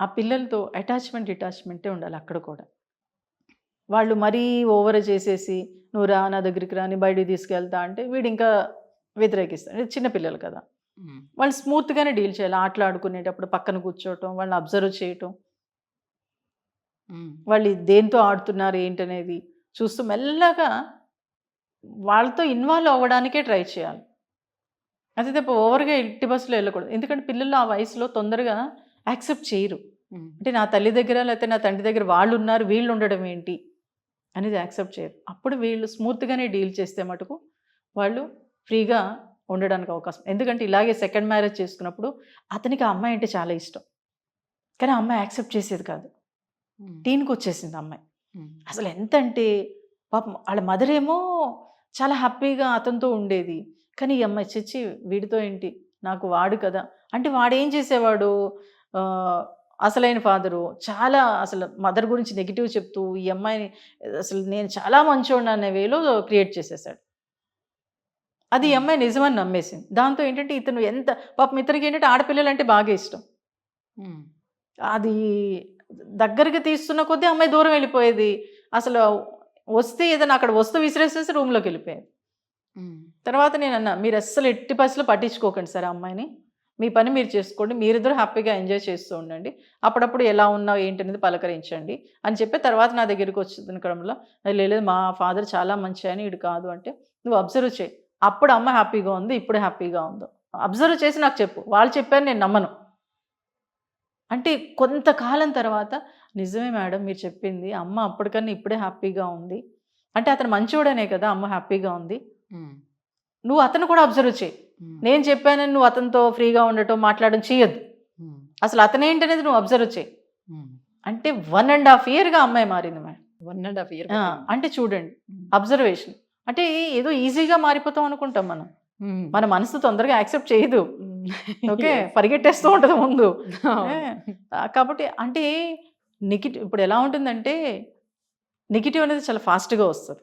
ఆ పిల్లలతో అటాచ్మెంటే ఉండాలి. అక్కడ కూడా వాళ్ళు మరీ ఓవర్ చేసేసి నువ్వు రా నా దగ్గరికి రాని బయటికి తీసుకెళ్తా అంటే వీడు ఇంకా వ్యతిరేకిస్తాడు. చిన్నపిల్లలు కదా, వాళ్ళు స్మూత్గానే డీల్ చేయాలి. ఆటలాడుకునేటప్పుడు పక్కన కూర్చోవటం, వాళ్ళని అబ్జర్వ్ చేయటం, వాళ్ళు దేంతో ఆడుతున్నారు ఏంటనేది చూస్తూ మెల్లగా వాళ్ళతో ఇన్వాల్వ్ అవ్వడానికే ట్రై చేయాలి. అదే తప్ప ఓవర్గా ఇంటి బస్సులో వెళ్ళకూడదు. ఎందుకంటే పిల్లలు ఆ వయసులో తొందరగా యాక్సెప్ట్ చేయరు. అంటే నా తల్లి దగ్గర లేకపోతే నా తండ్రి దగ్గర వాళ్ళు ఉన్నారు, వీళ్ళు ఉండడం ఏంటి అనేది యాక్సెప్ట్ చేయరు. అప్పుడు వీళ్ళు స్మూత్గానే డీల్ చేస్తే మటుకు వాళ్ళు ఫ్రీగా ఉండడానికి అవకాశం. ఎందుకంటే ఇలాగే సెకండ్ మ్యారేజ్ చేసుకున్నప్పుడు అతనికి ఆ అమ్మాయి అంటే చాలా ఇష్టం, కానీ ఆ అమ్మాయి యాక్సెప్ట్ చేసేది కాదు. టీన్కి వచ్చేసింది అమ్మాయి. అసలు ఎంత అంటే పాపం వాళ్ళ మదర్ ఏమో చాలా హ్యాపీగా అతనితో ఉండేది, కానీ ఈ అమ్మాయి చచ్చి వీడితో ఏంటి, నాకు వాడు కదా అంటే వాడేం చేసేవాడు, అసలైన ఫాదరు చాలా అసలు మదర్ గురించి నెగిటివ్ చెప్తూ ఈ అమ్మాయిని అసలు నేను చాలా మంచోడిని అనే వేలో క్రియేట్ చేసేసాడు. అది ఈ అమ్మాయి నిజమని నమ్మేసింది. దాంతో ఏంటంటే ఇతను ఎంత పాపం ఇతనికి ఏంటంటే ఆడపిల్లలు అంటే బాగా ఇష్టం. అది దగ్గరగా తీస్తున్న కొద్దీ అమ్మాయి దూరం వెళ్ళిపోయేది. అసలు వస్తే ఏదైనా అక్కడ వస్తూ విసిరేసేసి రూమ్లోకి వెళ్ళిపోయేది. తర్వాత నేను అన్నా, మీరు అస్సలు ఎట్టి పరిస్థితుల్లో పట్టించుకోకండి సార్ ఆ అమ్మాయిని, మీ పని మీరు చేసుకోండి, మీరిద్దరూ హ్యాపీగా ఎంజాయ్ చేస్తూ ఉండండి, అప్పుడప్పుడు ఎలా ఉన్నావు ఏంటి అనేది పలకరించండి అని చెప్పి తర్వాత నా దగ్గరికి వచ్చిన క్రమంలో లేదు మా ఫాదర్ చాలా మంచి అని ఇడు కాదు అంటే నువ్వు అబ్జర్వ్ చేయి, అప్పుడు అమ్మ హ్యాపీగా ఉంది, ఇప్పుడు హ్యాపీగా ఉందో అబ్జర్వ్ చేసి నాకు చెప్పు, వాళ్ళు చెప్పారు నేను నమ్మను అంటే కొంతకాలం తర్వాత నిజమే మేడం మీరు చెప్పింది, అమ్మ అప్పటికన్నా ఇప్పుడే హ్యాపీగా ఉంది అంటే అతను మంచోడనే కదా అమ్మ హ్యాపీగా ఉంది, నువ్వు అతను కూడా అబ్జర్వ్ చేయి, నేను చెప్పానని నువ్వు అతనితో ఫ్రీగా ఉండటం మాట్లాడడం చేయొద్దు, అసలు అతనేంటనేది నువ్వు అబ్జర్వ్ చేయి అంటే 1.5 yearగా అమ్మాయి మారింది మేడం. 1.5 year అంటే చూడండి అబ్జర్వేషన్ అంటే ఏదో ఈజీగా మారిపోతాం అనుకుంటాం మనం, మన మనసు తొందరగా యాక్సెప్ట్ చేయదు. ఓకే, పరిగెట్టేస్తూ ఉంటుంది ముందు. కాబట్టి అంటే నెగిటివ్ ఇప్పుడు ఎలా ఉంటుందంటే నెగిటివ్ అనేది చాలా ఫాస్ట్గా వస్తుంది,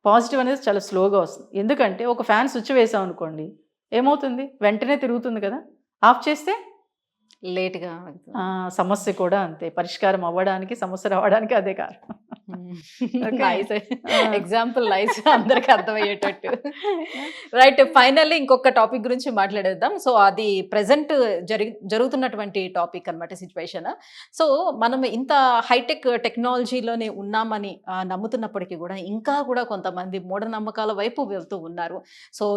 పాజిటివ్ అనేది చాలా స్లోగా వస్తుంది. ఎందుకంటే ఒక ఫ్యాన్ స్విచ్ వేసాం అనుకోండి ఏమవుతుంది, వెంటనే తిరుగుతుంది కదా, ఆఫ్ చేస్తే లేట్గా. సమస్య కూడా అంతే, పరిష్కారం అవ్వడానికి సమస్య రావడానికి అదే కారణం. ఎగ్జాంపుల్ నైస్, అందరికి అర్థమయ్యేటట్టు. రైట్, ఫైనల్లీ ఇంకొక టాపిక్ గురించి మాట్లాడేద్దాం. సో అది ప్రెసెంట్ జరుగుతున్నటువంటి టాపిక్ అనమాట, సిచ్యువేషన్. సో మనం ఇంత హైటెక్ టెక్నాలజీలోనే ఉన్నామని నమ్ముతున్నప్పటికీ కూడా ఇంకా కూడా కొంతమంది మూఢనమ్మకాల వైపు వెళ్తూ ఉన్నారు. సో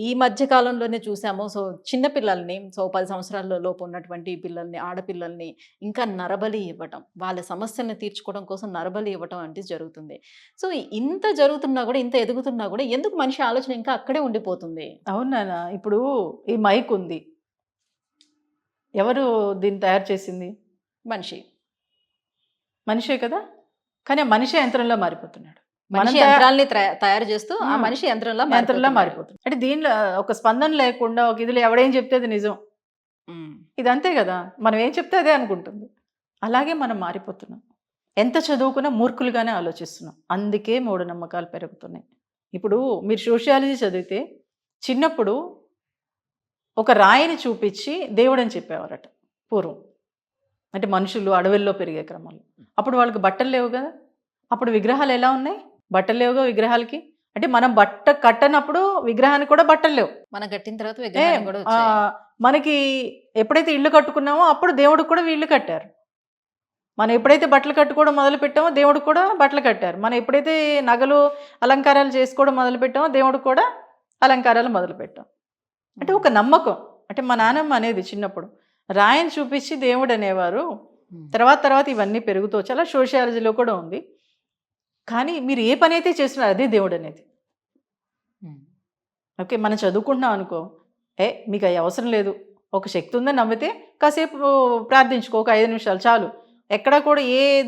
ఈ మధ్య కాలంలోనే చూసాము, సో చిన్నపిల్లల్ని, సో 10 సంవత్సరాల లోపు ఉన్నటువంటి పిల్లల్ని, ఆడపిల్లల్ని ఇంకా నరబలి ఇవ్వటం, వాళ్ళ సమస్యలను తీర్చుకోవడం కోసం నరబలి ఇవ్వటం అంటే జరుగుతుంది. సో ఇంత జరుగుతున్నా కూడా, ఇంత ఎదుగుతున్నా కూడా ఎందుకు మనిషి ఆలోచన ఇంకా అక్కడే ఉండిపోతుంది? అవునా, ఇప్పుడు ఈ మైక్ ఉంది, ఎవరు దీన్ని తయారు చేసింది? మనిషే కదా, కానీ ఆ మనిషి యంత్రంలో మారిపోతున్నాడు. మనిషి యంత్రాల్ని తయారు చేస్తూ ఆ మనిషి యంత్రంలో మారిపోతుంది. అంటే దీనిలో ఒక స్పందన లేకుండా ఒక ఇదిలో ఎవడేం చెప్తే అది నిజం, ఇదంతే కదా, మనం ఏం చెప్తే అదే అనుకుంటుంది. అలాగే మనం మారిపోతున్నాం, ఎంత చదువుకున్నా మూర్ఖులుగానే ఆలోచిస్తున్నాం, అందుకే మూఢనమ్మకాలు పెరుగుతున్నాయి. ఇప్పుడు మీరు సోషియాలజీ చదివితే చిన్నప్పుడు ఒక రాయిని చూపించి దేవుడు అని చెప్పేవారట పూర్వం, అంటే మనుషులు అడవుల్లో పెరిగే క్రమంలో. అప్పుడు వాళ్ళకి బట్టలు లేవు కదా, అప్పుడు విగ్రహాలు ఎలా ఉన్నాయి, బట్టలు లేవుగా విగ్రహాలకి, అంటే మనం బట్ట కట్టనప్పుడు విగ్రహానికి కూడా బట్టలు లేవు, మనం కట్టిన తర్వాత విగ్రహాలు కూడా మనకి ఎప్పుడైతే ఇల్లు కట్టుకున్నామో అప్పుడు దేవుడికి కూడా ఇల్లు కట్టారు. మనం ఎప్పుడైతే బట్టలు కట్టుకోవడం మొదలు పెట్టామో దేవుడికి కూడా బట్టలు కట్టారు. మనం ఎప్పుడైతే నగలు అలంకారాలు చేసుకోవడం మొదలు పెట్టామో దేవుడికి కూడా అలంకారాలు మొదలు పెట్టాం. అంటే ఒక నమ్మకం. అంటే మా నాన్నమ్మ అనేది చిన్నప్పుడు రాయిని చూపించి దేవుడు అనేవారు. తర్వాత ఇవన్నీ పెరుగుతూ చాలా సోషియాలజీలో కూడా ఉంది. కానీ మీరు ఏ పని అయితే చేస్తున్నారు అదే దేవుడు అనేది. ఓకే, మనం చదువుకుంటున్నాం అనుకో, మీకు అవి అవసరం లేదు, ఒక శక్తి ఉందని నమ్మితే కాసేపు ప్రార్థించుకో, ఒక 5 నిమిషాలు చాలు. ఎక్కడా కూడా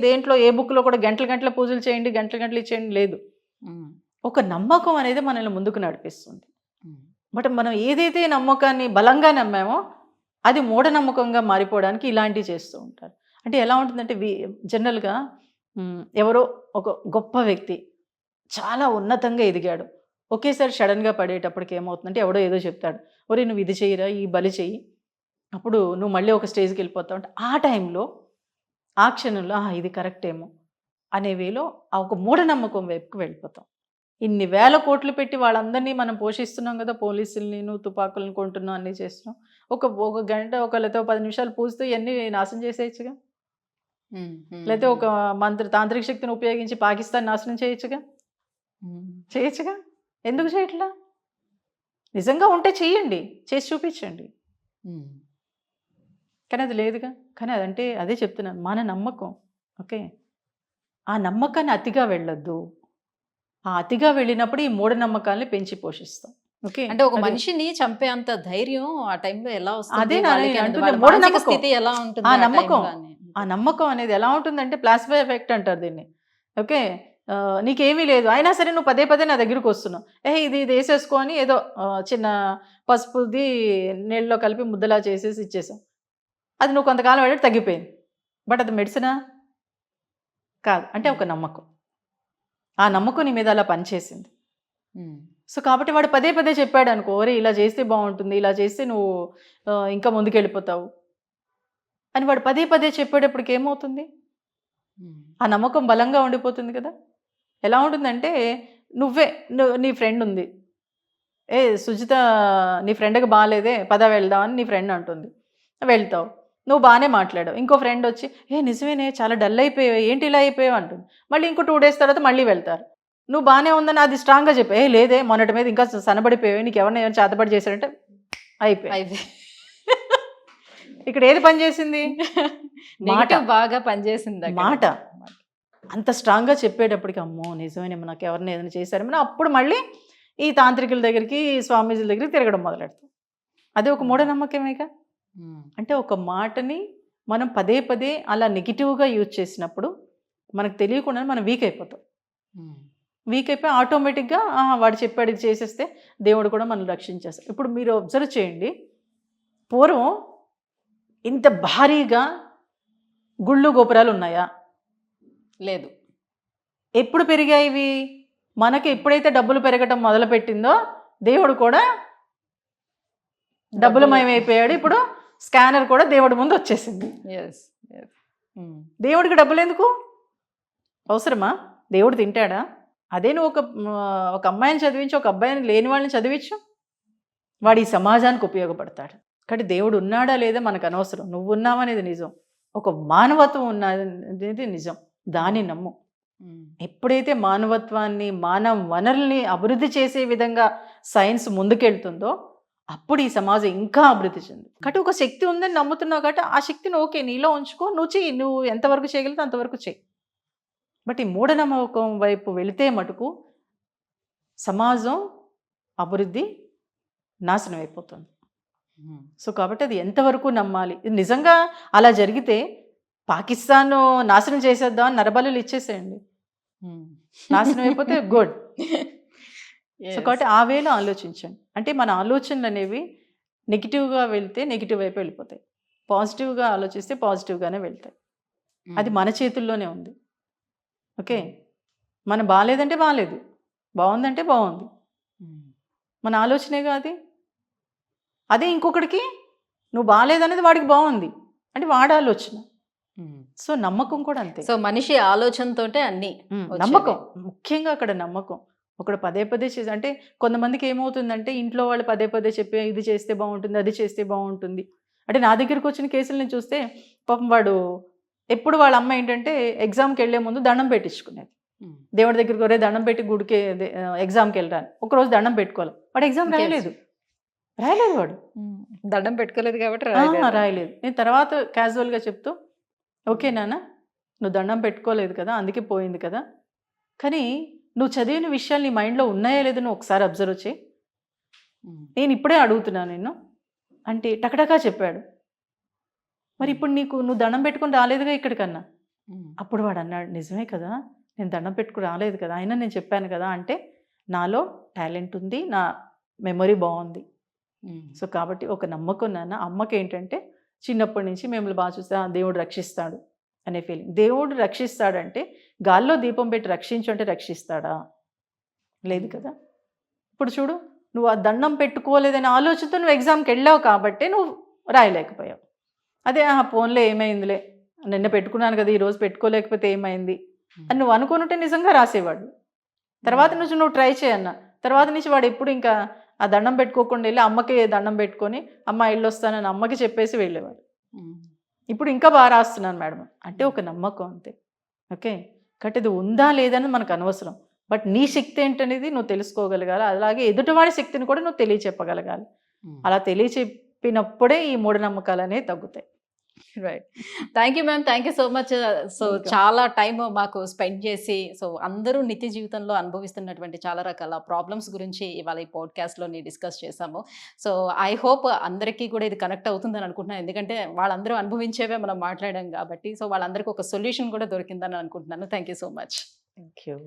దేంట్లో ఏ బుక్లో కూడా గంటల పూజలు చేయండి, గంటలు ఇచ్చేయండి లేదు. ఒక నమ్మకం అనేది మనల్ని ముందుకు నడిపిస్తుంది. బట్ మనం ఏదైతే నమ్మకాన్ని బలంగా నమ్మామో అది మూఢనమ్మకంగా మారిపోవడానికి ఇలాంటివి చేస్తూ ఉంటారు. అంటే ఎలా ఉంటుందంటే జనరల్గా ఎవరో ఒక గొప్ప వ్యక్తి చాలా ఉన్నతంగా ఎదిగాడు, ఒకేసారి సడన్గా పడేటప్పటికి ఏమవుతుందంటే ఎవడో ఏదో చెప్తాడు, ఒరే నువ్వు ఇది చెయ్యిరా, ఈ బలి చెయ్యి, అప్పుడు నువ్వు మళ్ళీ ఒక స్టేజ్కి వెళ్ళిపోతావు. అంటే ఆ టైంలో ఆ క్షణంలో ఇది కరెక్ట్ ఏమో అనే వేలో ఆ ఒక మూఢనమ్మకం వైపుకి వెళ్ళిపోతాం. ఇన్ని వేల కోట్లు పెట్టి వాళ్ళందరినీ మనం పోషిస్తున్నాం కదా, పోలీసుల్ని తుపాకులను కొంటున్నాం, అన్నీ చేస్తున్నాం. ఒక గంట లేకపోతే 10 నిమిషాలు పూస్తూ ఇవన్నీ నాశనం చేసేయచ్చుగా, లేకపోతే ఒక తాంత్రిక శక్తిని ఉపయోగించి పాకిస్తాన్ నాశనం చేయొచ్చుగా. ఎందుకు చేయట్లా? నిజంగా ఉంటే చెయ్యండి, చేసి చూపించండి. కానీ అది లేదుగా. కానీ అదంటే అదే చెప్తున్నాను, మన నమ్మకం. ఓకే, ఆ నమ్మకాన్ని అతిగా వెళ్ళొద్దు. ఆ అతిగా వెళ్ళినప్పుడు ఈ మూఢనమ్మకాల్ని పెంచి పోషిస్తాం. ఓకే. అంటే ఒక అది మనిషిని చంపే అంత ధైర్యం ఆ టైంలో ఎలా వస్తుంది అదే నాన్న వాళ్ళకి నేను అనేది? అంటుంది వాళ్ళ మానసిక మూఢనమ్మకం. స్థితి ఎలా ఉంటుంది ఆ ఆ నమ్మకం. టైంలో అని? ఆ నమ్మకం అనేది ఎలా ఉంటుందంటే ప్లాస్బో ఎఫెక్ట్ అంటారు దీన్ని. ఓకే. నీకేమీ లేదు. అయినా సరే నువ్వు పదే పదే నా దగ్గరికి వస్తున్నావు. ఇది ఏసేసుకో అని ఏదో చిన్న పసుపుది నీళ్ళలో కలిపి ముద్దలా చేసేసి ఇచ్చేసావు. అది నువ్వు కొంతకాలం వాడి తగ్గిపోయింది. బట్ అది మెడిసినా? కాదు. అంటే ఒక నమ్మకం. ఆ నమ్మకం నీ మీద అలా పనిచేసింది. సో కాబట్టి వాడు పదే పదే చెప్పాడు అనుకో, "ఒరే ఇలా చేస్తే బాగుంటుంది, ఇలా చేస్తే నువ్వు ఇంకా ముందుకెళ్ళిపోతావు" అని వాడు పదే పదే చెప్పేటప్పటికి ఏమవుతుంది? ఆ నమ్మకం బలంగా ఉండిపోతుంది కదా. ఎలా ఉంటుందంటే నీ ఫ్రెండ్ ఉంది. సుజిత నీ ఫ్రెండ్కి బాగాలేదే, పద వెళ్దామని నీ ఫ్రెండ్ అంటుంది. వెళ్తావు, నువ్వు బాగానే మాట్లాడావు. ఇంకో ఫ్రెండ్ వచ్చి నిజమేనే చాలా డల్ అయిపోయావు, ఏంటి ఇలా అయిపోయావు అంటుంది. మళ్ళీ ఇంకో 2 days తర్వాత మళ్ళీ వెళ్తారు. నువ్వు బాగానే ఉందని అది స్ట్రాంగ్గా చెప్పి లేదే మొన్నటి మీద ఇంకా సన్నబడిపోయావు, నీకు ఎవరిని ఏమైనా చేతబడి చేశారంటే అయిపోయి. ఇక్కడ ఏది పనిచేసింది? మాట బాగా పనిచేసింది. మాట అంత స్ట్రాంగ్గా చెప్పేటప్పటికి అమ్మో నిజమేనేమో నాకు ఎవరిని ఏదైనా చేశారేమో అప్పుడు మళ్ళీ ఈ తాంత్రికుల దగ్గరికి స్వామీజీల దగ్గరికి తిరగడం మొదలెడతాం. అదే ఒక మూఢనమ్మకమేగా. అంటే ఒక మాటని మనం పదే పదే అలా నెగిటివ్గా యూజ్ చేసినప్పుడు మనకు తెలియకుండా మనం వీక్ అయిపోతాం. వీక్ అయిపోయి ఆటోమేటిక్గా వాడు చెప్పాడు ఇది చేసేస్తే దేవుడు కూడా మనల్ని రక్షించేస్తాడు. ఇప్పుడు మీరు అబ్జర్వ్ చేయండి, పూర్వం ఇంత భారీగా గుళ్ళు గోపురాలు ఉన్నాయా? లేదు. ఎప్పుడు పెరిగాయి ఇవి? మనకి ఎప్పుడైతే డబ్బులు పెరగటం మొదలుపెట్టిందో దేవుడు కూడా డబ్బులమయమైపోయాడు. ఇప్పుడు స్కానర్ కూడా దేవుడి ముందు వచ్చేసింది. దేవుడికి డబ్బులు ఎందుకు అవసరమా? దేవుడు తింటాడా? అదే నువ్వు ఒక అమ్మాయిని చదివించి ఒక అబ్బాయిని లేని వాళ్ళని చదివించు, వాడు ఈ సమాజానికి ఉపయోగపడతాడు. కాబట్టి దేవుడు ఉన్నాడా లేదా మనకు అనవసరం. నువ్వు ఉన్నావనేది నిజం, ఒక మానవత్వం ఉన్నది నిజం, దాన్ని నమ్ము. ఎప్పుడైతే మానవత్వాన్ని, మానవ వనరుల్ని అభివృద్ధి చేసే విధంగా సైన్స్ ముందుకెళ్తుందో అప్పుడు ఈ సమాజం ఇంకా అభివృద్ధి చెంది. కాబట్టి ఒక శక్తి ఉందని నమ్ముతున్నావు కాబట్టి ఆ శక్తిని ఓకే నీలో ఉంచుకో, నువ్వు చెయ్యి, నువ్వు ఎంతవరకు చేయగలిగితే అంతవరకు చెయ్యి. బట్ ఈ మూఢనమ్మకం వైపు వెళితే మటుకు సమాజం అభివృద్ధి నాశనం అయిపోతుంది. సో కాబట్టి అది ఎంతవరకు నమ్మాలి? ఇది నిజంగా అలా జరిగితే పాకిస్తాన్ నాశనం చేసేద్దాం అని నరబలులు ఇచ్చేసేయండి, నాశనం అయిపోతే గుడ్. సో కాబట్టి ఆ వేలో ఆలోచించండి. అంటే మన ఆలోచనలు అనేవి నెగిటివ్గా వెళ్తే నెగిటివ్ వైపు వెళ్ళిపోతాయి, పాజిటివ్గా ఆలోచిస్తే పాజిటివ్గానే వెళ్తాయి. అది మన చేతుల్లోనే ఉంది. ఓకే. మనం బాగాలేదంటే బాగాలేదు, బాగుందంటే బాగుంది, మన ఆలోచనేగా అది. అదే ఇంకొకటికి నువ్వు బాగాలేదనేది వాడికి బాగుంది అంటే వాడి ఆలోచన. సో నమ్మకం కూడా అంతే. సో మనిషి ఆలోచనతోటే అన్ని నమ్మకం, ముఖ్యంగా అక్కడ నమ్మకం. ఒకడు పదే పదే చేసి అంటే కొంతమందికి ఏమవుతుందంటే ఇంట్లో వాళ్ళు పదే పదే చెప్పి ఇది చేస్తే బాగుంటుంది, అది చేస్తే బాగుంటుంది అంటే నా దగ్గరికి వచ్చిన కేసులు నేను చూస్తే పాపం వాడు ఎప్పుడు వాళ్ళ అమ్మ ఏంటంటే ఎగ్జామ్కి వెళ్ళే ముందు దండం పెట్టించుకునేది. దేవుడి దగ్గరికి ఒరే దండం పెట్టి గుడికి ఎగ్జామ్కి వెళ్ళరాను, ఒకరోజు దండం పెట్టుకోవాలి, వాడు ఎగ్జామ్ రాయలేదు వాడు దండం పెట్టుకోలేదు కాబట్టి రాయలేదు. నేను తర్వాత క్యాజువల్గా చెప్తూ ఓకే నాన్న నువ్వు దండం పెట్టుకోలేదు కదా అందుకే పోయింది కదా, కానీ నువ్వు చదివిన విషయాలు నీ మైండ్లో ఉన్నాయా లేదో నువ్వు ఒకసారి అబ్జర్వ్ చేయి, నేను ఇప్పుడే అడుగుతున్నాను నిన్ను అంటే టకటకా చెప్పాడు. మరి ఇప్పుడు నువ్వు దండం పెట్టుకుని రాలేదుగా ఇక్కడికన్నా. అప్పుడు వాడు అన్నాడు నిజమే కదా నేను దండం పెట్టుకుని రాలేదు కదా, అయినా నేను చెప్పాను కదా, అంటే నాలో టాలెంట్ ఉంది, నా మెమొరీ బాగుంది. సో కాబట్టి ఒక నమ్మకం నాన్న. అమ్మకి ఏంటంటే చిన్నప్పటి నుంచి మిమ్మల్ని బాగా చూస్తే దేవుడు రక్షిస్తాడు అనే ఫీలింగ్. దేవుడు రక్షిస్తాడంటే గాల్లో దీపం పెట్టి రక్షించు అంటే రక్షిస్తాడా? లేదు కదా. ఇప్పుడు చూడు నువ్వు ఆ దండం పెట్టుకోలేదనే ఆలోచనతో నువ్వు ఎగ్జామ్కి వెళ్ళావు కాబట్టి నువ్వు రాయలేకపోయావు. అదే ఫోన్లో ఏమైందిలే నిన్న పెట్టుకున్నాను కదా ఈరోజు పెట్టుకోలేకపోతే ఏమైంది అని నువ్వు అనుకుంటే నిజంగా రాసేవాడు. తర్వాత నుంచి నువ్వు ట్రై చేయన్న, తర్వాత నుంచి వాడు ఎప్పుడు ఇంకా ఆ దండం పెట్టుకోకుండా వెళ్ళి అమ్మకి దండం పెట్టుకొని అమ్మ ఇల్లు వస్తానని అమ్మకి చెప్పేసి వెళ్ళేవాడు. ఇప్పుడు ఇంకా బాగా రాస్తున్నాను మేడం అంటే ఒక నమ్మకం అంతే. ఓకే. కాబట్టి ఇది ఉందా లేదని మనకు అనవసరం, బట్ నీ శక్తి ఏంటనేది నువ్వు తెలుసుకోగలగాలి. అలాగే ఎదుటివాడి శక్తిని కూడా నువ్వు తెలియచెప్పగలగాలి. అలా తెలియచెప్పినప్పుడే ఈ మూఢనమ్మకాలు అనేవి తగ్గుతాయి. Right. Thank you ma'am. Thank you so much. So welcome. చాలా టైమ్ మాకు స్పెండ్ చేసి, సో అందరూ నిత్య జీవితంలో అనుభవిస్తున్నటువంటి చాలా రకాల ప్రాబ్లమ్స్ గురించి ఇవాళ ఈ పాడ్కాస్ట్‌లోని డిస్కస్ చేశాము. సో ఐ హోప్ అందరికీ కూడా ఇది కనెక్ట్ అవుతుందని అనుకుంటున్నాను. ఎందుకంటే వాళ్ళందరూ అనుభవించేవే మనం మాట్లాడాం కాబట్టి. సో వాళ్ళందరికీ ఒక సొల్యూషన్ కూడా దొరికిందని అనుకుంటున్నాను. Thank you so much. Thank you.